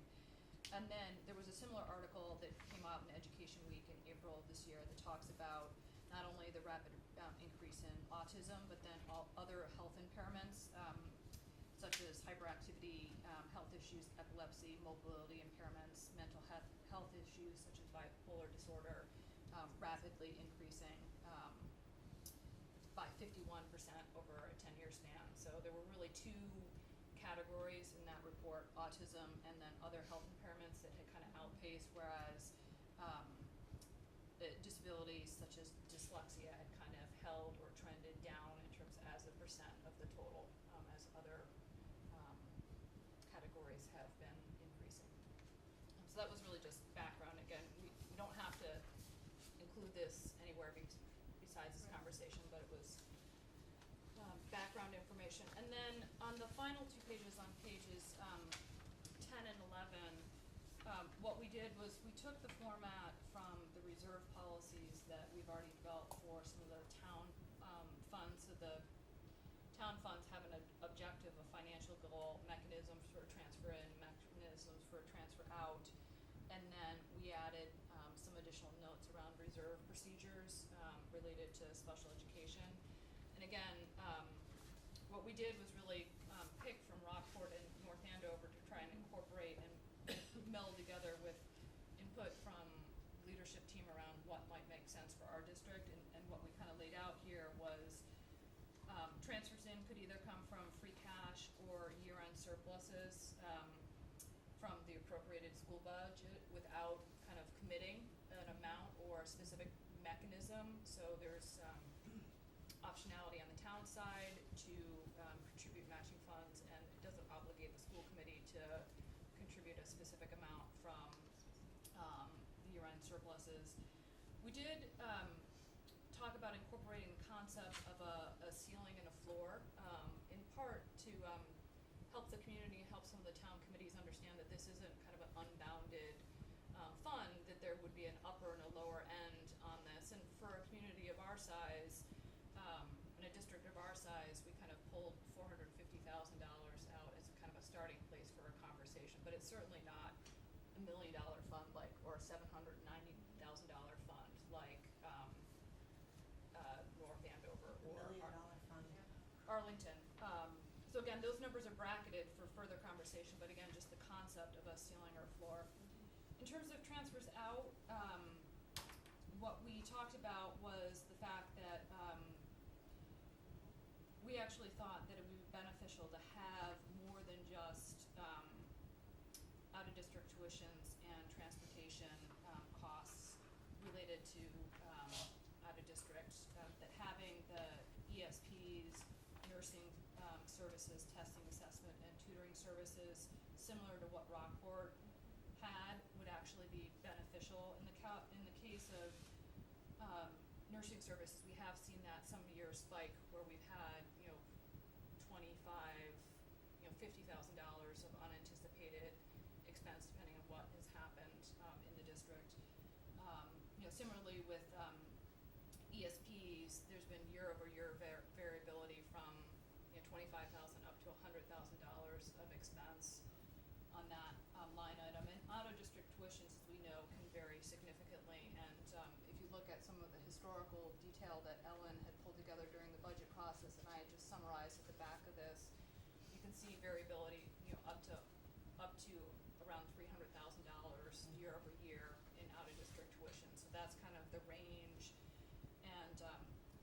And then there was a similar article that came out in Education Week in April of this year that talks about not only the rapid increase in autism, but then all other health impairments, such as hyperactivity, health issues, epilepsy, mobility impairments, mental health issues such as bipolar disorder, rapidly increasing by 51% over a 10-year span. So there were really two categories in that report, autism and then other health impairments that had kind of outpaced, whereas disabilities such as dyslexia had kind of held or trended down in terms as a percent of the total, as other categories have been increasing. So that was really just background. Again, we don't have to include this anywhere besides this conversation, but it was background information. And then on the final two pages, on pages 10 and 11, what we did was we took the format from the reserve policies that we've already developed for some of the town funds. So the town funds have an objective, a financial goal, mechanisms for transfer in, mechanisms for transfer out, and then we added some additional notes around reserve procedures related to special education. And again, what we did was really pick from Rockport and North Andover to try and incorporate and meld together with input from leadership team around what might make sense for our district. And what we kind of laid out here was transfers in could either come from free cash or year-end surpluses from the appropriated school budget without kind of committing an amount or a specific mechanism. So there's optionality on the town side to contribute matching funds, and it doesn't obligate the school committee to contribute a specific amount from the year-end surpluses. We did talk about incorporating the concept of a ceiling and a floor, in part to help the community, help some of the town committees understand that this isn't kind of an unbounded fund, that there would be an upper and a lower end on this. And for a community of our size, in a district of our size, we kind of pulled $450,000 out as kind of a starting place for a conversation. But it's certainly not $1 million fund or a $790,000 fund like North Andover or $1 million fund. Arlington. So again, those numbers are bracketed for further conversation, but again, just the concept of a ceiling or floor. In terms of transfers out, what we talked about was the fact that we actually thought that it would be beneficial to have more than just out-of-district tuitions and transportation costs related to out-of-district, that having the ESPs, nursing services, testing, assessment, and tutoring services, similar to what Rockport had, would actually be beneficial. In the case of nursing services, we have seen that some years spike where we've had, you know, $50,000 of unanticipated expense depending on what has happened, in the district. You know, similarly with, ESPs, there's been year-over-year variability from, you know, $25,000 up to $100,000 of expense on that, line item. And out-of-district tuitions, as we know, can vary significantly. And, if you look at some of the historical detail that Ellen had pulled together during the budget process, and I had just summarized at the back of this, you can see variability, you know, up to around $300,000 year over year in out-of-district tuition. So that's kind of the range. And,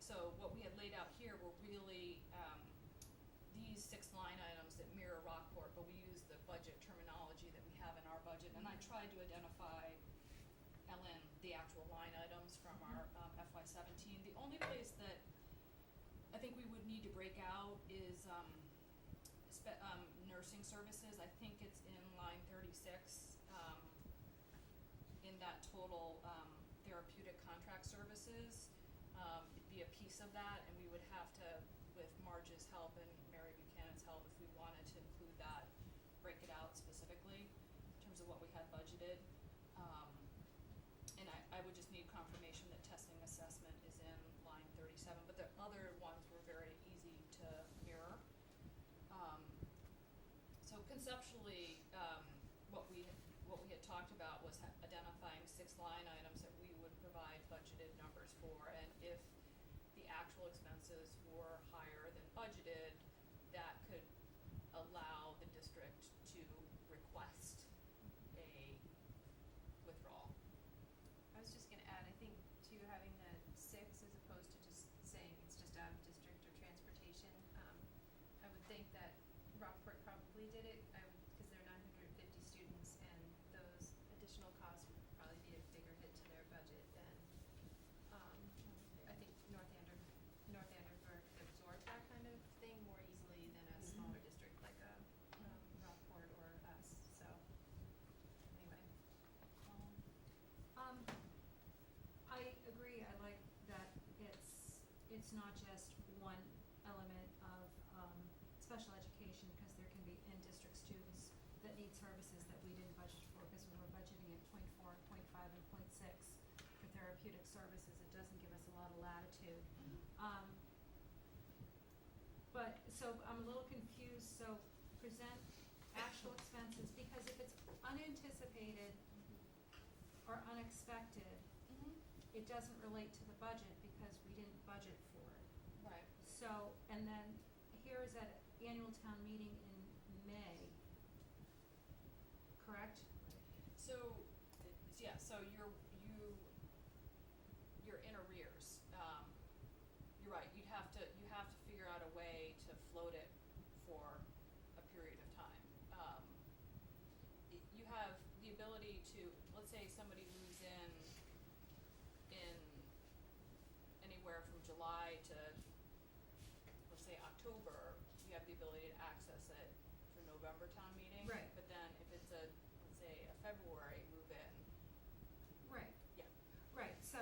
so what we had laid out here were really, these 6 line items that mirror Rockport, but we use the budget terminology that we have in our budget. And I tried to identify, Ellen, the actual line items from our, FY17. The only place that I think we would need to break out is, nursing services. I think it's in line 36, in that total, therapeutic contract services. It'd be a piece of that, and we would have to, with Marge's help and Mary Buchanan's help, if we wanted to include that, break it out specifically in terms of what we had budgeted. And I would just need confirmation that testing assessment is in line 37, but the other ones were very easy to mirror. So conceptually, what we had talked about was identifying 6 line items that we would provide budgeted numbers for, and if the actual expenses were higher than budgeted, that could allow the district to request a withdrawal. I was just gonna add, I think too, having the 6 as opposed to just saying it's just out of district or transportation, I would think that Rockport probably did it, cause they're 950 students, and those additional costs would probably be a bigger hit to their budget than, I think North Andover could absorb that kind of thing more easily than a smaller district like a, Rockport or us, so, anyway. I agree, I like that it's not just one element of, special education, because there can be in-district students that need services that we didn't budget for, because we were budgeting at 0.4, 0.5, and 0.6 for therapeutic services. It doesn't give us a lot of latitude. But, so I'm a little confused, so present actual expenses, because if it's unanticipated or unexpected, it doesn't relate to the budget because we didn't budget for it. Right. So, and then here is at annual town meeting in May, correct? So, yeah, so you're in arrears. You're right, you have to figure out a way to float it for a period of time. You have the ability to, let's say somebody moves in anywhere from July to, let's say, October, you have the ability to access it for November town meeting. Right. But then if it's let's say a February move-in, Right. yeah. Right, so,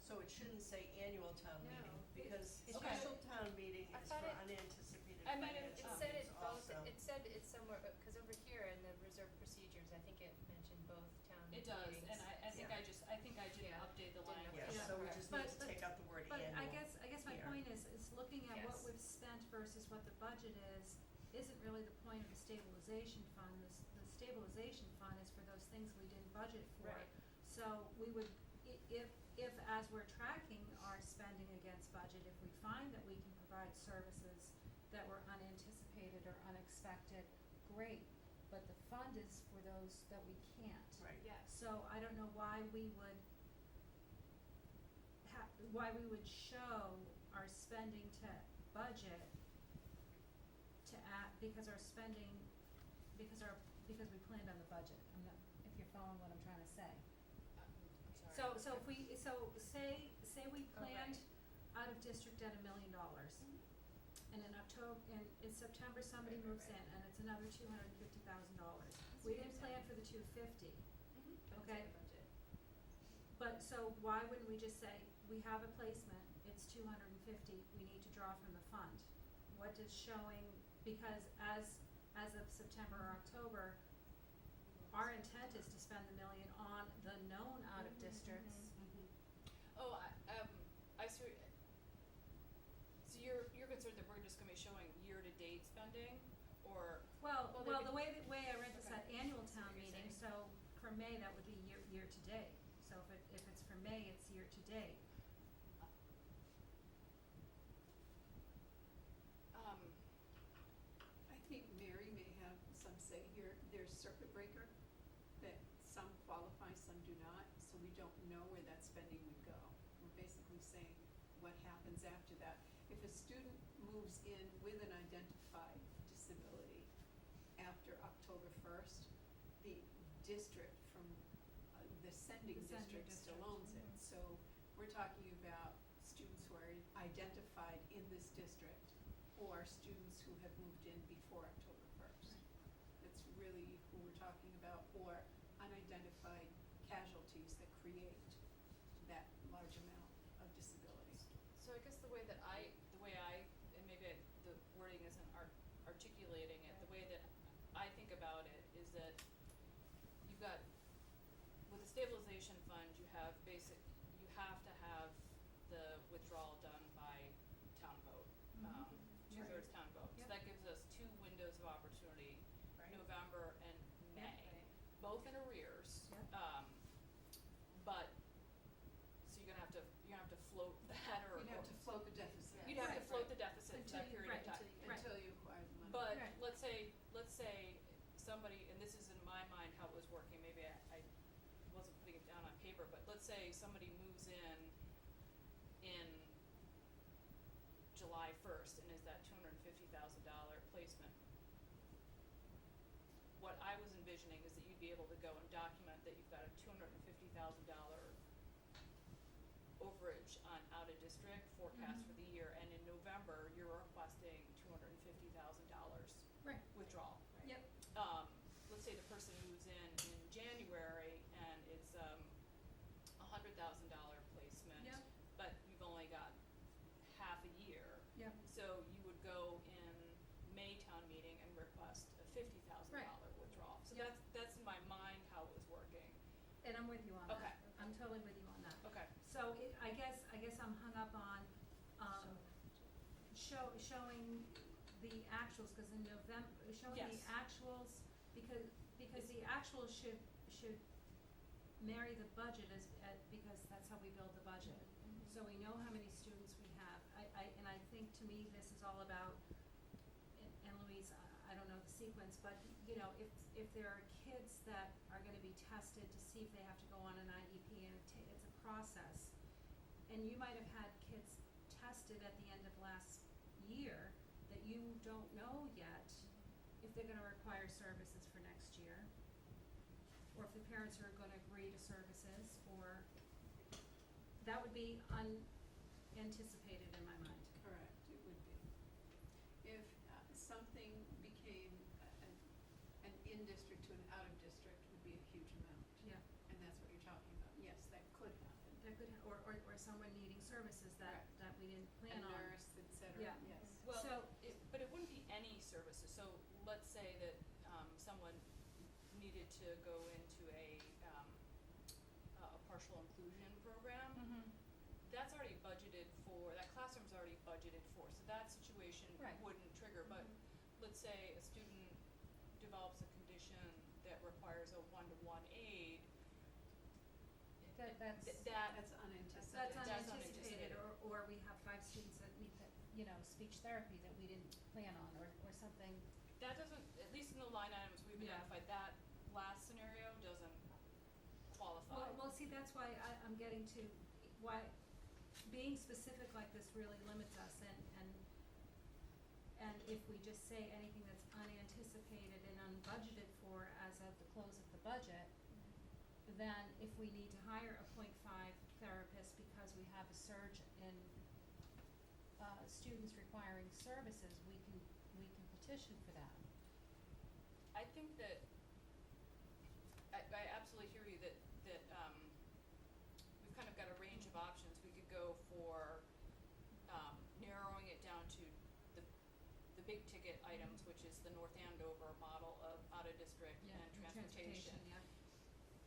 So it shouldn't say annual town No, meeting, it- because it Okay. special town meeting I is thought for it- unanticipated I mean, financial it said it needs both, also. it said it's somewhere, cause over here in the reserve procedures, I think it mentioned both town It meetings. does, and I think Yeah. I think I didn't Yeah. update the Didn't language. Yeah, Yeah. so we Correct. just But- need to take out the word but annual. I guess my here. point is looking at what Yes. we've spent versus what the budget is, isn't really the point of the stabilization fund. The stabilization fund is for those things we didn't budget for. Right. So we would, if as we're tracking our spending against budget, if we find that we can provide services that were unanticipated or unexpected, great, but the fund is for those that we can't. Right. Yes. So I don't know why we would show our spending to budget to add, because our spending, because we planned on the budget. I'm not, if you're following what I'm trying to say. I'm sorry. So if we, say we Oh, right. planned out of district at $1 million. And in September, somebody Right, moves right. in and it's another $250,000. what We you're didn't plan saying. for the 250, but Okay. the budget. But, so why wouldn't we just say, we have a placement, it's 250, we need to draw from the fund? What does showing, because as of September or October, our intent is to spend the million on the known out of districts. Oh, I see, so you're concerned that we're just gonna be showing year-to-date spending, or? Well, Well, they the could- way I read this Okay. at annual I see town what you're meeting, saying. so for May, that would be year to date. So if it's for May, it's year to date. I think Mary may have some say here. There's circuit breaker, that some qualify, some do not, so we don't know where that spending would go. We're basically saying what happens after that. If a student moves in with an identified disability after October first, the district from, the sending The sending district still district, owns it. So we're talking about students who are identified in this district, or students who have moved in before October first. That's really who we're talking about, or unidentified casualties that create that large amount of disability. So I guess the way I, and maybe the wording isn't articulating it, the way that I think about it is that you've got, with a stabilization fund, you have to have the withdrawal done by town vote, two-thirds town vote. So Yep. that gives us 2 windows of opportunity, Right. November and May, both in arrears. Yep. But, so you're gonna have to float that, or. You'd have to float the deficit. You'd have to Right. float the deficit for Until that you- period right, of time. Right. Until you acquire the money. But Right. let's say somebody, and this is in my mind how it was working, maybe I wasn't putting it down on paper, but let's say somebody moves in July 1st and is that $250,000 placement. What I was envisioning is that you'd be able to go and document that you've got a $250,000 overage on out of district forecast for the year, and in November, you're requesting $250,000 Right. withdrawal. Yep. Let's say the person moves in January and it's $100,000 placement. Yep. But you've only got half a year. Yep. So you would go in May town meeting and request a $50,000 withdrawal. So Yep. that's in my mind how it was working. And I'm with you on that. Okay. I'm totally with you on that. Okay. So I guess I'm hung up on, showing the actuals, cause in November, showing the Yes. actuals, because the actuals should marry the budget because that's how we build the budget. So we know how many students we have. And I think to me, this is all about, and Louise, I don't know the sequence, but you know, if there are kids that are gonna be tested to see if they have to go on an IEP, and it's a process. And you might have had kids tested at the end of last year that you don't know yet if they're gonna require services for next year, or if the parents are gonna agree to services, or that would be unanticipated in my mind. Correct, it would be. If something became an in-district to an out-of-district, would be a huge amount. Yeah. And that's what you're talking about. Yes, that could happen. That could, or someone needing services that we didn't plan A on. nurse, et cetera, Yeah. yes. Well, So- but it wouldn't be any services, so let's say that, someone needed to go into a partial inclusion program. That's already budgeted for, that classroom's already budgeted for, so that situation Right. wouldn't trigger, but let's say a student develops a condition that requires a one-to-one aid, That's That's unanticipated. That's That's unanticipated, unanticipated. or we have 5 students that need that, speech therapy that we didn't plan on, or something. that doesn't, at least in the line items we've Yeah. identified, that last scenario doesn't qualify. Well, see, that's why I'm getting to, why, being specific like this really limits us, and if we just say anything that's unanticipated and unbudgeted for as of the close of the budget, then if we need to hire a .5 therapist because we have a surge in students requiring services, we can petition for that. I think that, I absolutely hear you that options. We could go for, narrowing it down to the big ticket items, which is the North Andover model of out-of-district Yeah, and transportation. yeah.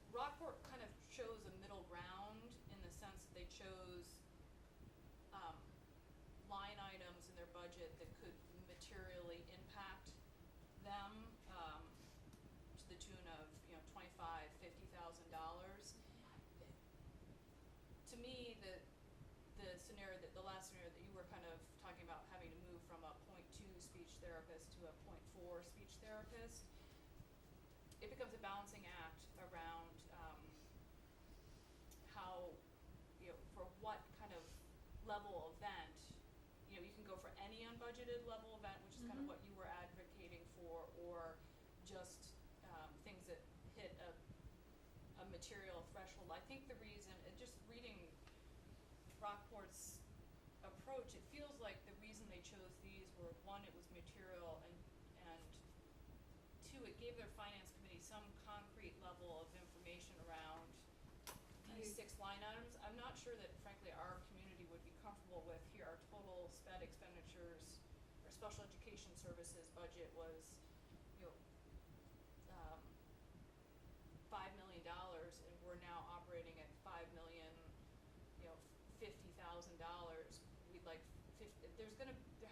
Rockport kind of chose a middle ground in the sense that they chose line items in their budget that could materially impact them, to the tune of, $25,000-$50,000. To me, the scenario the last scenario that you were kind of talking about, having to move from a .2 speech therapist to a .4 speech therapist, it becomes a balancing act around how, for what kind of level event, you can go for any unbudgeted level event, which is kind of what you were advocating for, or just things that hit a material threshold. I think the reason, just reading Rockport's approach, it feels like the reason they chose these were, one, it was material, and two, it gave their finance committee some concrete level of information around these 6 line items. I'm not sure that frankly our community would be comfortable with, here our total sped expenditures, our special education services budget was, $5 million, and we're now operating at $5,050,000. We'd like there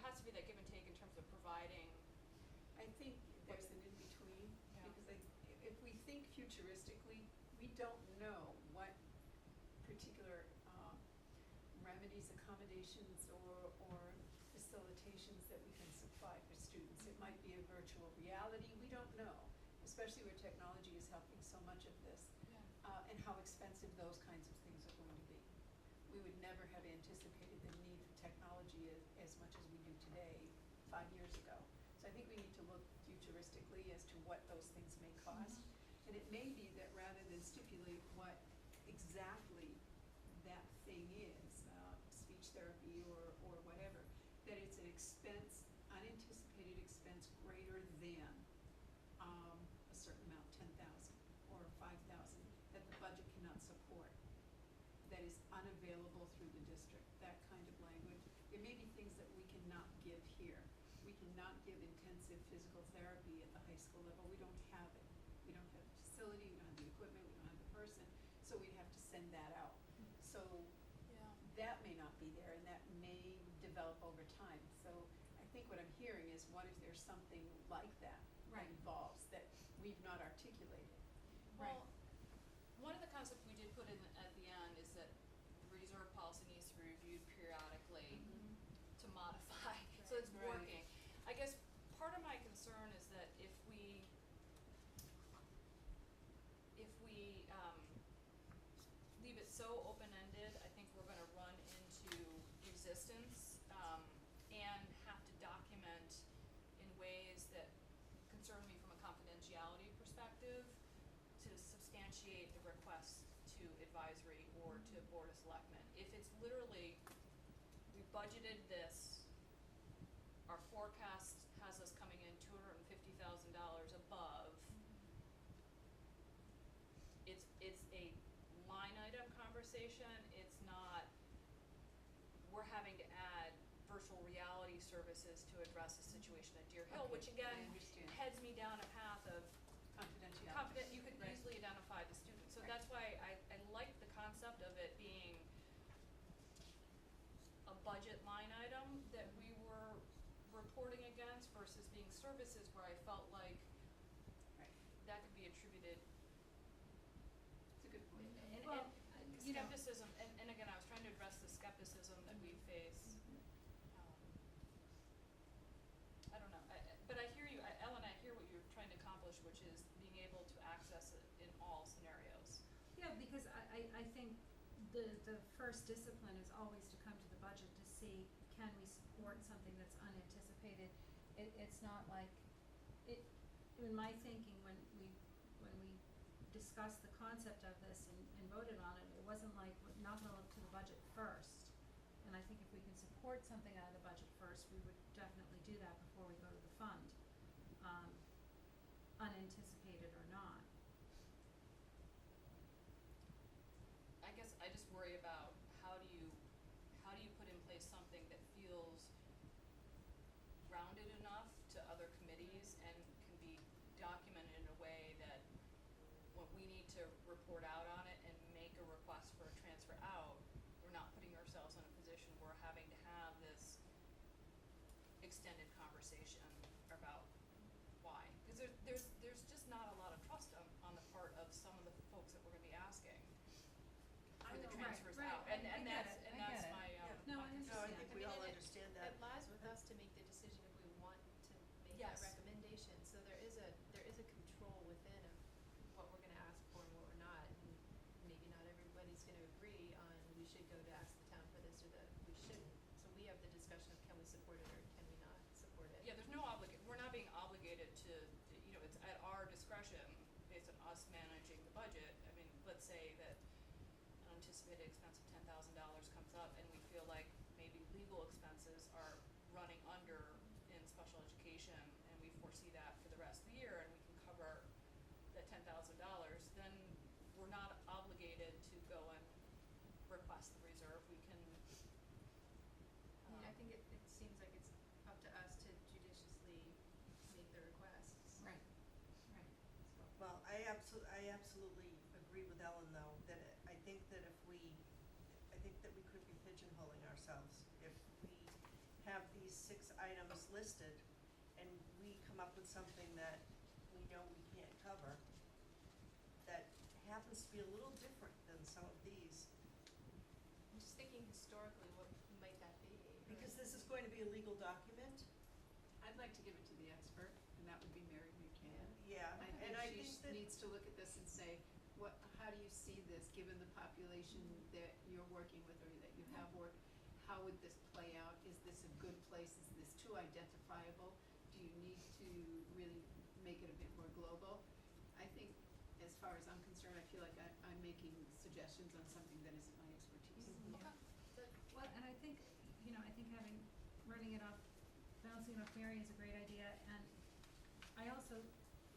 has to be that give and take in terms of providing. I think there's an in-between, Yeah. because if we think futuristically, we don't know what particular remedies, accommodations, or facilitations that we can supply for students. It might be a virtual reality, we don't know, especially where technology is helping so much of this, and how expensive those kinds of things are going to be. We would never have anticipated the need for technology as much as we do today 5 years ago. So I think we need to look futuristically as to what those things may cost. And it may be that rather than stipulate what exactly that thing is, speech therapy or whatever, that it's an expense, unanticipated expense greater than a certain amount, 10,000 or 5,000, that the budget cannot support, that is unavailable through the district, that kind of language. There may be things that we cannot give here. We cannot give intensive physical therapy at the high school level. We don't have it. We don't have the facility, we don't have the equipment, we don't have the person, so we'd have to send that out. So that may not be there, and that may develop over time. So I think what I'm hearing is, what if there's something like that that Right. involves, that we've not articulated? Well, one of the concepts we did put in at the end is that the reserve policy needs to be reviewed periodically to modify, so it's Right. working. I guess part of my concern is that if we leave it so open-ended, I think we're gonna run into resistance, and have to document in ways that concern me from a confidentiality perspective to substantiate the request to advisory or to Board of Selectmen. If it's literally, we budgeted this, our forecast has us coming in $250,000 above, it's a line item conversation, it's not, we're having to add virtual reality services to address the situation at Deer Hill, Okay, which again I understand. heads me down a path of Confidentiality. you could Right. easily identify the student. So Right. that's why I like the concept of it being a budget line item that we were reporting against versus being services where I felt like Right. that could be attributed. It's a good point. And Well, skepticism, and again, I was trying to address the skepticism that we face. I don't know, but I hear you, Ellen, I hear what you're trying to accomplish, which is being able to access it in all scenarios. Yeah, because I think the first discipline is always to come to the budget to see, can we support something that's unanticipated? It's not like, in my thinking, when we discussed the concept of this and voted on it, it wasn't like, we're not gonna look to the budget first. And I think if we can support something out of the budget first, we would definitely do that before we go to the fund, unanticipated or not. I guess I just worry about how something that feels rounded enough to other committees and can be documented in a way that when we need to report out on it and make a request for a transfer out, we're not putting ourselves in a position where we're having to have this extended conversation about why. Because there's just not a lot of trust on the part of some of the folks that we're gonna be asking for the transfers right, out. I And get that's, it, and I that's get it. my, No, I my concern. No, I understand. think I we mean, all and understand that. It lies with us to make the decision if we want to make Yes. that recommendation, so there is a control within of what we're gonna ask for and what we're not, and maybe not everybody's gonna agree on we should go to ask the town for this or that we shouldn't. So we have the discussion of can we support it or can we not support it. Yeah, there's no we're not being obligated to, you know, it's at our discretion based on us managing the budget. I mean, let's say that an anticipated expense of $10,000 comes up and we feel like maybe legal expenses are running under in special education and we foresee that for the rest of the year and we can cover that $10,000, then we're not obligated to go and request the reserve. We can, I mean, I think it seems like it's up to us to judiciously make the requests. Right, right. So. Well, I absolutely agree with Ellen though, that I think that I think that we could be pigeonholing ourselves if we have these 6 items listed and we come up with something that we know we can't cover that happens to be a little different than some of these, I'm just thinking historically, what might that be? because this is going to be a legal document. I'd like to give it to the expert, and that would be Mary Buchanan. Yeah, I and I think think she that. needs to look at this and say, how do you see this, given the population that you're working with or that you have worked? How would this play out? Is this a good place? Is this too identifiable? Do you need to really make it a bit more global? I think, as far as I'm concerned, I feel like I'm making suggestions on something that isn't my expertise. Yeah. okay. Well, and I think, you know, I think running it off, bouncing it off Mary is a great idea, and I also,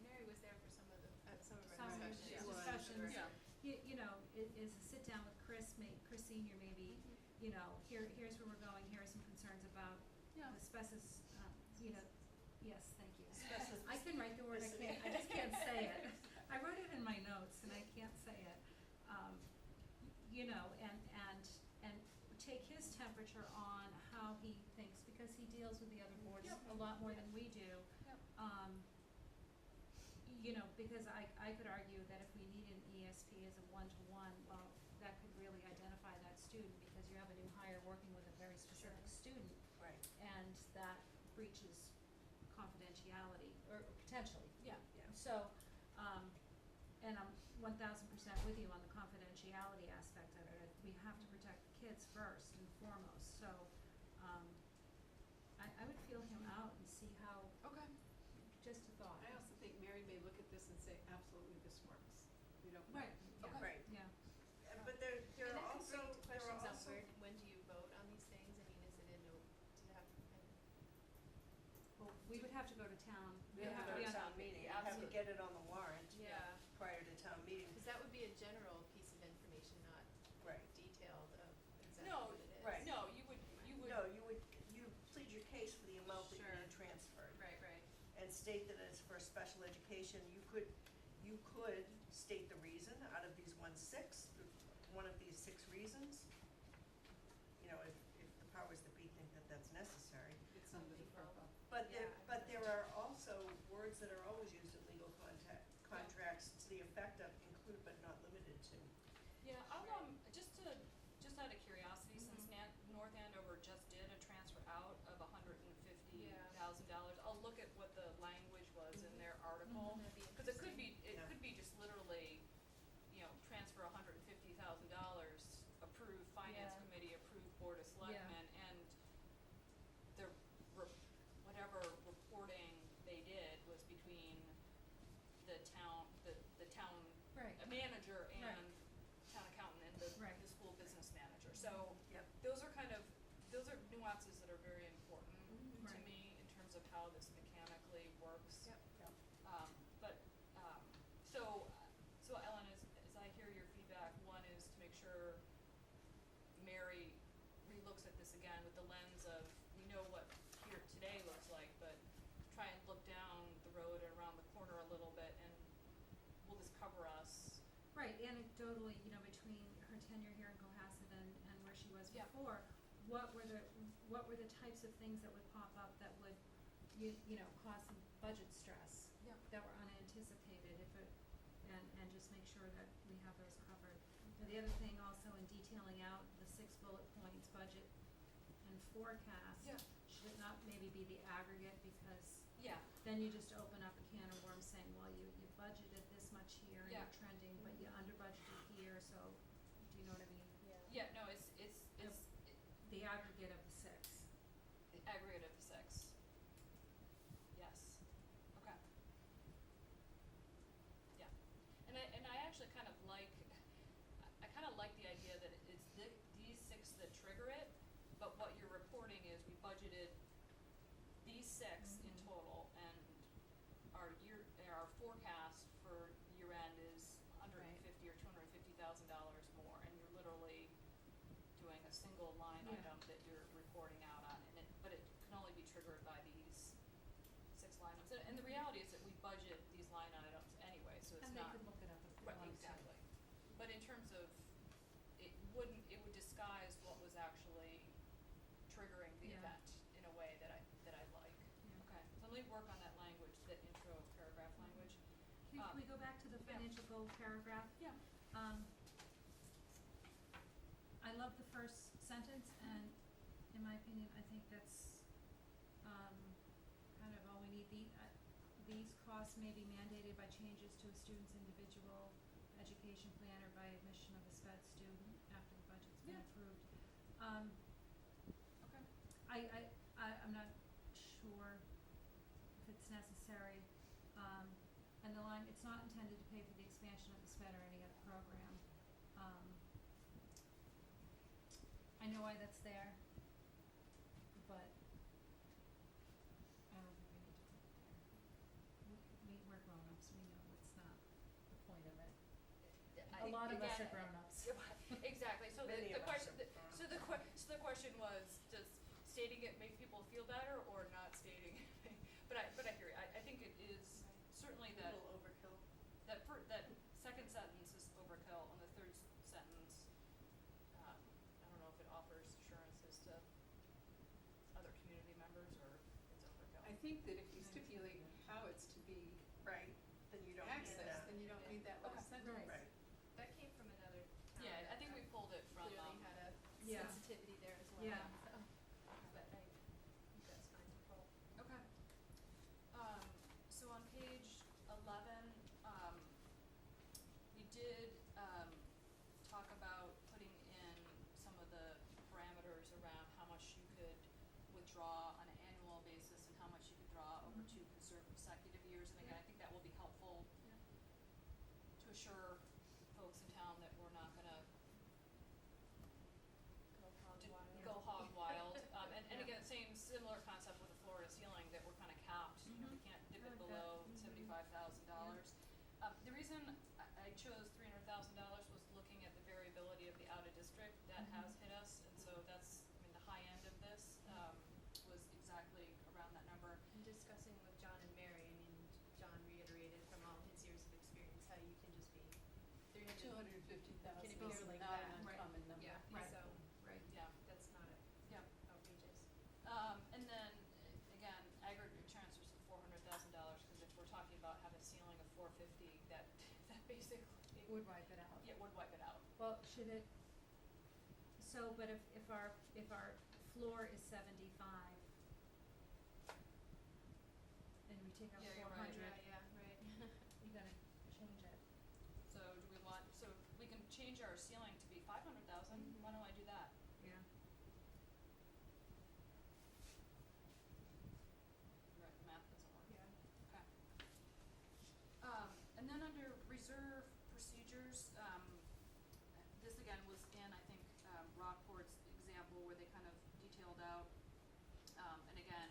Mary was there for some of our some discussions. Yeah. discussions, Yeah. you know, is a sit down with Chris Senior maybe, you know, here's where we're going, here are some concerns about Yeah. the you know, yes, thank you. Specificity. I can write the word, I just can't say it. I wrote it in my notes and I can't say it. You know, and take his temperature on how he thinks, because he deals with the other boards Yep. a lot more than we do. Yep. You know, because I could argue that if we need an ESP as a one-to-one, well, that could really identify that student, because you have a new hire working with a very specific student, Right. and that breaches confidentiality, or potentially. Yeah. Yeah. So, and I'm 1,000% with you on the confidentiality aspect of it. We have to protect the kids first and foremost, so, I would feel him out and see how, Okay. just a thought. I also think Mary may look at this and say, absolutely, this works. We don't know. Right, Yeah. Okay. Right. yeah. But there And are that could also, bring there are questions up, also. when do you vote on these things? I mean, is it in a, does it have to kind of, Well, we would have to go to town. We have to go be to on- town meeting, we have to Absolutely. get it on the warrant yeah, prior to town meeting. cause that would be a general piece of information, not Right. detailed of exactly No, what it is. right. No, you would, No, you plead your case for the amount that you Sure. need transferred. Right, right. And state that it's for special education. You could state the reason out of these one of these 6 reasons. You know, if the powers that be think that that's necessary. It's under the purple. But Yeah, but there are also words that are always used in legal contracts to the effect of include but not limited to. Yeah, I'll, just out of curiosity, since North Andover just did a transfer out of $150,000, I'll look at what the language was in their article. That'd be Cause it could interesting. be, it Yeah. could be just literally, you know, transfer $150,000, approved finance Yeah. committee, approved board of selectmen, and the whatever reporting they did was between the town Right. manager and Right. town accountant and Right. the school business manager. So Yep. those are nuances that are very important Mhm. to Right. me in terms of how this mechanically works. Yep. Yep. But so Ellen, as I hear your feedback, one is to make sure Mary relooks at this again with the lens of, we know what here today looks like, but try and look down the road and around the corner a little bit, and will this cover us? Right, anecdotally, you know, between her tenure here in Cohasset and where she was Yeah. before, what were the types of things that would pop up that would, you know, cause some budget stress? Yeah. That were unanticipated, and just make sure that we have those covered. Now, the other thing also in detailing out the 6 bullet points, budget and forecast. Yeah. Should it not maybe be the aggregate, because Yeah. then you just open up a can of worms saying, well, you budgeted this much here and Yeah. you're trending, but you under budgeted here, so, do you know what I mean? Yeah, no, it's The aggregate of the 6. the aggregate of the 6. Yes. Okay. Yeah. And I actually kind of like, I kind of like the idea that it's these 6 that trigger it, but what you're reporting is we budgeted these 6 in Mhm. total, and our forecast for year end is $150 or $250,000 more, and you're literally doing a single line Yeah. item that you're reporting out on, but it can only be triggered by these 6 line items. And the reality is that we budget these line items anyway, so it's And not. they could look it up if they Right, wanted to. exactly. But in terms of, it would disguise what was actually triggering the Yeah. event in a way that I like. Yeah. Okay, so let me work on that language, that intro paragraph language. Can we go back to the yeah. financial goal paragraph? Yeah. I love the first sentence, and in my opinion, I think that's, kind of all we need. These costs may be mandated by changes to a student's individual education plan or by admission of a sped student after the budget's been Yeah. approved. Okay. I'm not sure if it's necessary. And the line, it's not intended to pay for the expansion of the SPED or any other program. I know why that's there, but I don't think we need to put it there. We're grown-ups, we know that's not the point of it. A lot of us are grown-ups. Exactly, so Many the of us question, are so the question was, does stating it make people feel better or not stating it? But I hear you, I think it is certainly A that, little overkill. that second sentence is overkill, and the third sentence, I don't know if it offers assurances to other community members or it's overkill. I think that if you stipulate how it's to be Right, then you don't need accessed, that. then you don't need that last Okay. sentence. Right. That came from another town. Yeah, I that think we pulled it from, clearly had a Yeah. sensitivity there as well, Yeah. so, but I think that's fine to pull. Okay. So on page 11, we did, talk about putting in some of the parameters around how much you could withdraw on an annual basis and how much you could draw over 2 consecutive years. And again, I think that will be helpful to assure folks in town that we're not gonna Go hog wild. go hog wild. And Yeah. again, similar concept with the floor to ceiling, that we're kinda capped, you know, we can't dip I it like below that. $75,000. The reason I chose $300,000 was looking at the variability of the out of district, that has hit us, and so that's, I mean, the high end of this, was exactly around that number. And discussing with John and Mary, I mean, John reiterated from all his years of experience how you can just be 250,000 Can it be is like not that? an Right. uncommon number. Yeah, Right. so Right. Yeah, that's not yeah. outrageous. And then, again, aggregate transfers of $400,000, because if we're talking about having a ceiling of 450, that basically Would wipe it out. yeah, would wipe it out. Well, should it, so, but if our floor is 75, and we take out Yeah, you're 400, right. Yeah, right. you gotta change it. So do we want, so we can change our ceiling to be 500,000, why don't I do that? Yeah. Right, the math doesn't work. Yeah. Okay. And then under reserve procedures, this again was in, I think, Rockport's example where they kind of detailed out, and again,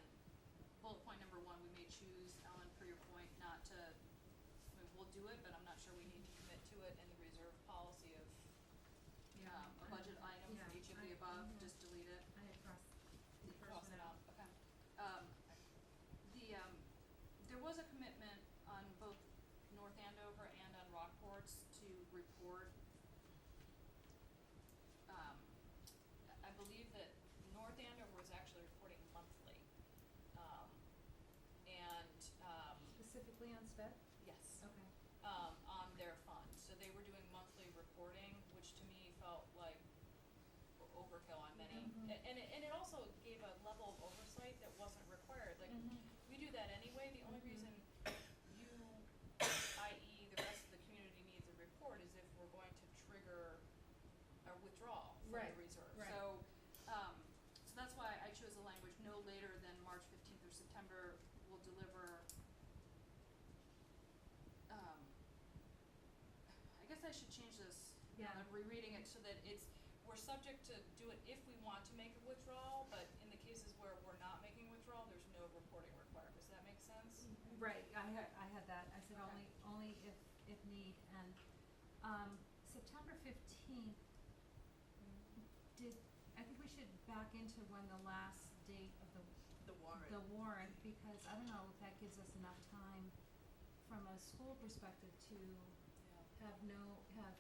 bullet point number 1, we may choose, Ellen, per your point, not to, I mean, we'll do it, but I'm not sure we need to commit to it in the reserve policy of, Yeah. a budget item for Yeah, each of the above, just delete it. I had crossed report, I believe that North Andover was actually reporting monthly. And, Specifically on SPED? yes. Okay. On their fund. So they were doing monthly reporting, which to me felt like overkill on many. Mhm. And it also gave a level of oversight that wasn't required. Like, Mhm. we do that anyway. The only Mhm. reason you, i.e. the rest of the community needs a report is if we're going to trigger a withdrawal from Right, the reserve. right. So that's why I chose the language no later than March 15th or September will deliver. I guess I should change this. Yeah. I'm rereading it so that we're subject to do it if we want to make a withdrawal, but in the cases where we're not making a withdrawal, there's no reporting required. Does that make sense? Right, I had that, I said Okay. only if need, and, September 15th, I think we should back into when the last date of The warrant. the warrant, because I don't know if that gives us enough time from a school perspective to Yeah. have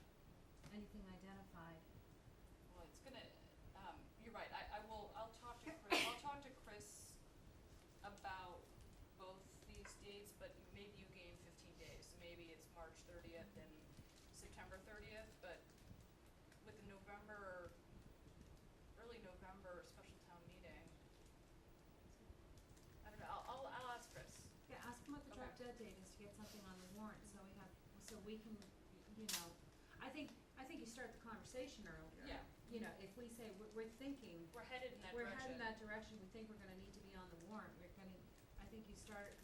anything identified. Well, it's gonna, you're right, I'll talk to Chris about both these dates, but maybe you gain 15 days, so maybe it's March 30th and September 30th, but with the early November special town meeting, I don't know, I'll ask Chris. Yeah, ask them what the drop Okay. dead date is to get something on the warrant, so we can, I think you start the conversation earlier. Yeah. If we say, we're thinking, We're headed in that we're direction. heading that direction, we think we're gonna need to be on the warrant, I think you start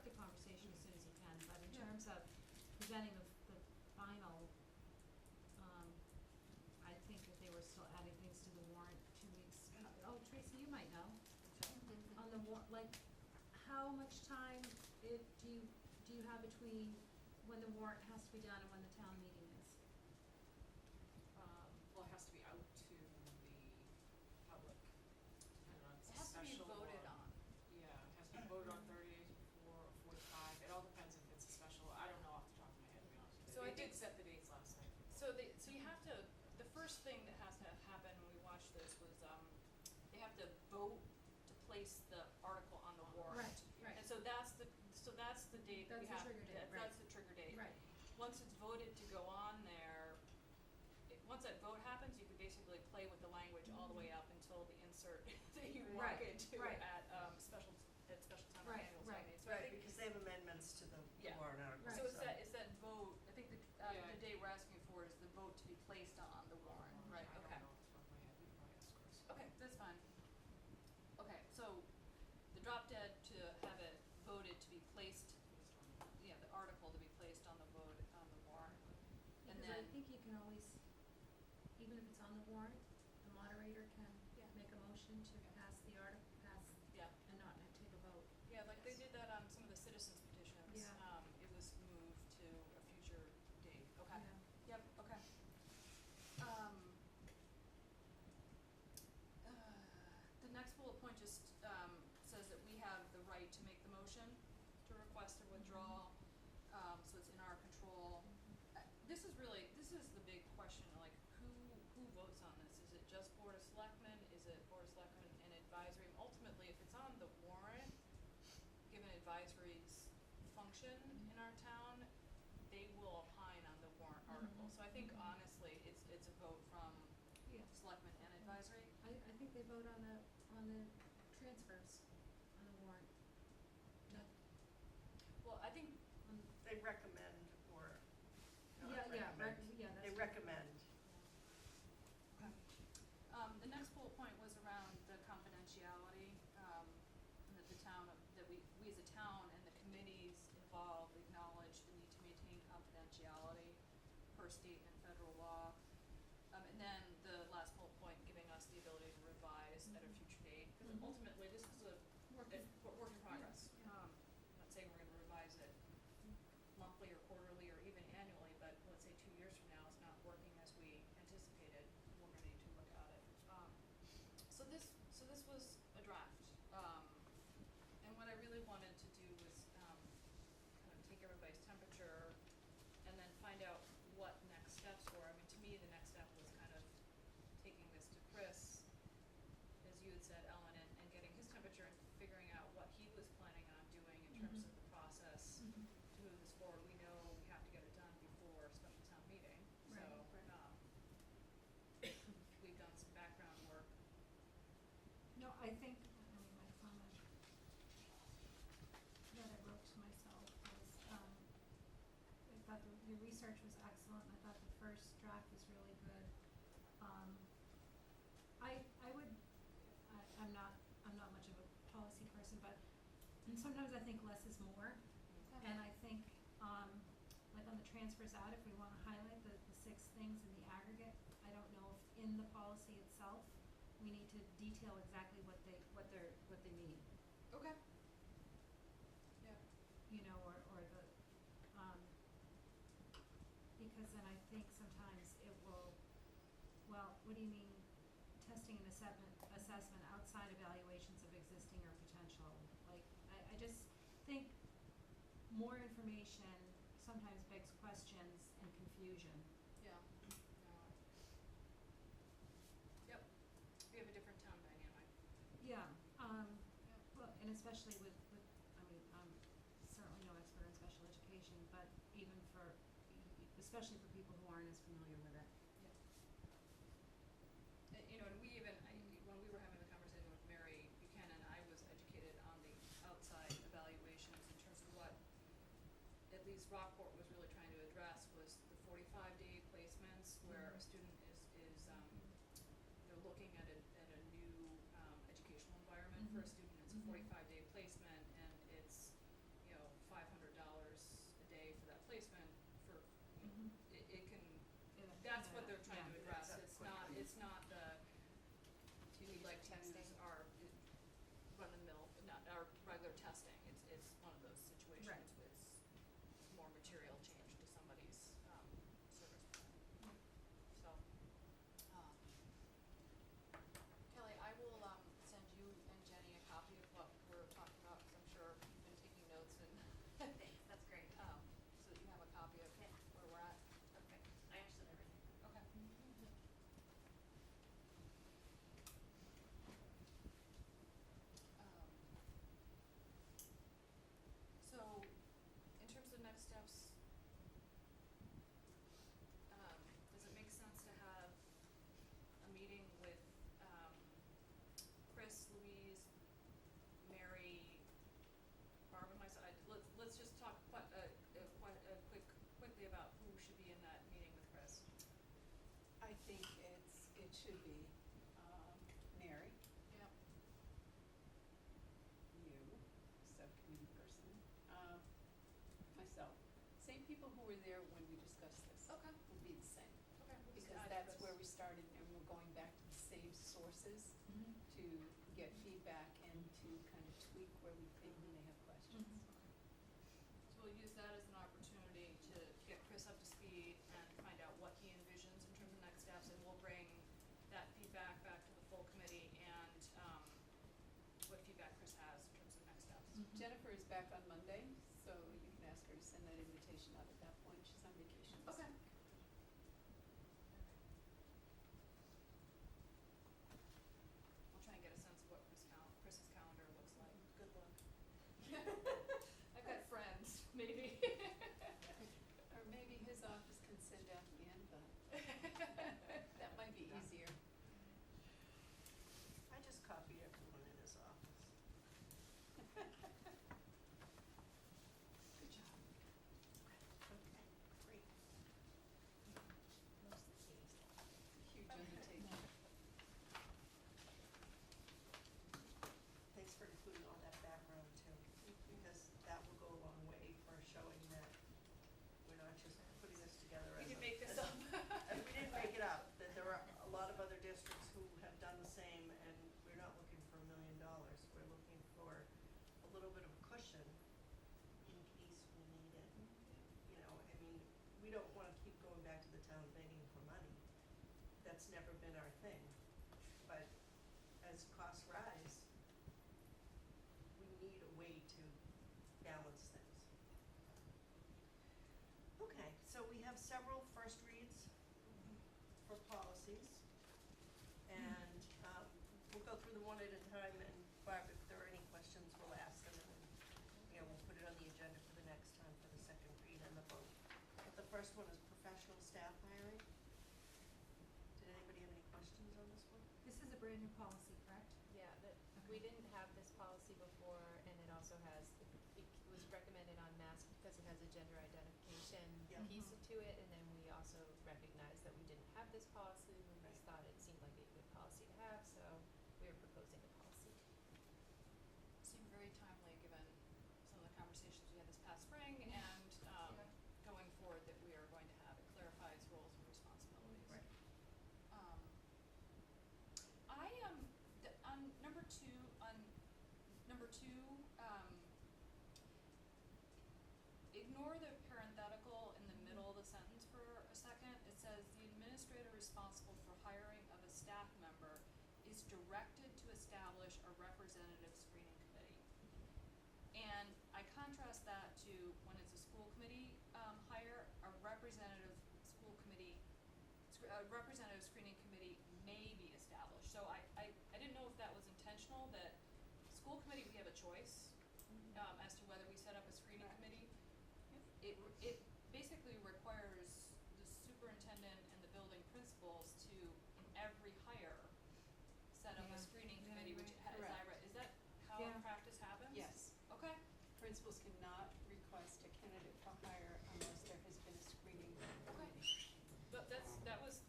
the conversation as soon as you can, but in Yeah. terms of presenting the final, I think that they were still adding things to the warrant 2 weeks, oh, Tracy, you might know, on the how much time do you have between when the warrant has to be done and when the town meeting is? Well, it has to be out to the public, depending on It has to be special voted law. on. Yeah, it has to be voted on 30 days before or 45, it all depends if it's a special, I don't know off the top of my head, to be honest with you. So I They did think- set the dates last night. So you have to, the first thing that has to happen when we watch this was, they have to vote to place the article on the warrant. Right. And so that's the date that we That's have. the trigger date, right. That's the trigger date. Right. Once it's voted to go on there, once that vote happens, you can basically play with the language all the way up until the insert that you Right, walk into right. at special town or Right, annual town right. meeting. So I Right, think, because they have amendments to the Yeah. warrant article, Right. so is that vote, I think Yeah. the date we're asking for is the vote to be placed on the warrant, right, I okay. don't know off the top of my head, we can probably ask Chris. Okay, that's fine. Okay, so the drop dead to have it voted to be placed, the article to be placed on the vote, on the warrant. And Because I then, think you can always, even if it's on the warrant, the moderator can Yeah. make a motion to pass the article, yeah, and not take a vote. yeah, like they did that on some of the citizens petitions. Yeah. It was moved to a future date, okay. Yeah. Yep, okay. The next bullet point just, says that we have the right to make the motion to request a withdrawal, so it's in our control. This is the big question, like, who votes on this? Is it just Board of Selectmen? Is it Board of Selectmen and advisory? And ultimately, if it's on the warrant, given advisory's function in our town, they will opine on the warrant article. So I think honestly, it's a vote from Yeah. Selectmen and advisory. I think they vote on the transfers on the warrant. Well, I think, They recommend or not Yeah, recommend. that's. They recommend. the next bullet point was around the confidentiality, and that the town, that we as a town and the committees involved acknowledge the need to maintain confidentiality per state and federal law. And then the last bullet point, giving us the ability to revise at a future date, because Mhm. ultimately, this is a work in progress. Yeah. I'm not saying we're gonna revise it monthly or quarterly or even annually, but let's say 2 years from now, it's not working as we anticipated, we're gonna need to look at it. So this was a draft, and what I really wanted to do was, kind of take everybody's temperature and then find out what next had said, Ellen, and getting his temperature and figuring out what he was planning on doing in terms of the process to move this forward. We know we have to get it done before special town meeting, so, we've done some background work. No, I think, I mean, my comment that I wrote to myself was, I thought your research was excellent, I thought the first draft was really good. I'm not much of a policy person, but sometimes I think less is more. And I think, like on the transfers out, if we wanna highlight the 6 things in the aggregate, I don't know if in the policy itself, we need to detail exactly what they mean. Okay. Yeah. You know, or the, because then I think sometimes it will, well, what do you mean, testing and assessment outside evaluations of existing or potential? Like, I just think more information sometimes begs questions and confusion. Yeah. No. Yep. We have a different town dynamic. Yeah, Yep. well, and especially with, I mean, I'm certainly no expert in special education, but even for, especially for people who aren't as familiar with it. You know, and we even, when we were having the conversation with Mary Buchanan, I was educated on the outside evaluations in terms of what at least Rockport was really trying to address was the 45-day placements where a student is you know, looking at a new educational environment for a student. It's a 45-day placement and it's, you know, $500 a day for that placement for, you know, it can, that's what they're trying to address. It's not the, you need like to use our run-of-the-mill, not our regular testing. It's one of those situations Right. with more material change to somebody's service plan. So, Kelly, I will send you and Jenny a copy of what we're talking about, because I'm sure you've been taking notes and Thanks, that's great. so that you have a copy of Yeah. where we're at. Perfect. I actually have everything. Okay. So, in terms of next steps, does it make sense to have a meeting with Chris, Louise, Mary, Barb, and myself? Let's just talk quickly about who should be in that meeting with Chris. I think it should be, Mary, Yep. you, subcommittee person, myself. Same people who were there when we discussed this. Okay. Will be the same. Okay. We'll just Because add that's Chris. where we started and we're going back to the same sources to get feedback and to kind of tweak where we think we may have questions. So we'll use that as an opportunity to get Chris up to speed and find out what he envisions in terms of next steps, and we'll bring that feedback back to the full committee and what feedback Chris has in terms of next steps. Jennifer is back on Monday, so you can ask her to send that invitation out at that point. She's on vacation this Okay. week. I'll try and get a sense of what Chris's calendar looks like. Good luck. I've got friends, maybe. Or maybe his office can send out the invite. That might be easier. I just copy everyone in his office. Good job. Okay, great. Huge undertaking. Thanks for including all that background too, because that will go a long way for showing that we're not just putting this together as We a. didn't make this as- up. And we didn't make it up, that there are a lot of other districts who have done the same, and we're not looking for $1 million. We're looking for a little bit of a cushion in case we need it. You know, I mean, we don't wanna keep going back to the town begging for money. That's never been our thing. But as costs rise, we need a way to balance things. Okay, so we have several first reads for policies. And we'll go through them one at at a time, and Barb, if there are any questions, we'll ask them, and then, you know, we'll put it on the agenda for the next time for the second read and the vote. But the first one is professional staff hiring. Did anybody have any questions on this one? This is a brand new policy, correct? Yeah, we didn't have this policy before, and it also has, it was recommended on mass because it has a gender identification Yeah. piece to it, and then we also recognized that we didn't have this policy, we just Right. thought it seemed like a good policy to have, so we are proposing a policy. Seemed very timely, given some of the conversations we had this past spring, and, going forward, that we are going to have, it clarifies roles and responsibilities. Right. I on number two, ignore the parenthetical in the middle of the sentence for a second. It says, the administrator responsible for hiring of a staff member is directed to establish a representative screening committee. And I contrast that to when it's a school committee, hire, a representative screening committee may be established. So I didn't know if that was intentional, that school committee, we have a choice, as to whether we set up a screening committee. It basically requires the superintendent and the building principals to, in every hire, set up a Yeah. screening Yeah, committee, which right. as I read, is that how in Yeah. practice happens? Yes, Okay, principals cannot request a candidate for hire unless there has been a screening committee. but that was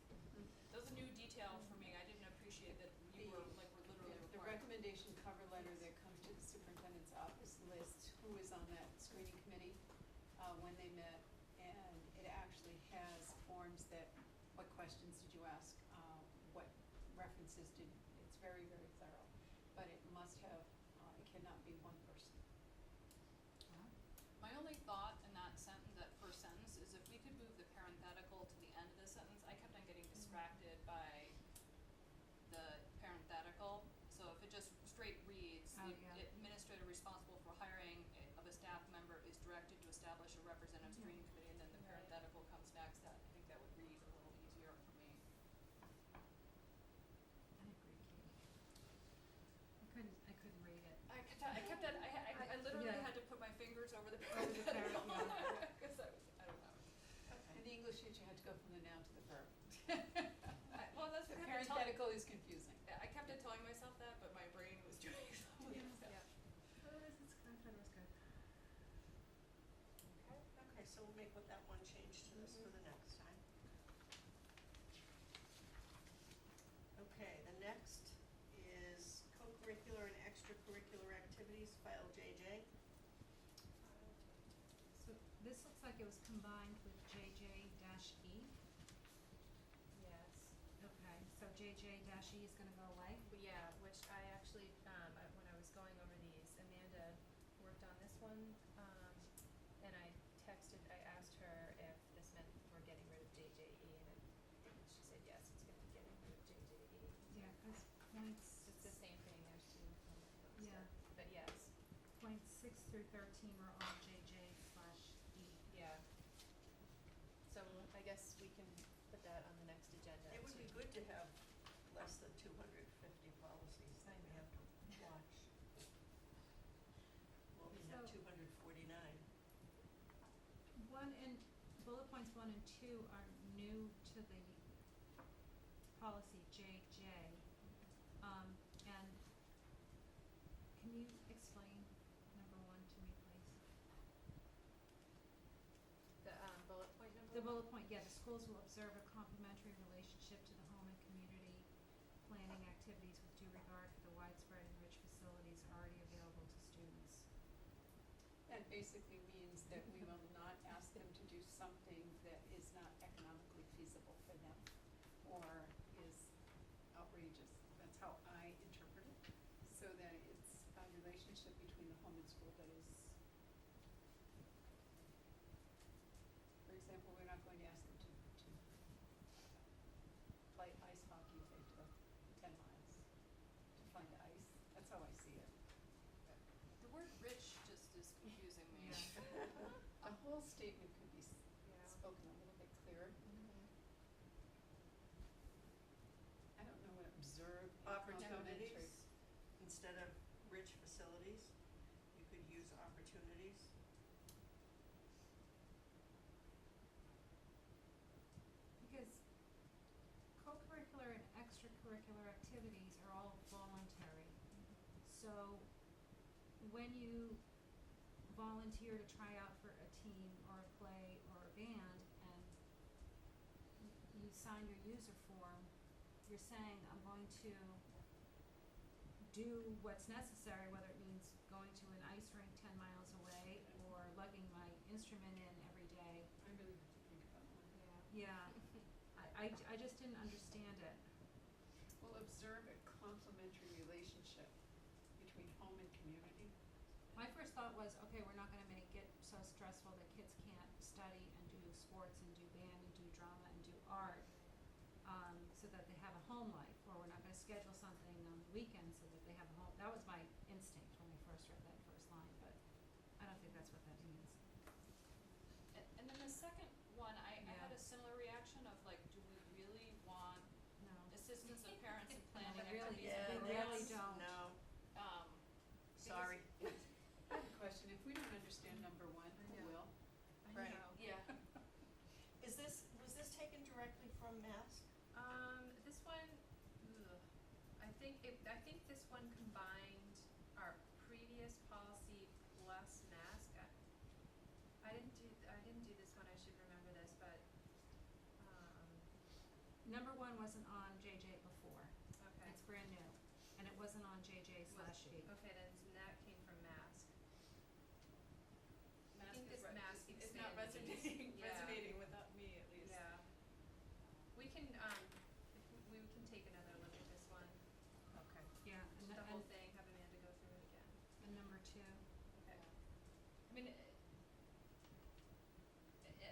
a new detail for me. I didn't appreciate that you were, like, we're literally The required. recommendation cover letter that comes to the superintendent's office lists who is on that screening committee, when they met, and it actually has forms that, what questions did you ask, what references did, it's very, very thorough. But it must have, it cannot be one person. My only thought in that sentence, that first sentence, is if we could move the parenthetical to the end of the sentence. I kept on getting distracted by the parenthetical. So if it just straight reads, Oh, the yeah. administrator responsible for hiring of a staff member is directed to establish a representative screening committee, and then the Right. parenthetical comes next, that, I think that would read a little easier for me. I agree, Katie. I couldn't read it. I literally Yeah. had to put my fingers over the Over the parenthetical. yeah. Cause I don't know. In the English teacher had to go from the noun to the verb. Well, that's The what I kept on telling. parenthetical is confusing. Yeah, I kept on telling myself that, but my brain was doing something else. Yeah. Oh, this is good, that was good. Okay, so we'll make that one change to this for the next time. Okay, the next is co-curricular and extracurricular activities, file JJ. So this looks like it was combined with JJ-E. Yes. Okay, so JJ-E is gonna go away? Yeah, which I actually, when I was going over these, Amanda worked on this one, and I asked her if this meant we're getting rid of JJE, and she said, yes, it's gonna be getting rid of JJE. Yeah, 'cause points, It's the same thing, there's two homework books Yeah. there. But yes, points 6 through 13 were all JJ/E. yeah. So I guess we can put that on the next agenda. It would be good to have less than 250 policies that we have to watch. Well, we have So- 249. One and, bullet points 1 and 2 are new to the policy JJ. And can you explain number 1 to me, please? The, bullet point number The one? bullet point, yeah, the schools will observe a complementary relationship to the home and community planning activities with due regard for the widespread and rich facilities already available to students. That basically means that we will not ask them to do something that is not economically feasible for them or is outrageous. That's how I interpret it, so that it's a relationship between the home and school that is, for example, we're not going to ask them to play ice hockey if they have to go 10 miles to find ice. That's how I see it. The word rich just is confusing me. A whole statement could be Yeah. spoken a little bit clearer. I don't know what observe in complementary. Opportunities. instead of rich facilities, you could use opportunities. Because co-curricular and extracurricular activities are all voluntary. So when you volunteer to try out for a team or a play or a band and you sign your user form, you're saying, I'm going to do what's necessary, whether it means going to an ice rink 10 miles away or lugging my instrument in every day. I really have to think about that. Yeah, I just didn't understand it. Well, observe a complementary relationship between home and community. My first thought was, okay, we're not gonna make it so stressful that kids can't study and do sports and do band and do drama and do art, so that they have a home life, or we're not gonna schedule something on the weekend so that they have a home. That was my instinct when I first read that first line, but I don't think that's what that means. And then the second one, I had Yeah. a similar reaction of like, do we really want No. assistance of parents in planning They really- activities Yeah, and they really programs? don't. No, Um, sorry. I have a question, if we don't understand number one, who Yeah. will? Right. yeah. Was this taken directly from Mass? This one, I think this one combined our previous policy plus mask. I didn't do this one, I should remember this, but, Number one wasn't on JJ before. okay. It's brand new, and it wasn't on JJ/B. Okay, then that came from mask. I think this mask It's not expanded these. resonating, Yeah. resonating with me at least. Yeah. We can, we can take another look at this one, Okay. Yeah, and the whole thing, have Amanda go through it again. and number two. Okay. I mean,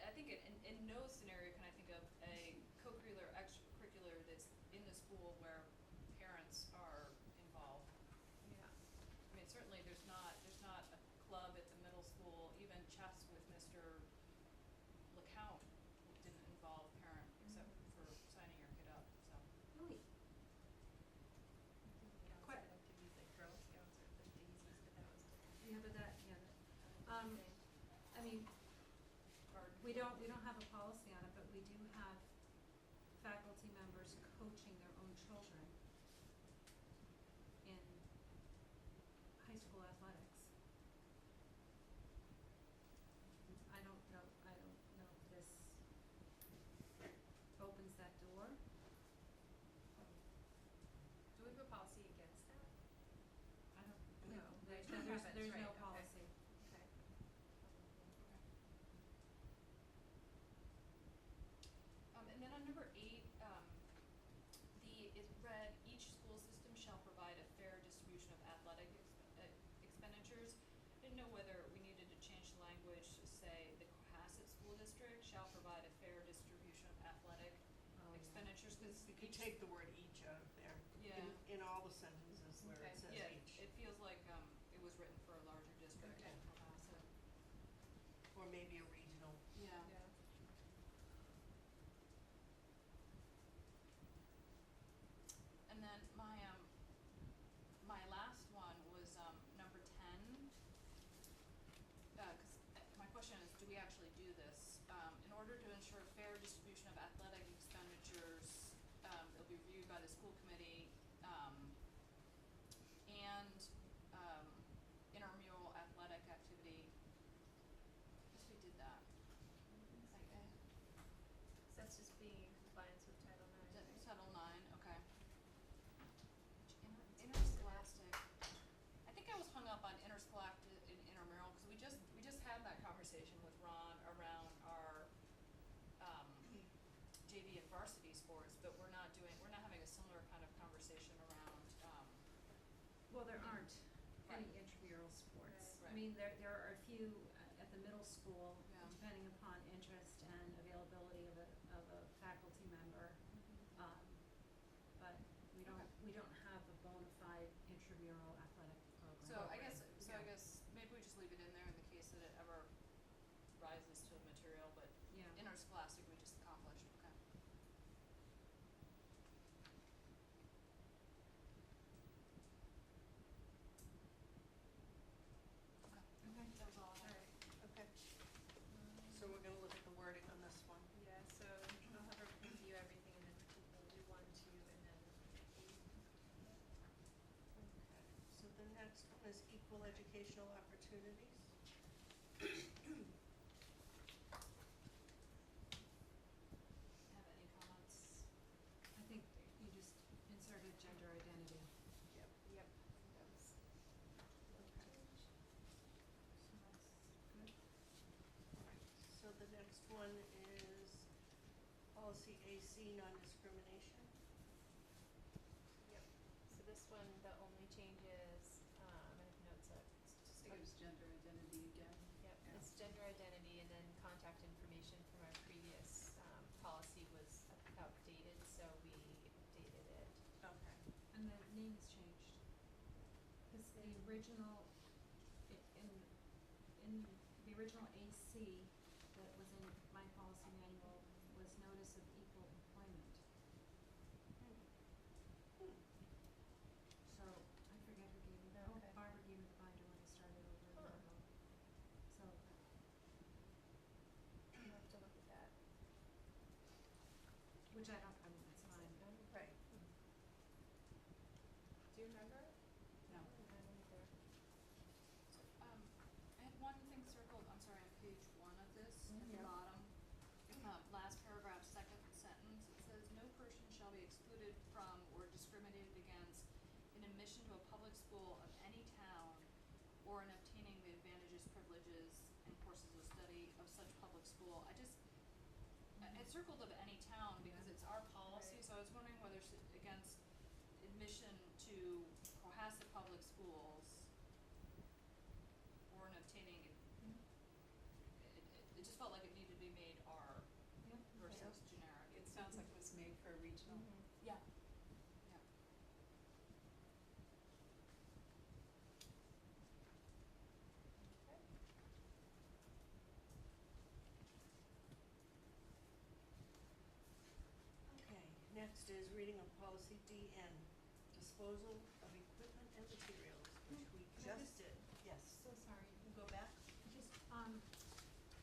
I think in no scenario can I think of a co-curricular, extracurricular that's in the school where parents are involved. Yeah. I mean, certainly there's not a club at the middle school, even chess with Mr. LeCount didn't involve parent except for signing your kid up, so. Really? Outside activities like Girl Scouts or the Daisies, but that was different. Yeah, but that, Thing. I mean, Garden we club. don't have a policy on it, but we do have faculty members coaching their own children in high school athletics. I don't know if this opens that door. Do we have a policy against that? I don't, No. there's Right, no, happens, there's right, no okay. policy. Okay. And then on number 8, it read, each school system shall provide a fair distribution of athletic expenditures. Didn't know whether we needed to change the language to say the Cohasset School District shall provide a fair distribution of athletic Oh, yeah. expenditures, cause We could take the word each out of there. Yeah. In all the sentences where Okay. it says yeah, each, it feels like, it was written for a larger district Okay. than Cohasset. or maybe a regional. Yeah. Yeah. And then my last one was, number 10. 'Cause my question is, do we actually do this? In order to ensure fair distribution of athletic expenditures, it'll be reviewed by the school committee, and, intramural athletic activity. I guess we did that. So that's just being in compliance with Title IX. Is that right? Title IX, okay. Interscholastic, I think I was hung up on interscholastic and intramural, cause we just had that conversation with Ron around our, JV and varsity sports, but we're not having a similar kind of conversation around, Well, there aren't any Right. intramural sports. Right. I mean, there are a few at the middle school, Yeah. depending upon interest and availability of a faculty member. But we don't have a bona fide intramural athletic program. so I guess Yeah. maybe we just leave it in there in the case that it ever rises to material, but Yeah. interscholastic we just accomplished, okay. equal educational opportunities. Have any comments? I think you just inserted gender identity. Yep. Yep, that was Okay. So that's good. Alright, so the next one is policy AC, non-discrimination. Yep, so this one, the only changes, I have notes up, it's I think it was gender identity again. Yep, Yeah. it's gender identity and then contact information from our previous, policy was outdated, so we updated it. Okay. And the name has changed. Cause the original, in the original AC that was in my policy manual was notice of equal employment. So, I forget who gave me that, Okay. Barbara gave me the binder when I started over a year Huh. ago. So, I'll have to look at that. which I don't, I mean, it's fine. Right. Do you remember? No. I don't either. I had one thing circled, I'm sorry, on page 1 of this, at the Yeah. bottom. Last paragraph, second sentence, it says, "No person shall be excluded from or discriminated against in admission to a public school of any town or in obtaining the advantages, privileges, and courses of study of such public school." I circled of any town because it's our policy, Right. so I was wondering whether it's against admission to Cohasset Public Schools or in obtaining it just felt like it needed to be made R Yep. versus generic. It sounds like it was made for a regional. Yeah. Yeah. Okay. Okay, next is reading of policy DN, disposal of equipment and materials, which we Can I just did. Yes. So sorry. You go back? Just,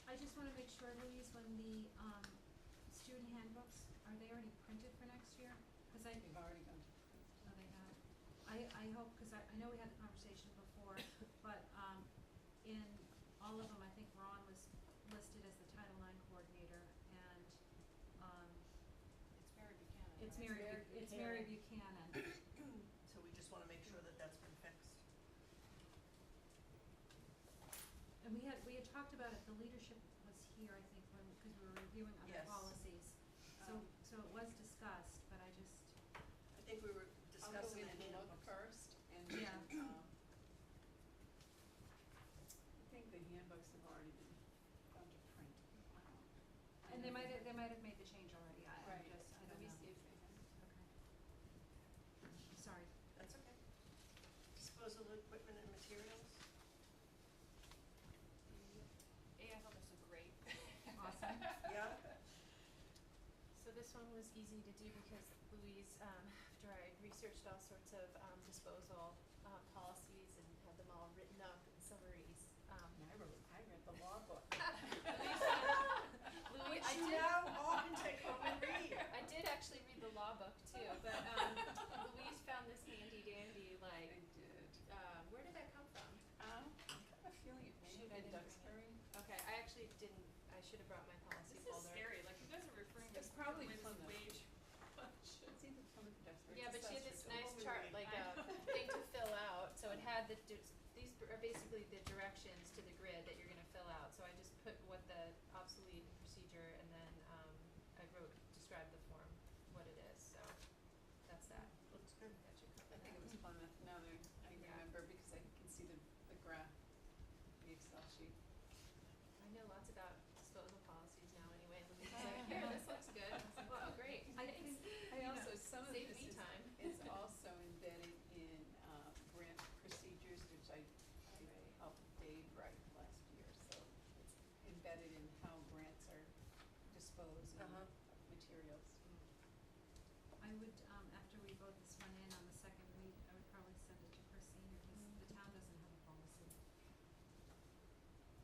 I just wanna make sure, Louise, when the, student handbooks, are they already printed for next year? Cause I, We've already gone to print. oh, they have. I hope, cause I know we had the conversation before, but, in all of them, I think Ron was listed as the Title IX coordinator, and, It's Mary Buchanan, it's right? Mary, Mary it's Mary Buchanan. Buchanan. So we just wanna make sure that that's been fixed. And we had talked about it, the leadership was here, I think, when, cause we were reviewing other Yes. policies. So it was discussed, but I just, I think we were I'll go discussing in the and look handbooks. first and Yeah. I think the handbooks have already been gone to print. and they might have made the change already, I Right. just, I don't Louise know. gave me them. Okay. Sorry. That's okay. Disposal of equipment and materials. I thought this was great. Awesome. Yeah. So this one was easy to do because Louise, after I researched all sorts of disposal policies and had them all written up in summaries. And I read the law book. Louis, Which you now all can take home and read. I did actually read the law book too, but Louise found this handy dandy I like, did. where did that come from? I have a feeling it may Shoot, have I been didn't bring it. Duxbury. Okay, I actually didn't, I should have brought my policy This folder. is scary, like you guys are referring to It's probably Plymouth Plymouth. wage budget. It's either Plymouth or Duxbury. Yeah, It's but she had assessor this bill. nice Only chart, read. like a thing to fill out, so it had these are basically the directions to the grid that you're gonna fill out, so I just put what the obsolete procedure and then, I described the form, what it is, so that's that. Looks good. That should cover I think it that. was Plymouth. Now I Yeah. remember because I can see the graph, the Excel sheet. I know lots about disposal policies now anyway, Louise is like, here, this looks good, I was like, wow, great, I thanks. think, I also, some of Save this me is, time. is also embedded in, grant procedures, which I helped Dave write last year, so it's embedded in how grants are disposed and Uh-huh. of materials. I would, after we vote this one in on the second read, I would probably send it to Christine, because the town doesn't have a policy.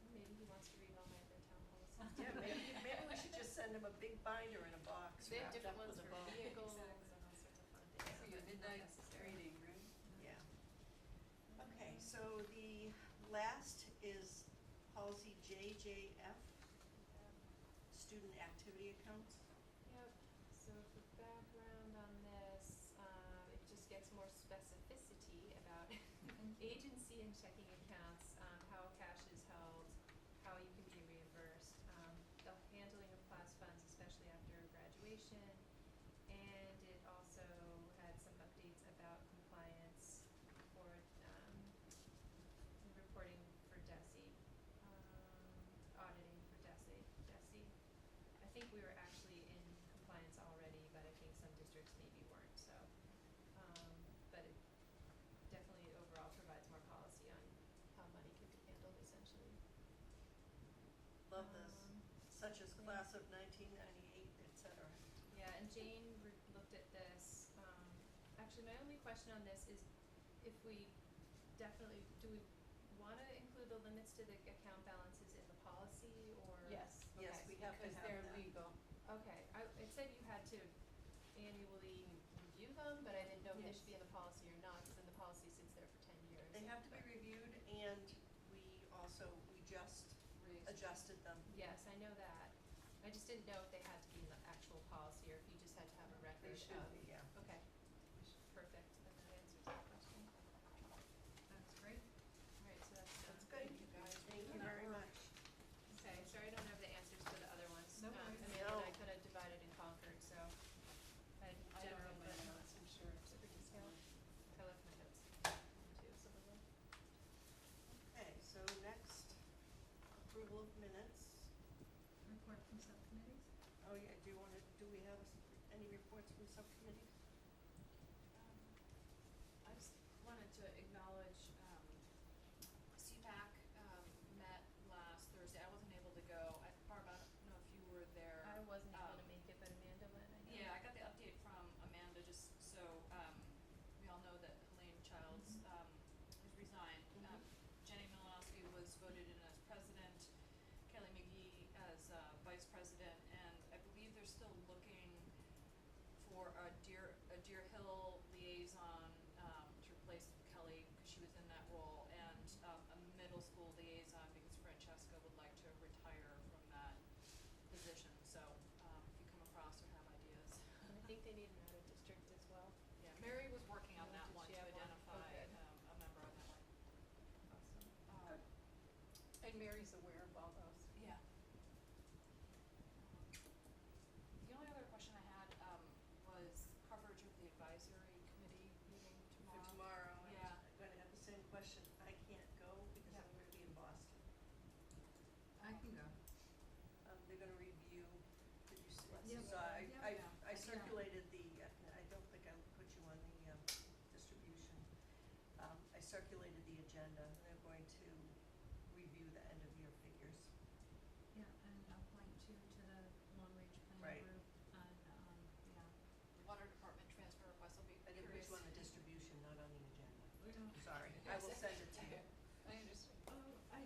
Maybe he wants to read all my other town policies. Yeah, maybe we should just send them a big binder in a box They have wrapped different up ones with a for bow. vehicles Exactly. and all sorts of fun So things, your but not midnight necessary. reading, right? Yeah. Okay, So the last is policy JJF, student activity accounts. Yep, so for background on this, it just gets more specificity about agency and checking accounts, how cash is held, how you can be reimbursed, the handling of class funds, especially after graduation. And it also had some updates about compliance for, reporting for DESI, auditing for DESI. I think we were actually in compliance already, but I think some districts maybe weren't, so, but it definitely overall provides more policy on how money can be handled essentially. Love this, Um, such as class of 1998, et cetera. Yeah, and Jane looked at this, actually my only question on this is if we definitely, do we wanna include the limits to the account balances in the policy or? Yes, Okay. we have to have that. legal. Okay, it said you had to annually review them, but I didn't know if they Yes. should be in the policy or not, cause then the policy sits there for 10 years. They have to be reviewed, and we just adjusted them. Yes, I know that. I just didn't know if they had to be in the actual policy or if you just had to have a record They of. should be, yeah. Okay, perfect, then that answers that question. That's great. Alright, so that's done. That's good. Thank you guys. Thank you very much. Okay, sorry I don't have the answers to the other ones. No worries. Amanda and I No. kinda divided and conquered, so I had I don't general, have my but notes, I'm sure. super detailed. I left my notes too, some of them. Okay, so next, approval of minutes. Report from subcommittees? Oh, yeah, do we have any reports from subcommittees? I just wanted to acknowledge, CPAC, met last Thursday. I wasn't able to go. Barb, I don't know if you were there. I wasn't able Um, to make it, but Amanda went, I know. Yeah, I got the update from Amanda, just so, we all know that Elaine Childs, has resigned. Mhm. Jenny Milanowski was voted in as president, Kelly McGee as, vice president, and I believe they're still looking for a Deer Hill liaison, to replace Kelly, cause she was in that role, and, a middle school liaison, because Francesca would like to retire from that position, so, if you come across or have ideas. And I think they need an out of district as well. Yeah, Mary was working on Oh, that did one she to have one? identify, Oh, good. a member on that one. Awesome. And Mary's aware of all those. Yeah. The only other question I had, was coverage of the advisory committee meeting For tomorrow. tomorrow, Yeah. I'm gonna have the same question. I can't go because Yeah. I'm gonna be in Boston. I can go. They're gonna review, did you see? Yep. So I Yeah. circulated I don't think I put you on the, distribution. I circulated the agenda, and they're going to review the end of year figures. Yeah, and I'll point you to the Long Range Right. Planning Group and, yeah. The water department transfer request, I'll be I didn't put curious. you on the distribution, not on the agenda. Yeah. Sorry, I will send it to you. I understand. Oh, I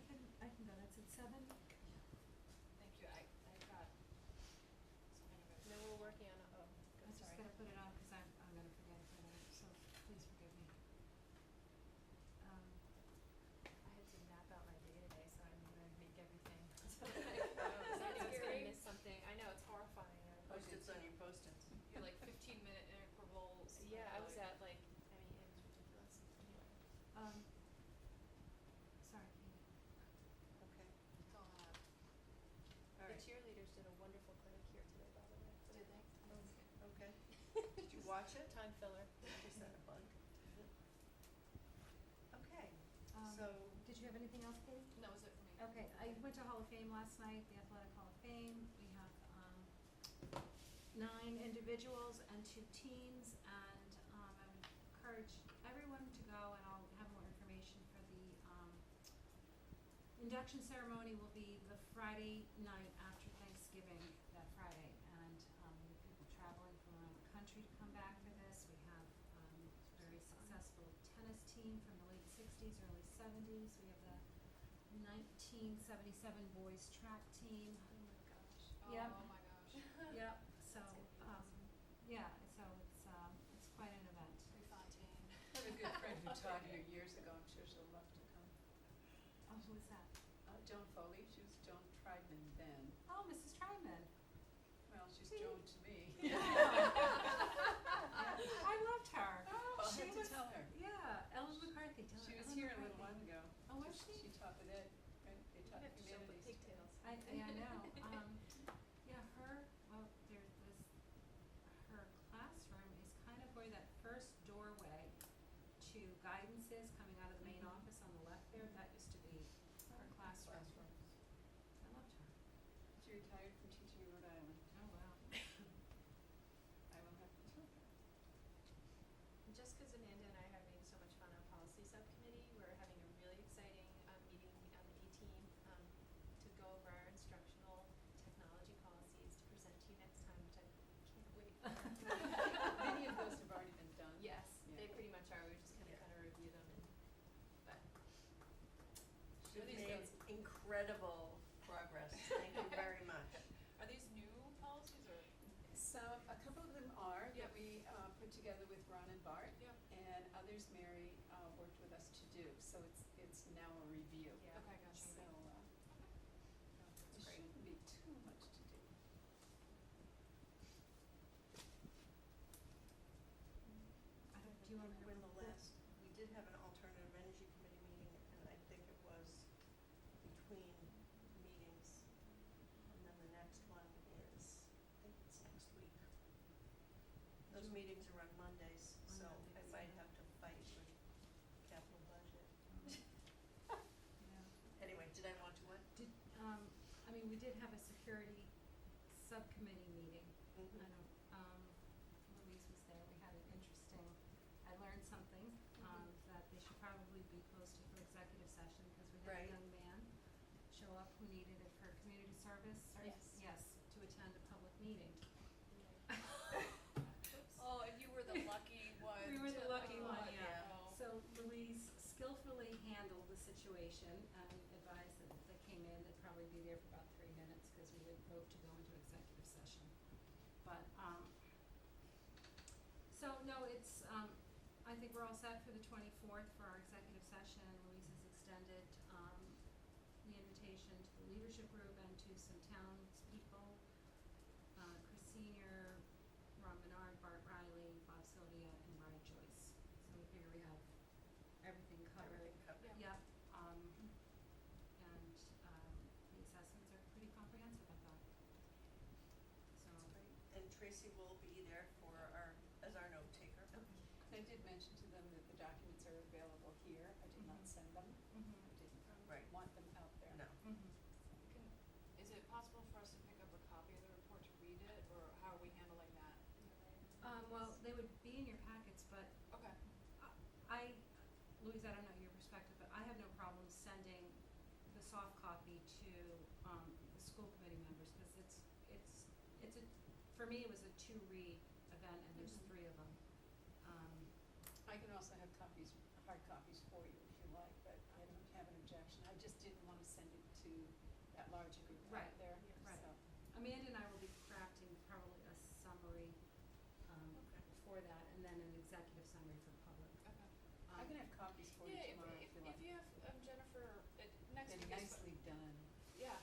can go, that's at 7? Thank you, I got so many good. No, we're working on, I just sorry. gotta put it on, cause I'm gonna forget it tonight, so please forgive me. I had to map out my day today, so I'm gonna make everything. So I knew I was gonna miss something. I know, it's horrifying. Post-its on your post-its. You're like 15-minute intervals. Yeah, I was like- at like, I mean, it was ridiculous. Anyway. Sorry, Katie. Okay, That's all I have. all The right, cheerleaders did a wonderful clinic here today, by the way. Did they? okay. Did you watch it? Time filler. Is that a bug? Okay, Um, so, Did you have anything else, Katie? And that was it for me. Okay, I went to Hall of Fame last night, the Athletic Hall of Fame. We have 9 individuals and 2 teams, and I would encourage everyone to go, and I'll have more information for the induction ceremony will be the Friday night after Thanksgiving, that Friday, and we have people traveling from around the country to come back for this. We have a very successful tennis team from the late 60s, early 70s. We have the 1977 boys track team. Oh my gosh. Yep. Oh my gosh. Yep, so, That's gonna be awesome. yeah, so it's quite an event. Prefontaine. I have a good friend who taught here years ago, I'm sure she'll love to Who was that? Joan Foley, she was Joan Tribeman then. Oh, Mrs. Tryman. Well, she's See? Joan to me. I loved her. I'll She have to was- tell her. Yeah, Ellen McCarthy. Tell She her, was Ellen here a little while McCarthy. ago. Oh, was she? She taught with Ed, right? They taught You have to show the humanities. pigtails. Yeah, I know. Yeah, well, there was, her classroom is kind of where that first doorway to guidance is coming out of the main office on the left there. That used to be her classroom. I loved her. She retired from teaching in Rhode Island. Oh, wow. I will have to tell her. Just because Amanda and I are having so much fun on policy subcommittee, we're having a really exciting meeting on the 18th to go over our instructional technology policies to present to you next time, which I can't wait for. Many of those have already been done. Yes, Yeah. they pretty much are. We just kind of Yeah. review them and, but You've these made goes- incredible progress. Thank you very much. Are these new policies or? A couple of them are that Yep. we put together with Ron and Bart. Yep. And others Mary worked with us to do, so it's now a review. Yeah. Okay, gotcha. So, That's there great. shouldn't be too much to do. I don't, do you want to When the last, we did have an alternative energy committee meeting, and I think it was between meetings. And then the next one is, I think it's next week. Those meetings are on Mondays, On so I Mondays, might yeah. have to fight with capital budget. Yeah. Anyway, did I want to what? Did, I mean, we did have a security subcommittee meeting. Mhm. I don't, Louise was there, we had an interesting, I learned something, that they should probably be posted for executive session, cause we had Right. a young man show up who needed it for community service, or, Yes. yes, to attend a public meeting. Oh, and you were the lucky one. We were the to- lucky oh, one, yeah. oh. So Louise skillfully handled the situation and advised that if they came in, they'd probably be there for about 3 minutes, cause we would vote to go into executive session. But, so no, it's, I think we're all set for the 24th for our executive session. Louise has extended, the invitation to the leadership group and to some townspeople, Chris Senior, Ron Menard, Bart Riley, Bob Sylvia, and Brian Joyce. So we figure we have everything covered. Everything covered. Yep, and, the assessments are pretty comprehensive, I thought. So. And Tracy will be there for as our note taker. I did mention to them that the documents are available here. I did not send them. Mhm. I didn't Right. want them out there. No. Mhm. Can, is it possible for us to pick up a copy of the report to read it, or how are we handling that? Well, they would be in your packets, but Okay. Louise, I don't know your perspective, but I have no problem sending the soft copy to, the school committee members, cause it's a, for me, it was a 2-read event, and there's 3 of them. I can also have copies, hard copies for you if you like, but I don't have an objection. I just didn't want to send it to that larger group out Right, there, right. so. Amanda and I will be crafting probably a summary, for that, and then an executive summary for public. Okay. I can have copies for you Yeah, tomorrow if you like. if you have, Jennifer, next They're week is. nicely done. Yeah.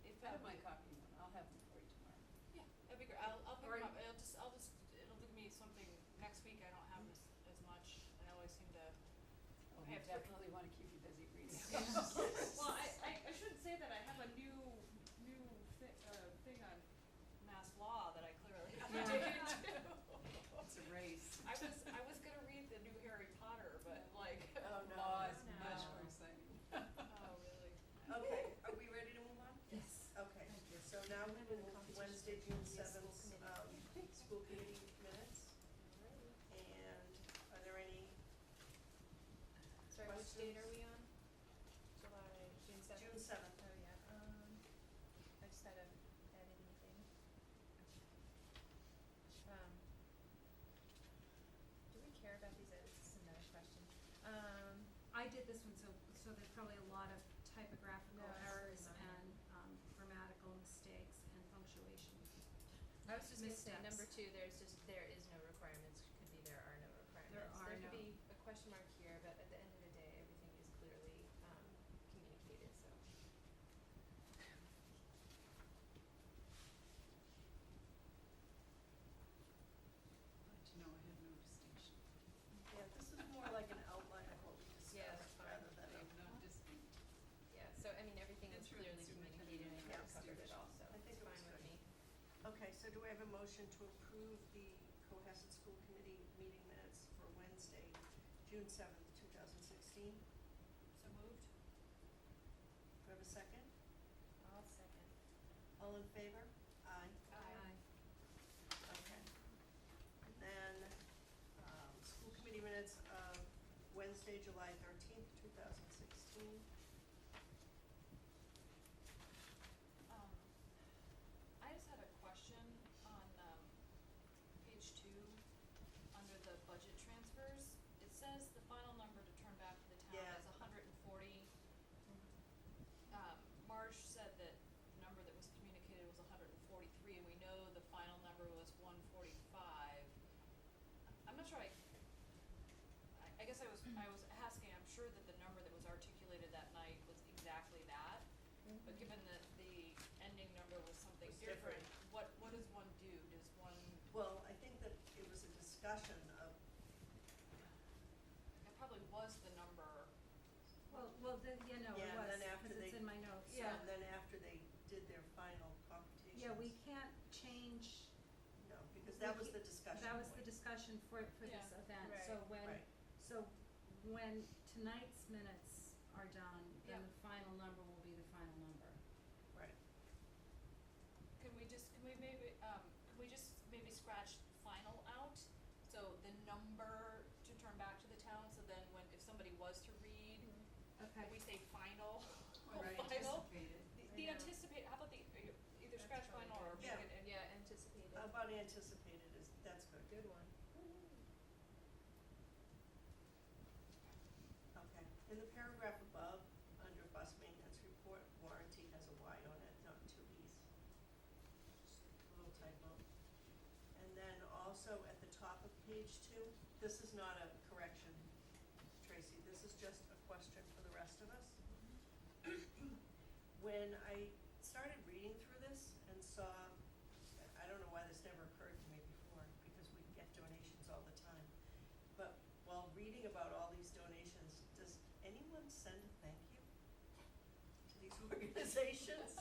If, I don't mind copying them. I'll have them for you tomorrow. Yeah, that'd be great. I'll pick Or- them up. It'll give me something next week. I don't have as much. I always seem to. Oh, I we have definitely want to keep you busy reading. Well, I shouldn't say that. I have a new thing on mass law that I clearly have to dig into. It's a race. I was gonna read the new Harry Potter, but like. Oh, no. Law is No. much more exciting. Oh, really? Okay, are we ready to move on? Yes. Okay, so now we will move to Wednesday, June 7th, school committee minutes. And are there any, Sorry, which date are Questions? we on? June 7th? June 7th. Oh, yeah, I just had to edit anything. Do we care about these edits? This is another question. I did this one, so there's probably a lot of typographical No, it's errors really minor. and, grammatical mistakes and punctuation. I was just gonna say, Missteps. number 2, there is no requirements, could be there are no requirements. There are There no. could be a question mark here, but at the end of the day, everything is clearly, communicated clearly communicated and Yeah. covered it all, so I think it's it was fine with good. me. Okay, so do I have a motion to approve the Cohasset School Committee meeting minutes for Wednesday, June 7th, 2016? So moved? Do I have a second? I'll second. All in favor? Aye. Aye. Okay. And then, school committee minutes of Wednesday, July 13th, 2016. I just had a question on, page 2, under the budget transfers. It says the final number to turn back to the town Yeah. is 140. Marge said that the number that was communicated was 143, and we know the final number was 145. I'm not sure I guess I was asking, I'm sure that the number that was articulated that night was exactly that. But given that the ending number was something Was different, different. what does one do? Does one, Well, I think that it was a discussion of, it probably was the number. Well, then, it Yeah, and was, then after cause it's they- in my notes, so then after they did their final computations. Yeah, we can't change, No, because that we was ca- the discussion that was the point. discussion for this Yeah. event, Right. so when tonight's minutes are done, then Yeah. the final number will be the final number. Right. Can we just maybe scratch final out? So the number to turn back to the town, so then if somebody was to read, Okay. we say final, Or Right. final? anticipated. The Yeah. anticipate, how about either That's scratch probably final or good. make Yeah. it, Yeah, anticipated. How about anticipated that's good. Good one. Okay. In the paragraph above, under bus maintenance report, warranty has a Y on it, not two E's. Just a little typo. And then also at the top of page 2, this is not a correction, Tracy, this is just a question for the rest of us. When I started reading through this and saw, I don't know why this never occurred to me before, because we get donations all the time. But while reading about all these donations, does anyone send a thank you to these organizations?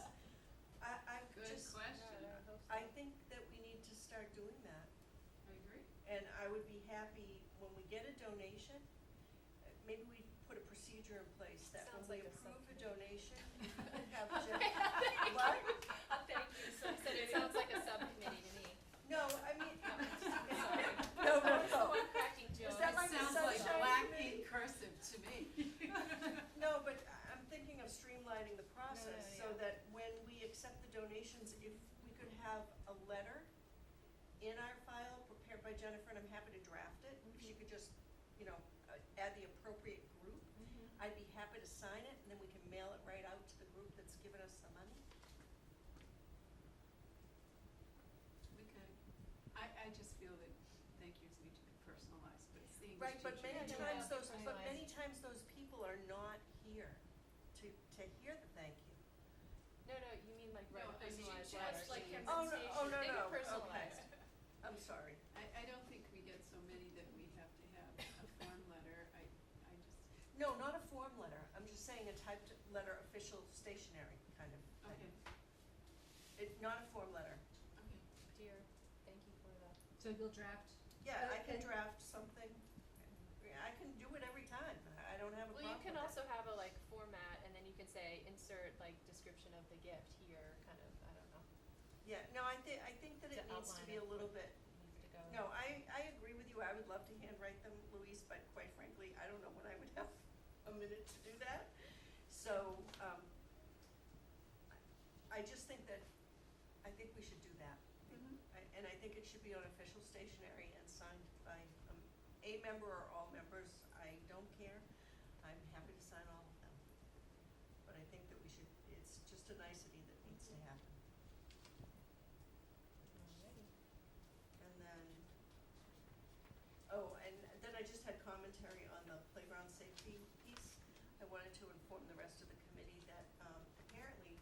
I Good just, question. I think that we need to start doing that. I agree. And I would be happy when we get a donation, maybe we put a procedure in place that when Sounds we like a approve a subcommittee. donation, we could have what? Thank you, so I said it sounds like a subcommittee to me. No, I mean, Sorry. no, no, It's the no. one cracking jokes. Is that like the Sounds like sunshine black committee? ink cursive to me. No, but I'm thinking of streamlining the process so yeah. that when we accept the donations, if we could have a letter in our file prepared by Jennifer, and I'm happy to draft it, if she could just, add the appropriate group, I'd be happy to sign it, and then we can mail it right out to the group that's given us the money. We could, I just feel that thank yous need to be personalized, but it's the English Right, but many teacher. times Yeah, but personalized. many times those people are not here to hear the thank you. No, you mean like write No, a I mean, personalized just letter. like to your you. Oh, no, Make it okay. personalized. I'm sorry. I don't think we get so many that we have to have a form letter, I just, No, not a form letter, I'm just saying a typed letter, official stationery kind of thing. okay, Not a form letter. okay. Dear, thank you for the. So you'll draft, Yeah, I can and- draft something, I can do it every time, I don't have a Well, problem you can with also it. have a like format and then you can say insert like description of the gift here, kind of, I don't know, Yeah, no, I think that To it needs to outline be a it. little bit, needs to go. no, I agree with you, I would love to handwrite them, Louise, but quite frankly, I don't know when I would have a minute to do that. So, I just think that, I think we should do that. Mhm. And I think it should be on official stationery and signed by a member or all members, I don't care, I'm happy to sign all of them. But I think that we should, it's just a nicety that needs to happen. Alrighty. And then I just had commentary on the playground safety piece. I wanted to inform the rest of the committee that, apparently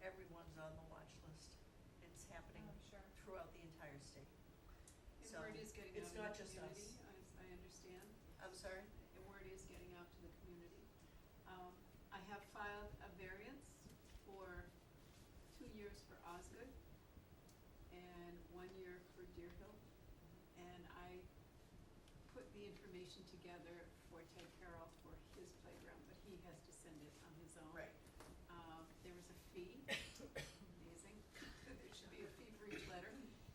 everyone's on the watch list. It's happening Sure. throughout the entire state. And So, word is getting it's out not in the just community, us. I understand. I'm sorry? The word is getting out to the community. I have filed a variance for 1 year for Deer Hill. And I put the information together for Ted Carroll for his playground, but he has to send it on his own. Right. There was a fee, amazing, there should be a fee for each letter,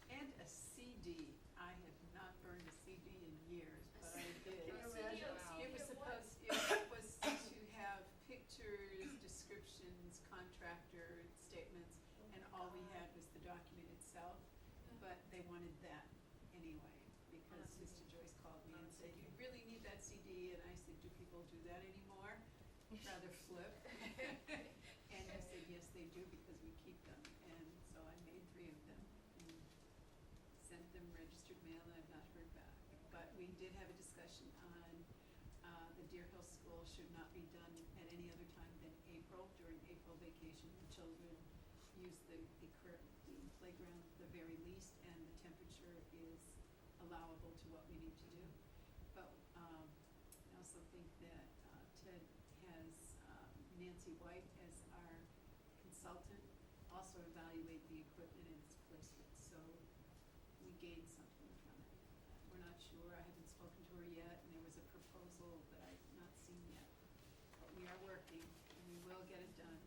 and a CD. I have not burned a CD in years, but I did. It was supposed, it was to have pictures, descriptions, contractor statements, and all we had was the document itself. But they wanted that anyway, because Mr. Joyce called me and said, you really need that CD, and I said, do people do that anymore? Rather flip. And he said, yes, they do, because we keep them. And so I made 3 of them and sent them registered mail, and I've not heard back. But we did have a discussion on the Deer Hill School should not be done at any other time than April, during April vacation, when children use the playground the very least, and the temperature is allowable to what we need to do. But I also think that Ted has Nancy White as our consultant, also evaluate the equipment and its placement, so we gained something from it. We're not sure, I haven't spoken to her yet, and there was a proposal that I've not seen yet. But we are working, and we will get it done.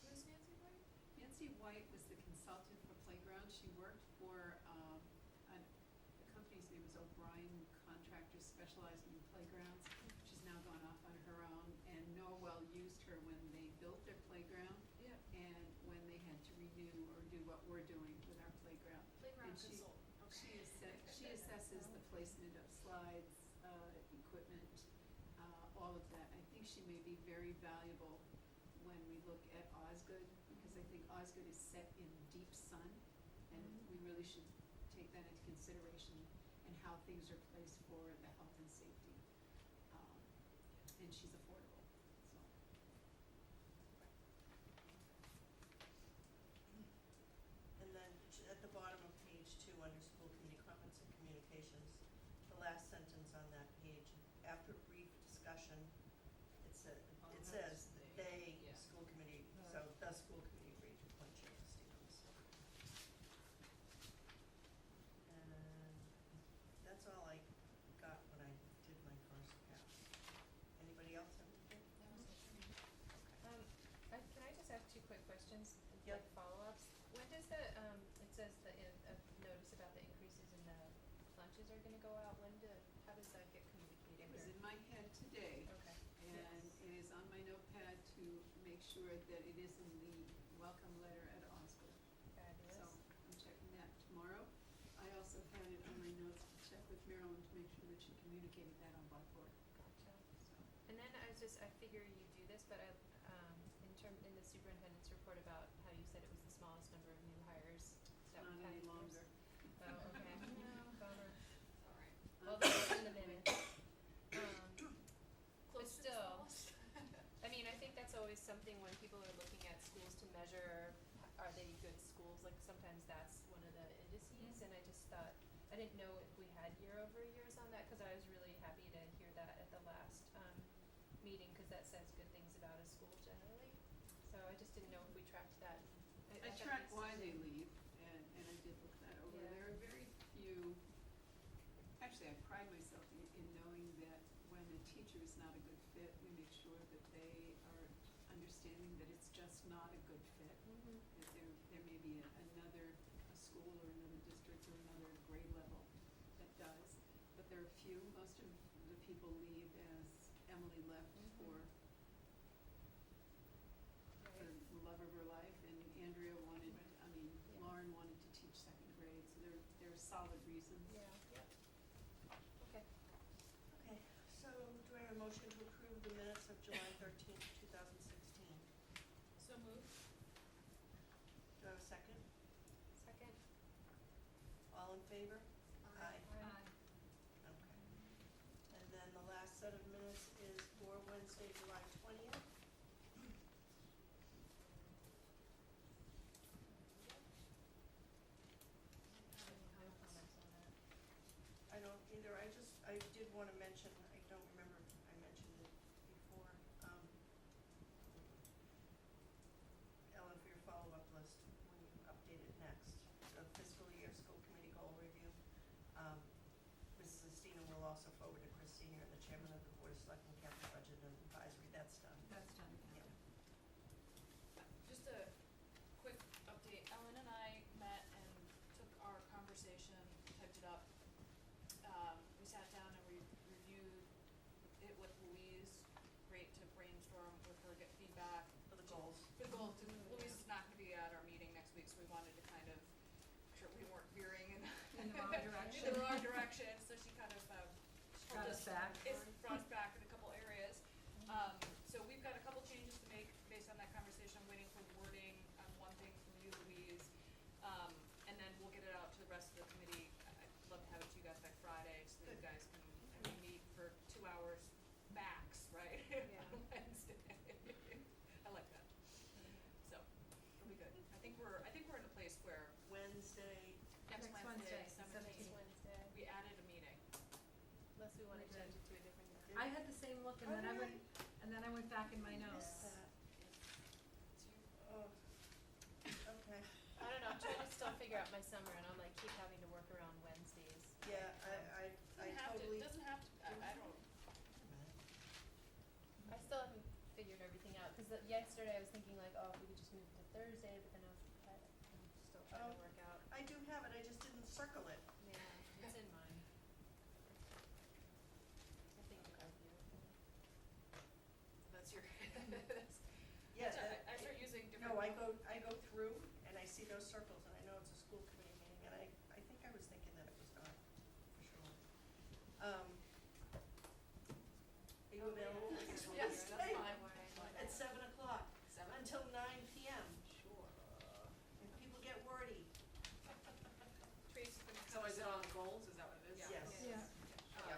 Who's Nancy White? Nancy White was the consultant for playground. She worked for, the company's name was O'Brien Contractors, specializing in playgrounds. She's now gone off on her own, and Norwell used her when they built their playground Yeah. and when they had to renew or do what we're doing with our playground. Playground And she assesses the placement of slides, equipment, all of that. I think she may be very valuable when we look at Osgood, because I think Osgood is set in deep sun, and we really should take that into consideration, and how things are placed for the health and safety. And she's affordable, so. And then at the bottom of page 2, under school committee comments and communications, the last sentence on that page, after brief discussion, it says they, Yeah. school committee, so the school committee agreed to appoint Chair Stevens. And that's all I got when I did my first pass. Anybody else have anything? Can I just ask 2 quick questions, Yep. like follow-ups? When does the, it says the, notice about the increases in the lunches are gonna go out, how does that get communicated? It was or- in my head today. Okay. And it is on my notepad to make sure that it is in the welcome letter at Osgood. Fabulous. So I'm checking that tomorrow. I also had it on my notes to check with Marilyn to make sure that she communicated that on Blackboard. Gotcha. So, And then I figure you do this, but in the superintendent's report about how you said it was the smallest number of new hires. it's that not we've had any in years. longer. Oh, okay. Bummer. Sorry. Well, that's in the minutes. But Close to the still, smallest. I mean, I think that's always something when people are looking at schools to measure, are they good schools? Like sometimes that's one of the indices, and I just thought, I didn't know if we had year-over-years on that, cause I was really happy to hear that at the last, meeting, cause that says good things about a school generally. So I just didn't know if we tracked that. I thought track these- why they leave, and I did look that over. Yeah. There are very few, actually, I pride myself in knowing that when a teacher is not a good fit, we make sure that they are understanding that it's just not a good fit. Mhm. That there may be a school or another district or another grade level that does. But there are few, most of the people leave as Emily left for Right. the love of her life, and Andrea wanted, Yeah. Lauren wanted to teach 2nd grade, so there are solid reasons. Yeah, yep. Okay. Okay, so do I have a motion to approve the minutes of July 13th, 2016? So moved. Do I have a second? Second. All in favor? Aye. Aye. Okay. And then the last set of minutes is for Wednesday, July 20th. No comments on that. I don't either, I did wanna mention, I don't remember if I mentioned it before, Ellen, for your follow-up list, when you update it next, the fiscal year, school Senior and the Chairman of the Board of Selectmen Capital Budget and Advisory, that's done. That's done, Yeah. Just a quick update, Ellen and I met and took our conversation, typed it up. We sat down and we reviewed it with Louise, great to brainstorm with her, get feedback. For the goals. For the goals, Louise is not gonna be at our meeting next week, so we wanted to kind of, make sure we weren't veering in In the wrong direction. in the wrong direction, so she kind of, Brought us back. brought us back in a couple areas. So we've got a couple changes to make based on that conversation. I'm waiting for wording on one thing from you, Louise. And then we'll get it out to the rest of the committee. I'd love to have it to you guys by Friday, so that you Good. guys can, and we meet for 2 hours max, right? Yeah. On Wednesday. I like that. So, it'll be good. I think we're in a place where Wednesday, next Next Wednesday, Wednesday, 17th, Wednesday, we added a meeting. unless we wanna We change did. it to a different day. I had the same look and Oh, then I went, really? and then I went back in my notes. missed that. Oh, okay. I don't know, I'm trying to still figure out my summer and I'm like keep having to work around Wednesdays. Yeah, I totally. Doesn't have to, I don't, I still haven't figured everything out, cause yesterday I was thinking like, oh, if we could just move it to Thursday, but then I'm still trying Oh. to work out. I do have it, I just didn't circle it. Yeah, it's in mine. I think I'll go through it. that's your, Yeah, I start using different. No, I go through and I see those circles and I know it's a school committee meeting and I think I was thinking that it was not, for sure. Are you available for this Yes, that's Wednesday? fine. At 7:00 Seven? until 9 PM. Sure. And people get wordy. Tracy's gonna So cut is us it on off. goals, is that what it is? Yes. Yeah. Yeah.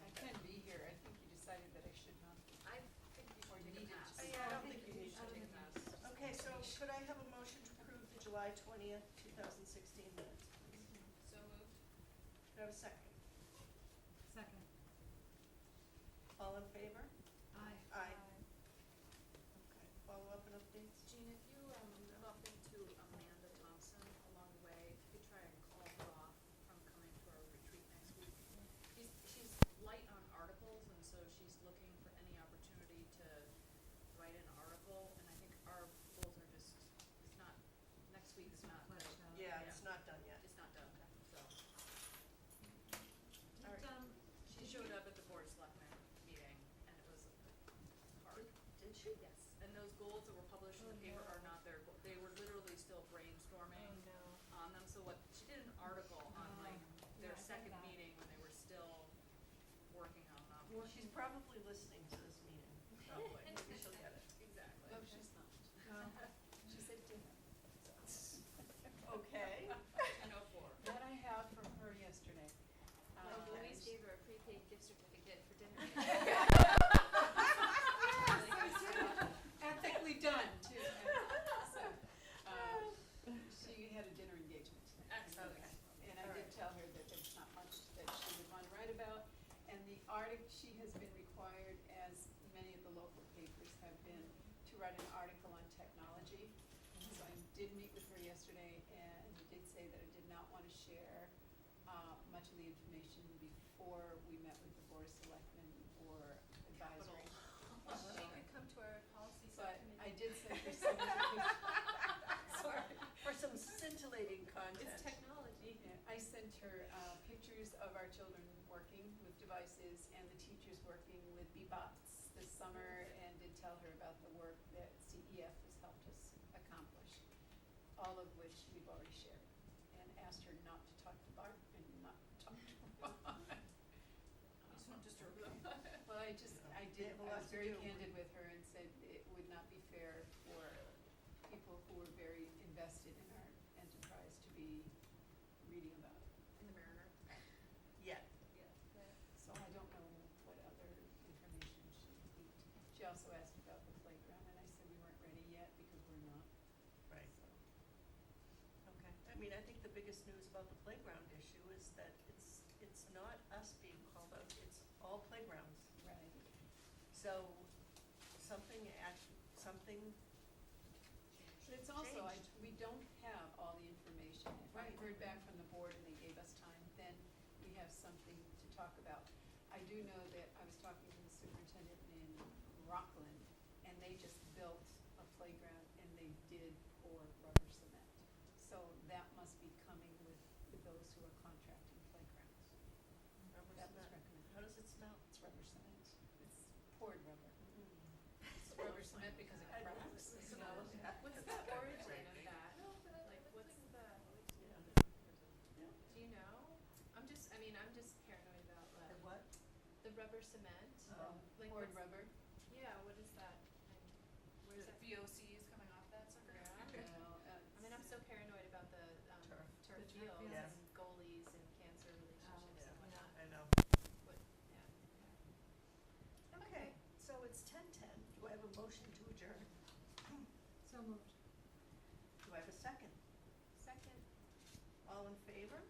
I can be here, I think you decided that I should not be. I think you Or should you take a needed pass. to. Yeah, I don't think you need to. Take a pass. Okay, so could I have a motion to approve the July 20th, 2016 minutes? So moved. Could I have a second? Second. All in favor? Aye. Aye. Okay, follow-up and updates? Jean, if you bump into Amanda Thompson along the way, if you could try and call her off from coming to our retreat next week. She's light on articles, and so she's looking for any opportunity to write an article, and I think our goals are just, it's not, next week is not, Fleshed out. Yeah, Yeah. it's not done yet. it's not done, so. Did, She showed up at the board of selectmen meeting, and it was hard. Did she? Yes, and those goals that were published in the Oh, paper no. are not their, they were literally still brainstorming Oh, no. on them, so what, she did an article on like their yeah, I read second that. meeting when they were still working on them. Well, she's probably listening to this meeting, Probably. maybe she'll get it. Exactly. No, she's not. She said dinner. Okay. I know four. What I have from her yesterday. Well, Okay. Louise gave her a prepaid gift certificate for dinner. Ethically done, too. So, she had a dinner engagement. Excellent. And I All did right. tell her that there's not much that she would want to write about. And the article, she has been required, as many of the local papers have been, to write an article on technology. So I did meet with her yesterday and did say that I did not want to share much of the information before we met with the Board of Selectmen or advisory. She could come to our policy But subcommittee. I did send her some of the Sorry, for some scintillating content. It's technology. Yeah, I sent her pictures of our children working with devices and the teachers working with Bebots this summer, and did tell her about the work that CEF has helped us accomplish, all of which we've already shared, and asked her not to talk to Bart and not to talk to Ron. Just want to disturb them. Well, I They have a lot was to very do. candid with her and said it would not be fair for people who were very invested in our enterprise to be reading about it. In the Mariner. Yeah. Yeah. So I don't know what other information she needed. She also asked about the playground, and I said we weren't ready yet because we're not, Right. so. Okay. I mean, I think the biggest news about the playground issue is that it's not us being called out, it's all playgrounds. Right. So something But it's also, changed. we don't have all the information. I Right. heard back from the board and they gave us we have something to talk about. I do know that I was talking to the superintendent in Rockland, and they just built a playground and they did pour rubber cement. So that must be coming with those who are contracting playgrounds. Rubber That was cement. recommended. How does it smell? It's rubber cement. It's poured rubber. It's rubber cement because it I know. cracks. It smells bad. What's the origin of that? Like, what's the, Yeah. do you know? I'm just paranoid about The what? the rubber cement. Oh. Like Poured what's- rubber. Yeah, what is that? And where's The that? VOCs coming off that sucker? Yeah. Well, I mean, I'm so paranoid about the Turf. turf The turf fields fields. Yes. and goalies and cancer relationships and whatnot. I know. What, yeah. Okay, so it's 10:10. Do I have a motion to adjourn? So moved. Do I have a second? Second. All in favor?